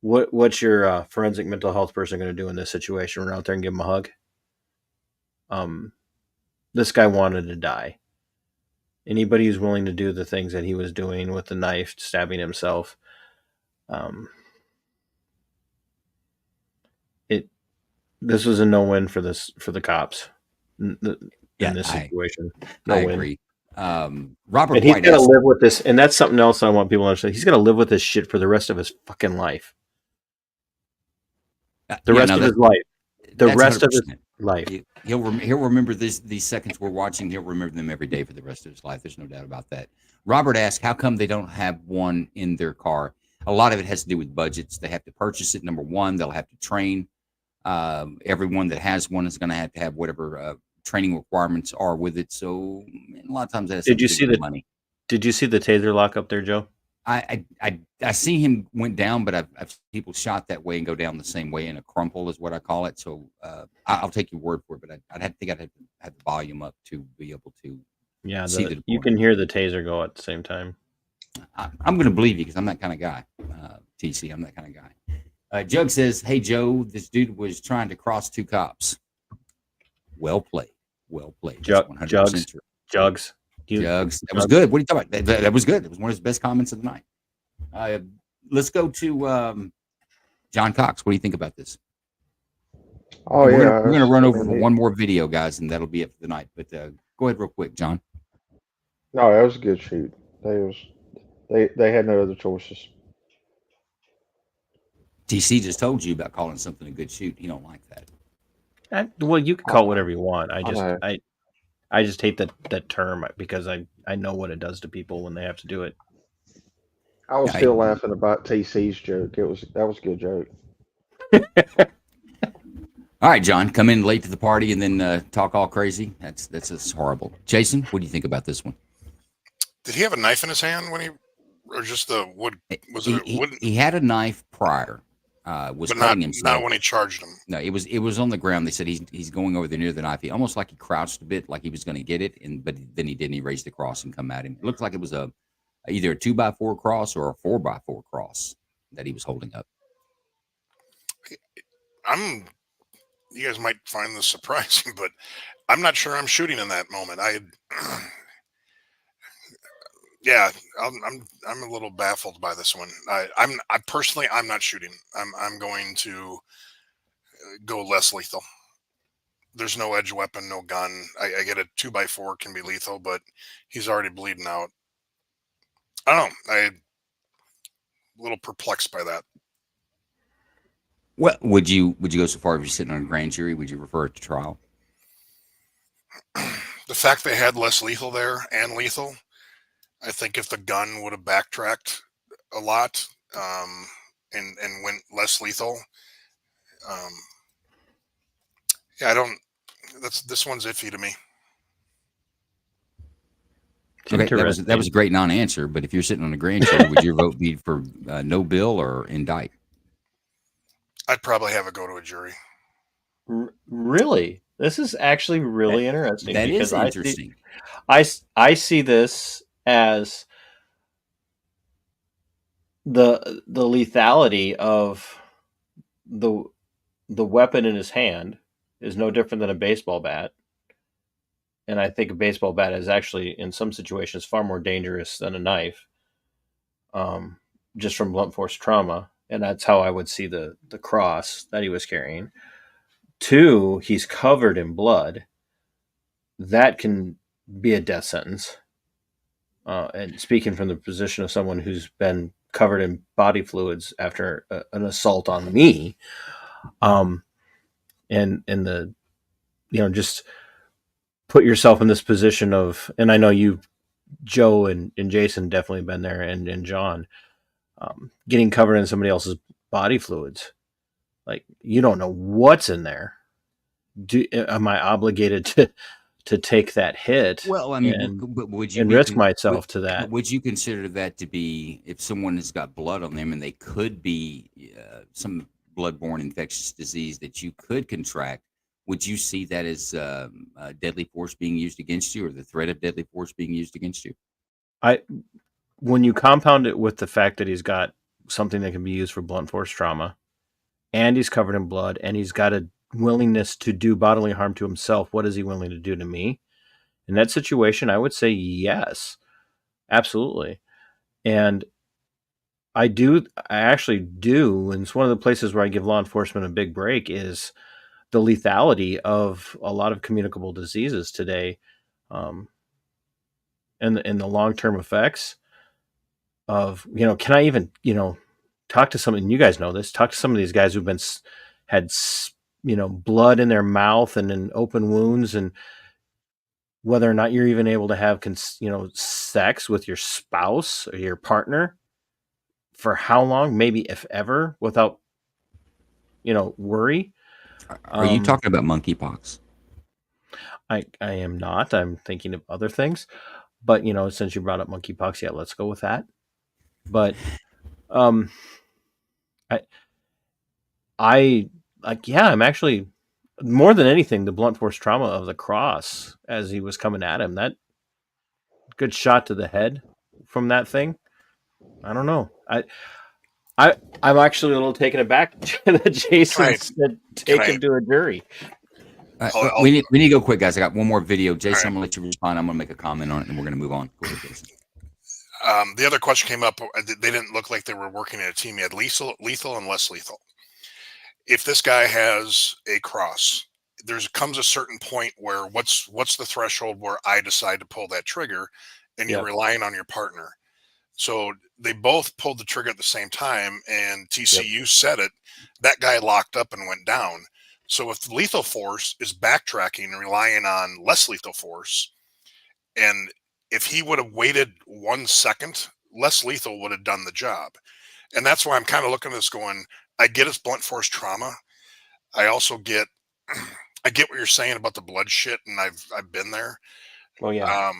What's your forensic mental health person going to do in this situation? Run out there and give him a hug? This guy wanted to die. Anybody who's willing to do the things that he was doing with the knife, stabbing himself, this was a no-win for the cops in this situation. No I win. agree. Robert And he's White got to asked- live with this, and that's something else I want people to understand. He's got to live with this shit for the rest of his fucking life. The Yeah, rest no, of that- his life. The that's rest of his 100%. life. He'll remember these seconds we're watching. He'll remember them every day for the rest of his life. There's no doubt about that. Robert asked, how come they don't have one in their car? A lot of it has to do with budgets. They have to purchase it. Number one, they'll have to train. Everyone that has one is going to have whatever training requirements are with it. So a lot of times that's Did you see the money. Did you see the taser lock up there, Joe? I see him went down, but I've seen people shot that way and go down the same way in a crumple is what I call it. So I'll take your word for it, but I'd have to have the volume up to be able to see the you can hear the taser go at the same time. I'm going to believe you because I'm that kind of guy. TC, I'm that kind of guy. Jug says, "Hey Joe, this dude was trying to cross two cops." Well played, well played. That's 100% true. Jugs. Jugs. That was good. What are you talking about? That was good. It was one of his best comments of the night. Let's go to John Cox. What do you think about this? Oh, we're yeah. We're going to run over I mean, one more video, guys, and that'll be it for the night. But go ahead real quick, John. No, that was a good shoot. They had no other choices. TC just told you about calling something a good shoot. He don't like that. Well, you can call it whatever you want. I know. I just hate that term because I know what it does to people when they have to do it. I was still laughing about TC's joke. That was a good joke. All right, John, come in late to the party and then talk all crazy. That's just horrible. Jason, what do you think about this one? Did he have a knife in his hand when or just the wood? Was it a wood? He had a knife prior. Was But cutting not himself. when he charged him. No, it was on the ground. They said he's going over there near the knife. He almost like he crouched a bit, like he was going to get it, but then he didn't. He raised the cross and come at him. It looked like it was either a 2x4 cross or a 4x4 cross that he was holding up. You guys might find this surprising, but I'm not sure I'm shooting in that moment. Yeah, I'm a little baffled by this one. I'm personally not shooting. I'm going to go less lethal. There's no edge weapon, no gun. I get a 2x4 can be lethal, but he's already bleeding out. I don't know. I'm a little perplexed by that. Well, would you go so far if you're sitting on a grand jury? Would you refer it to trial? The fact they had less lethal there and lethal, I think if the gun would have backtracked a lot and went less lethal, this one's iffy to me. Okay, that was a great non-answer. But if you're sitting on a grand jury, would your vote be for no bill or indict? I'd probably have it go to a jury. Really? This is actually really interesting. That is interesting. I see this as the lethality of the weapon in his hand is no different than a baseball bat. And I think a baseball bat is actually, in some situations, far more dangerous than a knife, just from blunt force trauma. and that's how I would see the cross that he was carrying. 2, he's covered in blood. That can be a death sentence. And speaking from the position of someone who's been covered in body fluids after an assault on me, and the, just put yourself in this position of, and I know you, Joe and Jason, definitely been there, and John, getting covered in somebody else's body fluids. Like, you don't know what's in there. Am I obligated to take that hit? Well, I mean, but would you and be risk myself to that? But would you consider that to be, if someone has got blood on them and they could be some bloodborne infectious disease that you could contract? Would you see that as deadly force being used against you, or the threat of deadly force being used against you? When you compound it with the fact that he's got something that can be used for blunt force trauma, and he's covered in blood, and he's got a willingness to do bodily harm to himself, what is he willing to do to me? In that situation, I would say yes, absolutely. And I actually do, and it's one of the places where I give law enforcement a big break, is the lethality of a lot of communicable diseases today, and the long-term effects of, can I even, talk to somebody, and you guys know this, talk to some of these guys who've had blood in their mouth and in open wounds, and whether or not you're even able to have, sex with your spouse or your partner for how long, maybe if ever, without, worry. Are you talking about monkeypox? I am not. I'm thinking of other things, but since you brought up monkeypox, yeah, let's go with that. But, I'm actually, more than anything, the blunt force trauma of the cross as he was coming at him, that good shot to the head from that thing. I don't know. I'm actually a little taken aback that Jason said take him to a jury. We need to go quick, guys. I got one more video. Jason, I'm going to let you respond. I'm going to make a comment on it, and we're going to move on. Go ahead, Jason. The other question came up. They didn't look like they were working in a team. You had lethal, and less lethal. If this guy has a cross, there comes a certain point where what's the threshold where I decide to pull that trigger, and you're relying on your partner. So they both pulled the trigger at the same time, and TCU said it. That guy locked up and went down. So if lethal force is backtracking and relying on less lethal force, and if he would have waited 1 second, less lethal would have done the job. And that's why I'm kind of looking at this going, I get it's blunt force trauma. I also get, I get what you're saying about the blood shit, and I've been there. Oh yeah.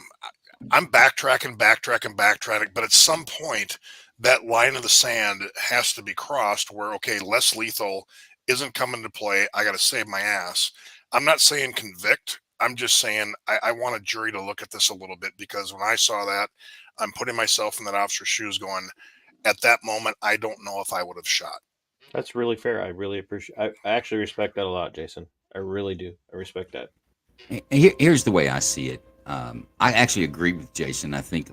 I'm backtracking, but at some point that line of the sand has to be crossed where, okay, less lethal isn't coming to play. I got to save my ass. I'm not saying convict. I'm just saying I want a jury to look at this a little bit, because when I saw that, I'm putting myself in that officer's shoes going, at that moment, I don't know if I would have shot. That's really fair. I really appreciate. I actually respect that a lot, Jason. I really do. I respect that. Here's the way I see it. I actually agree with Jason. I think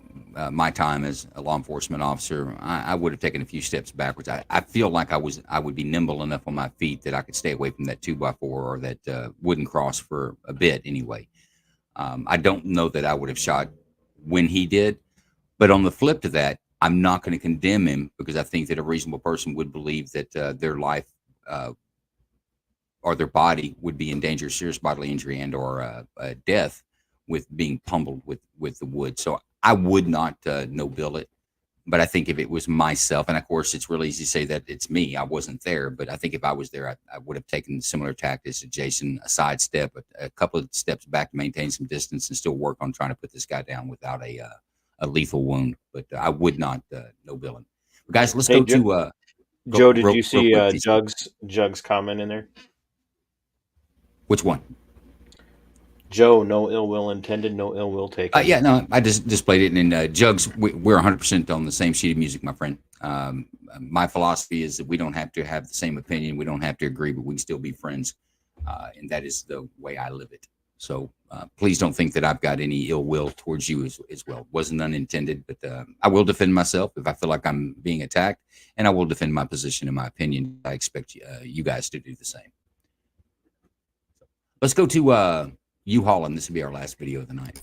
my time as a law enforcement officer, I would have taken a few steps backwards. I feel like I would be nimble enough on my feet that I could stay away from that 2x4 or that wooden cross for a bit anyway. I don't know that I would have shot when he did, but on the flip to that, I'm not going to condemn him, because I think that a reasonable person would believe that their life or their body would be in danger of serious bodily injury and or death with being pummeled with the wood. So I would not no bill it. But I think if it was myself, and of course it's really easy to say that it's me, I wasn't there, but I think if I was there, I would have taken similar tactics to Jason, a sidestep, a couple of steps back to maintain some distance and still work on trying to put this guy down without a lethal wound. But I would not no bill him. But guys, let's go to Joe. Did you see Jug's comment in there? Which one? Joe, no ill will intended, no ill will taken. Yeah, no, I just displayed it. And Jugs, we're 100% on the same sheet of music, my friend. My philosophy is that we don't have to have the same opinion. We don't have to agree, but we can still be friends. And that is the way I live it. So please don't think that I've got any ill will towards you as well. Wasn't unintended, but I will defend myself if I feel like I'm being attacked, and I will defend my position and my opinion. I expect you guys to do the same. Let's go to U Holland. This will be our last video of the night.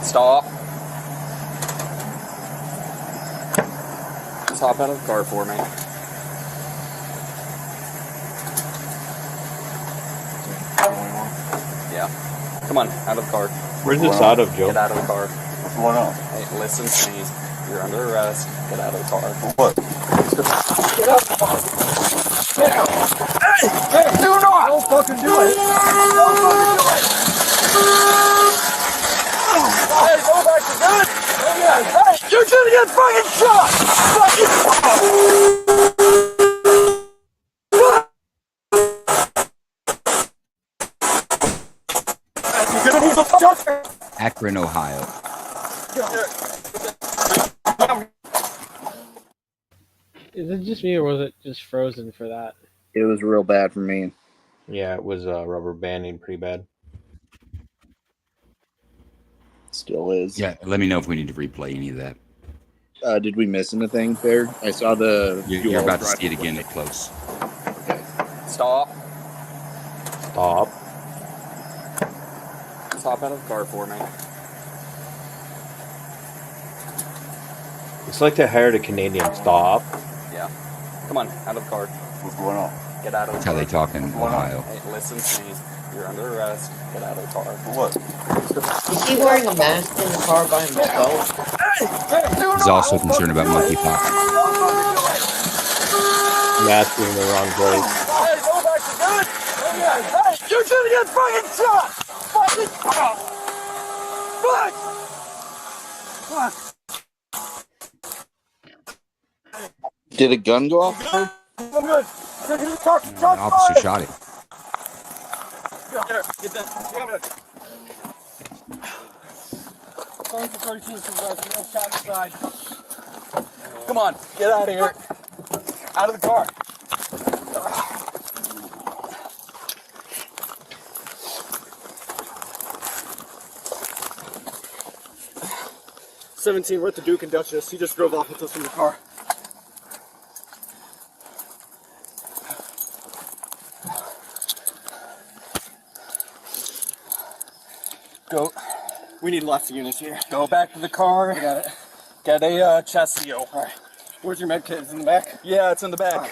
Stop. Just hop out of the car for me. Yeah. Come on, out of the car. Where's this out of, Joe? Get out of the car. What's going on? Hey, listen to me. You're under arrest. Get out of the car. What? Get out of the car. Get out. Hey, do not! Don't fucking do it! Don't fucking do it! Hey, go back to gun! Hey, you're gonna get fucking shot! Fucking you're gonna need to shot. Akron, Ohio. Is it just me or was it just frozen for that? It was real bad for me. Yeah, it was rubber banding pretty bad. Still is. Yeah, let me know if we need to replay any of that. Did we miss anything there? I saw the. You're about to see it again up close. Okay. Stop. Stop. Just hop out of the car for me. It's like they hired a Canadian. Stop. Yeah. Come on, out of the car. What's going on? Get out of the That's car. how they talk in Ohio. Hey, listen to me. You're under arrest. Get out of the car. What? Is he wearing a mask in the car by himself? He's also concerned about monkeypox. Masking in the wrong place. Hey, go back to gun! Hey, you're gonna get fucking shot! Fucking fuck! Did a gun go off? I'm good. The officer shot him. Here, get that. Phone for 32 supervisor. No shot inside. Come on, get out of here. Out of the car. "17, we're at the Duke and Duchess. He just drove off with us from the car." Go. We need lots of units here. Go back to the car. I got it. Get a chest seal. All right. Where's your med kit? Is it in the back? Yeah, it's in the back.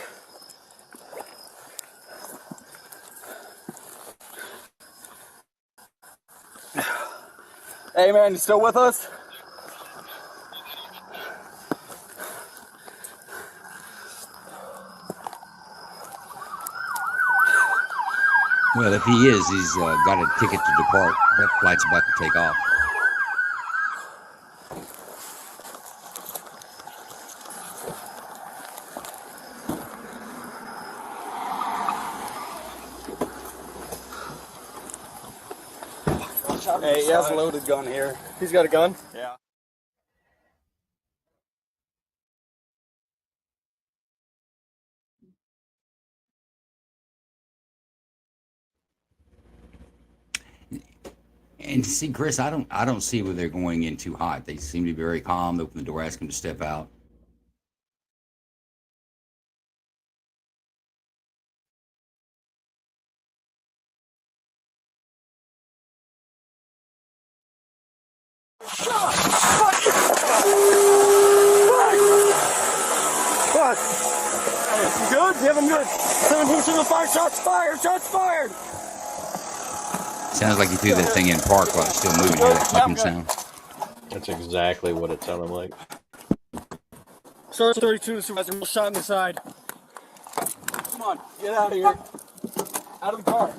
Hey, man, you still with us? Well, if he is, he's got a ticket to depart. That flight's about to take off. Hey, he has a loaded gun here. He's got a gun? Yeah. And see, Chris, I don't see where they're going in too hot. They seem to be very calm. They open the door, ask him to step out. What? You good? Yeah, I'm good. 17 single fire, shots fired, shots fired. Sounds like you threw that thing in park while it's still moving. Hear that clicking sound? That's exactly what it sounded like. Sergeant 32, the supervisor, shot in the side. Come on, get out of here. Out of the car.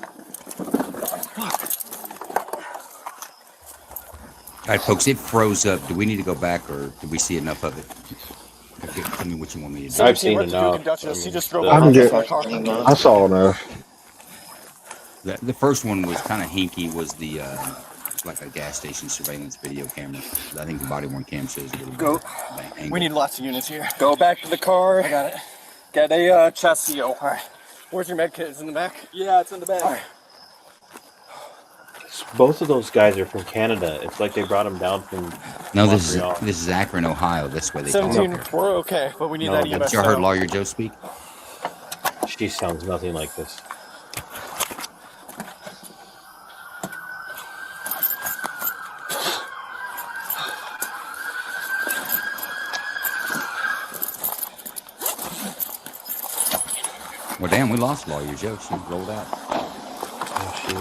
All right, folks, it froze up. Do we need to go back, or do we see enough of it? Okay, tell me what you want me to do. I've seen enough. He just drove I saw enough. The first one was kind of hinky. Was the like a gas station surveillance video camera? I think the body worn cam shows a little Go. bit. We need lots of units here. Go back to the car. I got it. Get a chest CO. All right. Where's your med kit? Is it in the back? Yeah, it's in the back. All right. Both of those guys are from Canada. It's like they brought them down from No, Montreal. this is Akron, Ohio. That's where they call 17, it. we're okay, but we need that EMS. Did you heard Lawyer Joe speak? She sounds nothing like this. Well, damn, we lost Lawyer Joe. She rolled out. She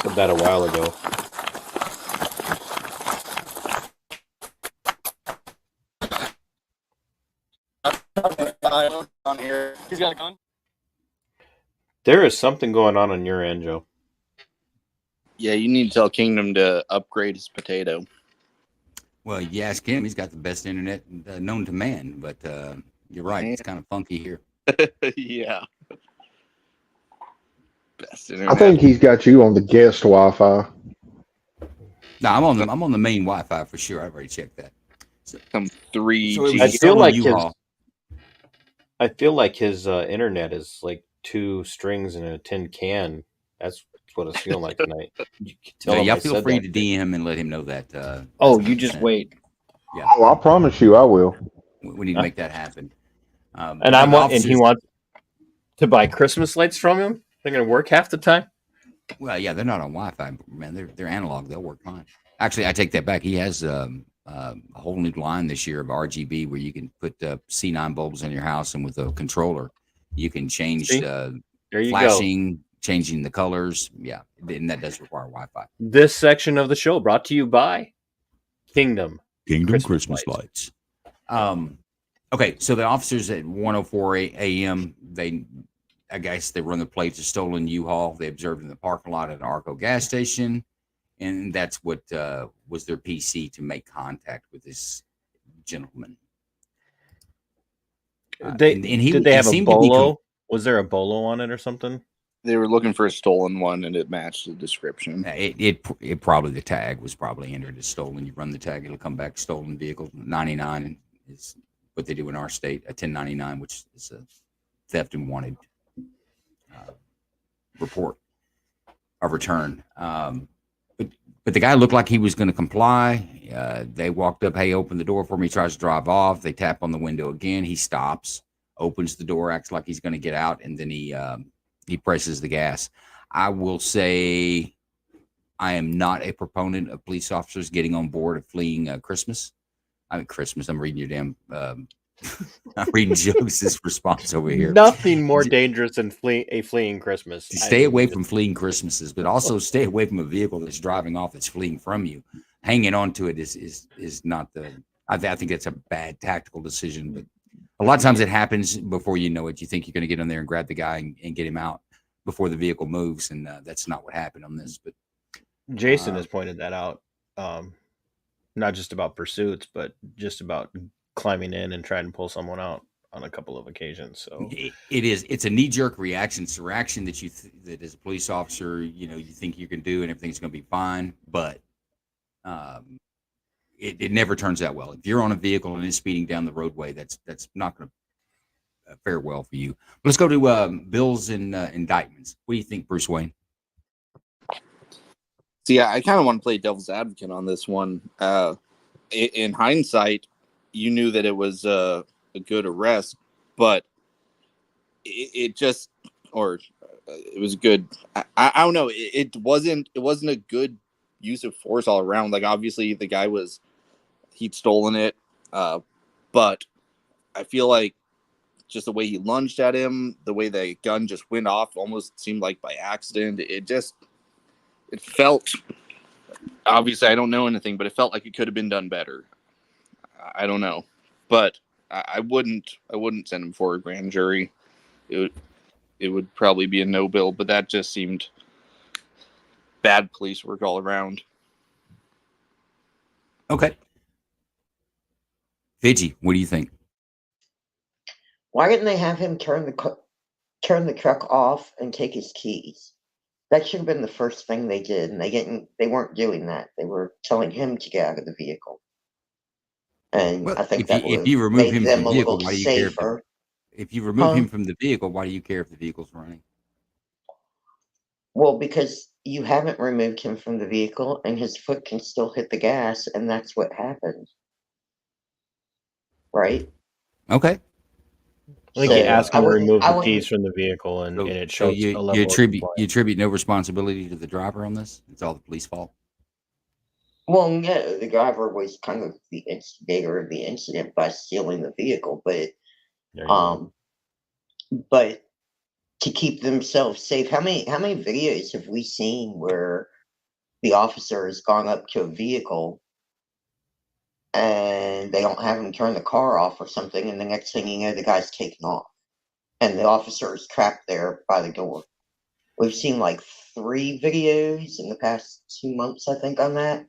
said that a while ago. On here. He's got a gun. There is something going on your end, Joe. Yeah, you need to tell Kingdom to upgrade his potato. Well, you ask him. He's got the best internet known to man. But you're right. It's kind of funky here. Yeah. Best internet. I think he's got you on the guest Wi-Fi. No, I'm on the main Wi-Fi for sure. I've already checked that. Some 3G. So I feel like his internet is like 2 strings in a tin can. That's what it's feeling like tonight. You can tell him I feel said free that. to DM and let him know that. You just wait. Yeah. Oh, I promise you, I will. We need to make that happen. And he wants to buy Christmas lights from him. They're going to work half the time. Well, yeah, they're not on Wi-Fi, man. They're analog. They'll work fine. Actually, I take that back. He has a whole new line this year of RGB where you can put C9 bulbs in your house, and with a controller, you can change flashing, changing the colors. Yeah, and that does require Wi-Fi. This section of the show brought to you by Kingdom Christmas lights. Okay, so the officers at 1:04 a.m. I guess they run the plates of stolen U-Haul. They observed in the parking lot at an Arco gas station, and that's what was their PC to make contact with this gentleman. Did they have a bolo? Was there a bolo on it or something? They were looking for a stolen one, and it matched the description. It probably, the tag was probably entered as stolen. You run the tag, it'll come back stolen vehicle. 99 is what they do in our state. A 1099, which is a theft and wanted report of return. But the guy looked like he was going to comply. They walked up, hey, open the door for me. He tries to drive off. They tap on the window again. He stops, opens the door, acts like he's going to get out, and then he presses the gas. I will say I am not a proponent of police officers getting on board of fleeing Christmas. Christmas. I'm reading your damn... I'm reading Joe's response over here. Nothing more dangerous than fleeing Christmas. Stay away from fleeing Christmases, but also stay away from a vehicle that's driving off that's fleeing from you. Hanging on to it is not the. I think that's a bad tactical decision. But a lot of times it happens before you know it. You think you're going to get in there and grab the guy and get him out before the vehicle moves, and that's not what happened on this. But Jason has pointed that out. Not just about pursuits, but just about climbing in and trying to pull someone out on a couple of occasions. So it's a knee-jerk reaction. It's a reaction that that as a police officer, you think you can do and everything's going to be fine, but it never turns out well. If you're on a vehicle and it's speeding down the roadway, that's not going to fare well for you. Let's go to bills and indictments. What do you think, Bruce Wayne? See, I kind of want to play devil's advocate on this one. In hindsight, you knew that it was a good arrest, but it just, or it was good. I don't know. It wasn't a good use of force all around. Like, obviously the guy he'd stolen it, but I feel like just the way he lunged at him, the way the gun just went off, almost seemed like by accident. It felt, obviously I don't know anything, but it felt like it could have been done better. I don't know, but I wouldn't send him for a grand jury. It would probably be a no bill, but that just seemed bad police work all around. Okay. Fidgy, what do you think? Why didn't they have him turn the truck off and take his keys? That should have been the first thing they did, and they weren't doing that. They were telling him to get out of the vehicle. And I think that would If you have remove made him them from a the vehicle, little why do you care safer. if you remove Huh? him from the vehicle, why do you care if the vehicle's running? Well, because you haven't removed him from the vehicle, and his foot can still hit the gas, and that's what happened. Right? Okay. I think you So ask I him to wouldn't. remove I the keys wouldn't. from the vehicle, and it So shows a you level of attribute no responsibility to the driver on this? It's all the police fault. Well, no, the driver was kind of the instigator of the incident by stealing the vehicle, There you go. but to keep themselves safe, how many videos have we seen where the officer has gone up to a vehicle and they don't have him turn the car off or something, and the next thing you know, the guy's taken off, and the officer is trapped there by the door. We've seen like 3 videos in the past 2 months, I think, on that.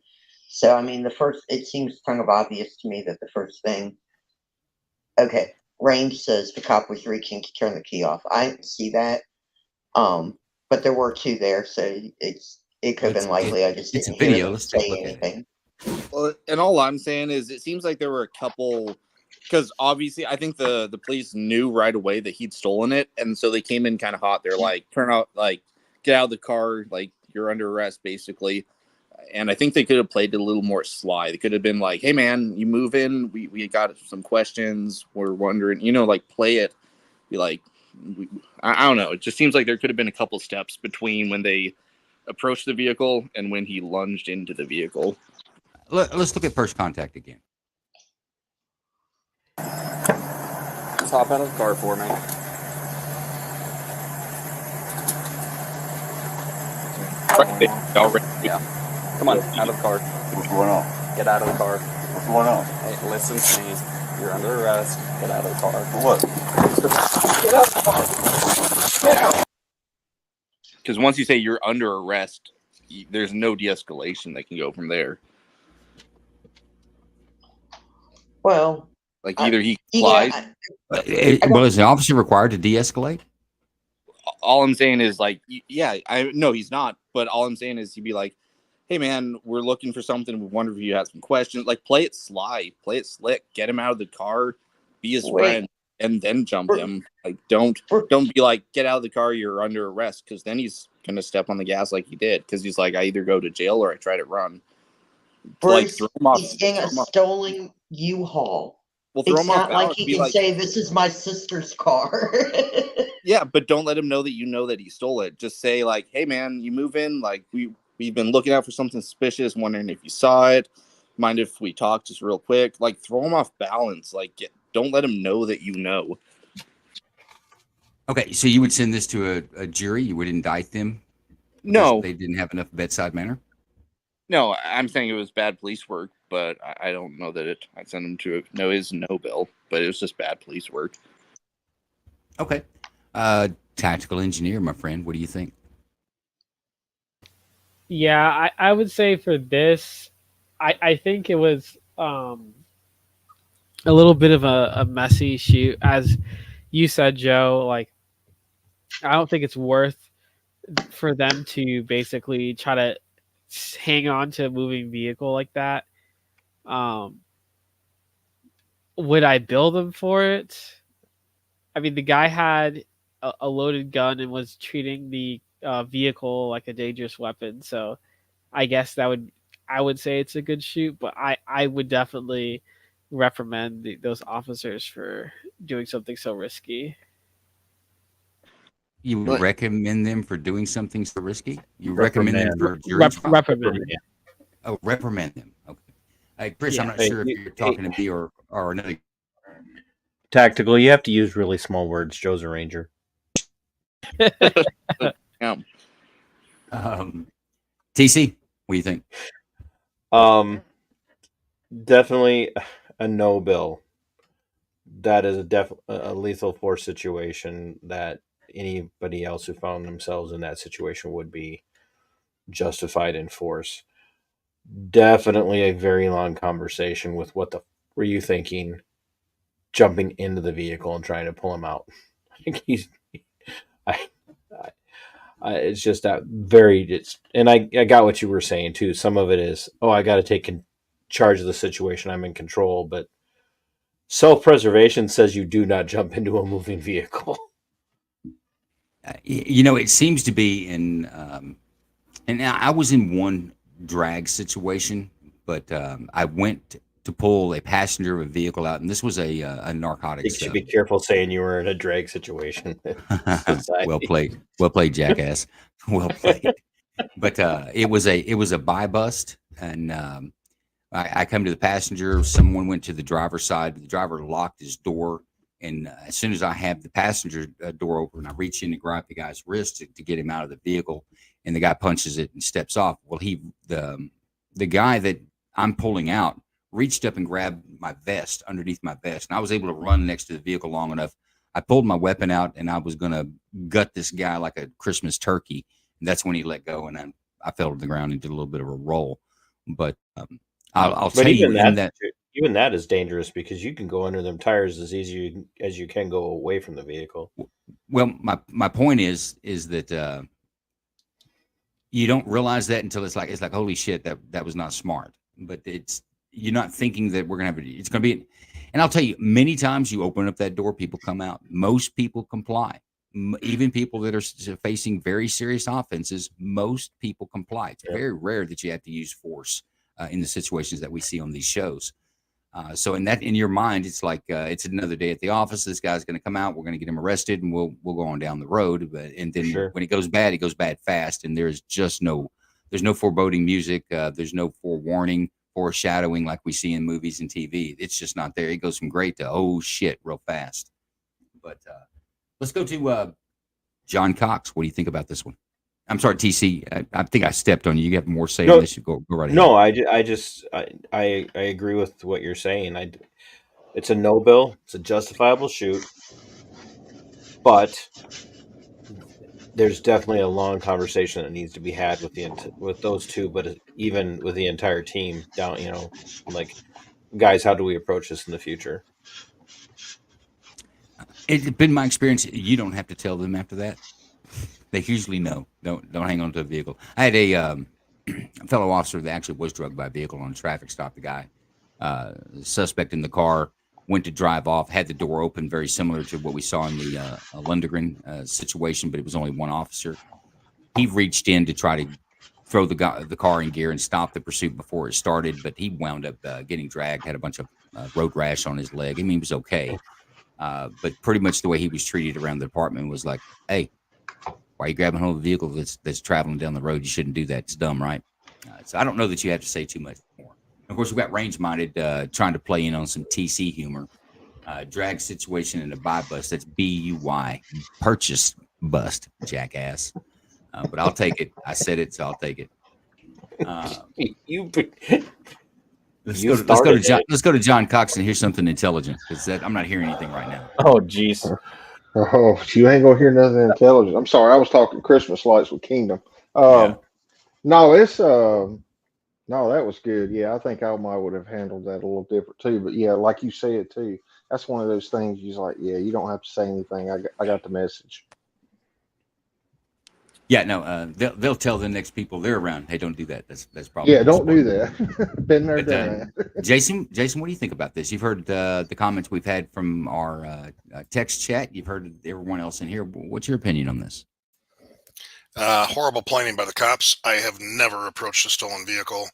So, I mean, it seems kind of obvious to me that the first thing, okay, Range says the cop was reaching to turn the key off. I didn't see that. But there were 2 there, so it could have been likely I just It's a didn't hear video. them Let's take a say look at it. anything. Well, and all I'm saying is, it seems like there were a couple, because obviously I think the police knew right away that he'd stolen it, and so they came in kind of hot. They're like, get out of the car, like, you're under arrest, basically. And I think they could have played it a little more sly. They could have been like, hey man, you move in, we got some questions, we're wondering, like, play it, be like, I don't know. It just seems like there could have been a couple steps between when they approached the vehicle and when he lunged into the vehicle. Let's look at first contact again. Just hop out of the car for me. Yeah. Come on, out of the car. What's going on? Get out of the car. What's going on? Hey, listen to me. You're under arrest. Get out of the car. For what? Get out of the car. Get out. Because once you say you're under arrest, there's no de-escalation that can go from there. Well, like either he complies. Well, is the officer required to de-escalate? All I'm saying is, like, yeah, I no, he's not. But all I'm saying is, he'd be like, "Hey, man, we're looking for something. We wonder if you have some questions. Like, play it sly, play it slick, get him out of the car, be his friend, and then jump him. Like, don't be like, get out of the car, you're under arrest, because then he's gonna step on the gas like he did, because he's like, I either go to jail or I try to run. Bruce, like, he's in a stolen U-Haul. Well, it's not like he can say, "This is my sister's car." Yeah, but don't let him know that you know that he stole it. Just say, like, "Hey, man, you move in. Like, we've been looking out for something suspicious. Wondering if you saw it. Mind if we talk just real quick?" Like, throw him off balance. Like, don't let him know that you know. Okay, so you would send this to a jury? You would indict them? No, they didn't have enough bedside manner. No, I'm saying it was bad police work, but I don't know that I'd send him to his no bill, but it was just bad police work. Okay. Tactical engineer, my friend, what do you think? Yeah, I would say for this, I think it was a little bit of a messy shoot. As you said, Joe, like, I don't think it's worth for them to basically try to hang on to a moving vehicle like that. Would I bill them for it? I mean, the guy had a loaded gun and was treating the vehicle like a dangerous weapon. So I guess I would say it's a good shoot, but I would definitely reprimand those officers for doing something so risky. You would recommend them for doing something so risky? You recommend them Reprimand. for jury trial? Reprimand. Oh, reprimand them. Okay. Hey, Chris, I'm Yeah. not Hey, sure if you're talking to me or another. Tactical, you have to use really small words. Joe's a ranger. Yeah. TC, what do you think? Definitely a no bill. That is a lethal force situation that anybody else who found themselves in that situation would be justified in force. Definitely a very long conversation with what the were you thinking, jumping into the vehicle and trying to pull him out. He's, I, it's just that very. And I got what you were saying too. Some of it is, oh, I got to take charge of the situation. I'm in control, but self-preservation says you do not jump into a moving vehicle. It seems to be in, and I was in one drag situation, but I went to pull a passenger of a vehicle out, and this was a narcotics. You should be careful saying you were in a drag situation. Well played, jackass. Well played. But it was a buy bust, and I come to the passenger. Someone went to the driver's side. The driver locked his door, and as soon as I have the passenger door open, I reach in and grab the guy's wrist to get him out of the vehicle, and the guy punches it and steps off. Well, the guy that I'm pulling out reached up and grabbed my vest underneath my vest, and I was able to run next to the vehicle long enough. I pulled my weapon out, and I was going to gut this guy like a Christmas turkey, and that's when he let go, and I fell to the ground and did a little bit of a roll. But I'll tell you, even that is dangerous because you can go under them tires as easy as you can go away from the vehicle. Well, my point is that you don't realize that until it's like holy shit, that was not smart. But you're not thinking that we're gonna have it's gonna be. And I'll tell you, many times you open up that door, people come out. Most people comply. Even people that are facing very serious offenses, most people comply. It's very rare that you have to use force in the situations that we see on these shows. So in your mind, it's like it's another day at the office. This guy's going to come out. We're going to get him arrested, and we'll go on down the road. And then when it goes bad fast. And there's no foreboding music. There's no forewarning, foreshadowing like we see in movies and TV. It's just not there. It goes from great to oh shit real fast. But let's go to John Cox. What do you think about this one? I'm sorry, TC. I think I stepped on you. You have more say on this. You go right ahead. No, I agree with what you're saying. It's a no bill. It's a justifiable shoot, but there's definitely a long conversation that needs to be had with those two, but even with the entire team down. Like, guys, how do we approach this in the future? It's been my experience. You don't have to tell them after that. They usually know. Don't hang on to a vehicle. I had a fellow officer that actually was drugged by a vehicle on a traffic stop. The guy, suspect in the car, went to drive off, had the door open, very similar to what we saw in the Lundgren situation, but it was only one officer. He reached in to try to throw the car in gear and stop the pursuit before it started, but he wound up getting dragged, had a bunch of road rash on his leg. I mean, he was okay. But pretty much the way he was treated around the department was like, hey, why are you grabbing hold of the vehicle that's traveling down the road? You shouldn't do that. It's dumb, right? So I don't know that you have to say too much more. Of course, we've got Range Minded trying to play in on some TC humor. Drag situation in a buy bust. That's BUY. Purchase bust, jackass. But I'll take it. I said it, so I'll take it. Let's go to John Cox and hear something intelligent, because I'm not hearing anything right now. Oh, jeez. Oh, you ain't gonna hear nothing intelligent. I'm sorry, I was talking Christmas lights with Kingdom. No, that was good. Yeah, I think I might would have handled that a little different too. But yeah, like you said too, that's one of those things. You're like, yeah, you don't have to say anything. I got the message. Yeah, no, they'll tell the next people they're around, hey, don't do that. That's probably don't do that. Been there, done that. Jason, what do you think about this? You've heard the comments we've had from our text chat. You've heard everyone else in here. What's your opinion on this? Horrible planning by the cops. I have never approached a stolen vehicle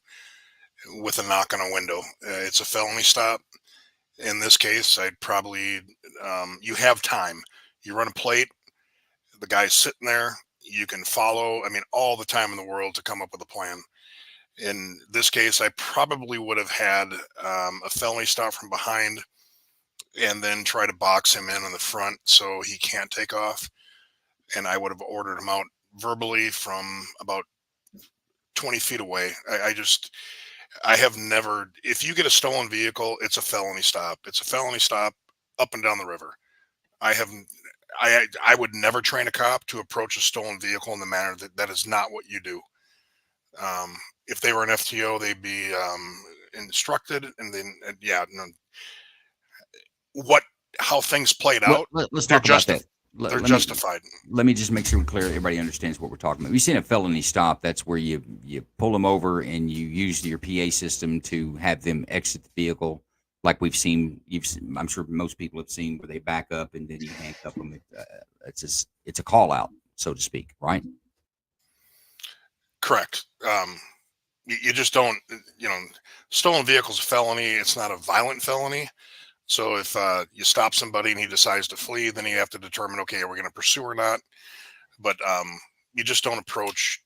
with a knock on a window. It's a felony stop. In this case, I'd probably, you have time. You run a plate, the guy's sitting there, you can follow, all the time in the world to come up with a plan. In this case, I probably would have had a felony stop from behind and then try to box him in on the front so he can't take off. And I would have ordered him out verbally from about 20 feet away. I have never, if you get a stolen vehicle, it's a felony stop. It's a felony stop up and down the river. I would never train a cop to approach a stolen vehicle in the manner that is not what you do. If they were an FTO, they'd be instructed, and then how things played out. Let's talk about that. They're justified. Let me just make sure we're clear. Everybody understands what we're talking about. We've seen a felony stop. That's where you pull them over and you use your PA system to have them exit the vehicle, like we've seen. I'm sure most people have seen where they back up and then you handcuff them. It's a call out, so to speak, right? Correct. You just don't. Stolen vehicle's a felony. It's not a violent felony. So if you stop somebody and he decides to flee, then you have to determine, okay, are we going to pursue or not? But you just don't approach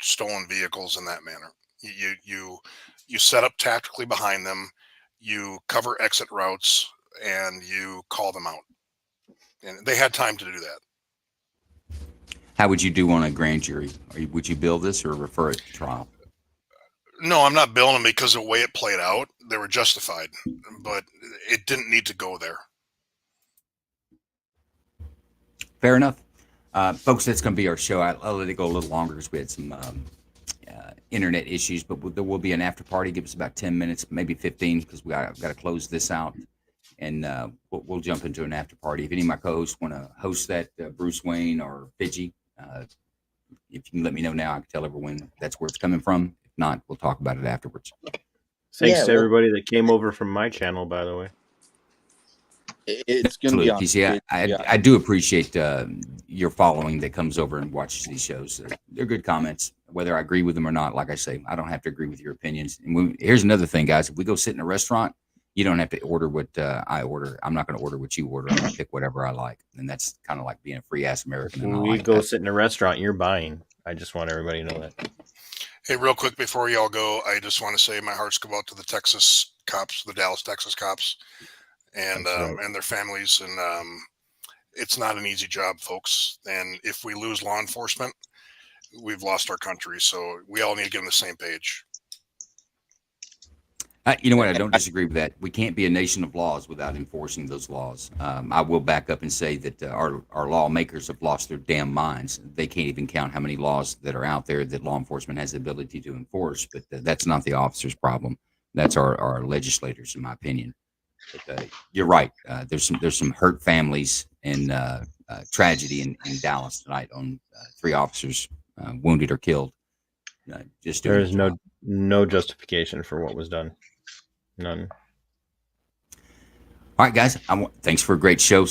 stolen vehicles in that manner. You set up tactically behind them, you cover exit routes, and you call them out. And they had time to do that. How would you do on a grand jury? Would you bill this or refer it to trial? No, I'm not billing them because of the way it played out. They were justified, but it didn't need to go there. Fair enough. Folks, that's going to be our show. I'll let it go a little longer because we had some internet issues, but there will be an after party. Give us about 10 minutes, maybe 15, because I've got to close this out, and we'll jump into an after party. If any of my co-hosts want to host that, Bruce Wayne or Fidgy, if you can let me know now, I can tell everyone that's where it's coming from. If not, we'll talk about it afterwards. Thanks to everybody that came over from my channel, by the way. It's going to be on. PC, I do appreciate your following that comes over and watches these shows. They're good comments, whether I agree with them or not. Like I say, I don't have to agree with your opinions. And here's another thing, guys. If we go sit in a restaurant, you don't have to order what I order. I'm not going to order what you order. I'm going to pick whatever I like. And that's kind of like being a free-ass American. When we go sit in a restaurant, you're buying. I just want everybody to know that. Hey, real quick before y'all go, I just want to say my hearts go out to the Texas cops, the Dallas, Texas cops, and their families. And it's not an easy job, folks. And if we lose law enforcement, we've lost our country. So we all need to get on the same page. You know what? I don't disagree with that. We can't be a nation of laws without enforcing those laws. I will back up and say that our lawmakers have lost their damn minds. They can't even count how many laws that are out there that law enforcement has the ability to enforce. But that's not the officer's problem. That's our legislators, in my opinion. But you're right. There's some hurt families and tragedy in Dallas tonight on 3 officers wounded or killed. There is no justification for what was done. None. All right, guys. Thanks for a great show.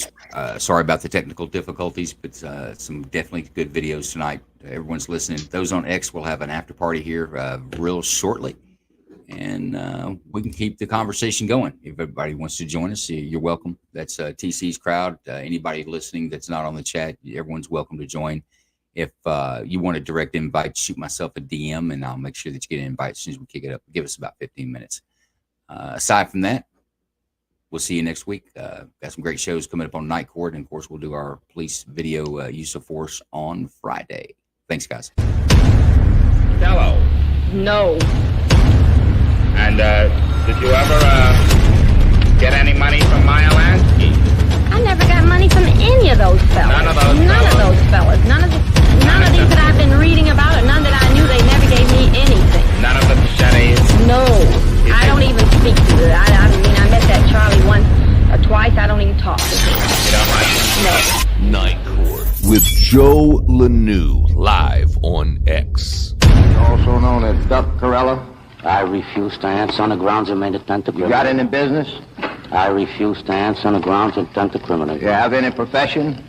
Sorry about the technical difficulties, but some definitely good videos tonight. Everyone's listening. Those on X will have an after party here real shortly, and we can keep the conversation going. If everybody wants to join us, you're welcome. That's TC's crowd. Anybody listening that's not on the chat, everyone's welcome to join. If you want a direct invite, shoot myself a DM, and I'll make sure that you get an invite as soon as we kick it up. Give us about 15 minutes. Aside from that, we'll see you next week. Got some great shows coming up on Night Court, and of course, we'll do our police video use of force on Friday. Thanks, guys. Hello. No. And did you ever get any money from Maya Lansky? I never got money from any of those fellas. None of those fellas. None of these that I've been reading about, and none that I knew. They never gave me anything. None of the Chennies? No. I don't even speak to it. I mean, I met that Charlie once or twice. I don't even talk to him. You don't like him? No. Night Court with Joe Lanou, live on X. Also known as Duck Corella. I refuse to answer on the grounds of made intent to You got any business? I refuse to answer on the grounds of intent to criminate. You have any profession?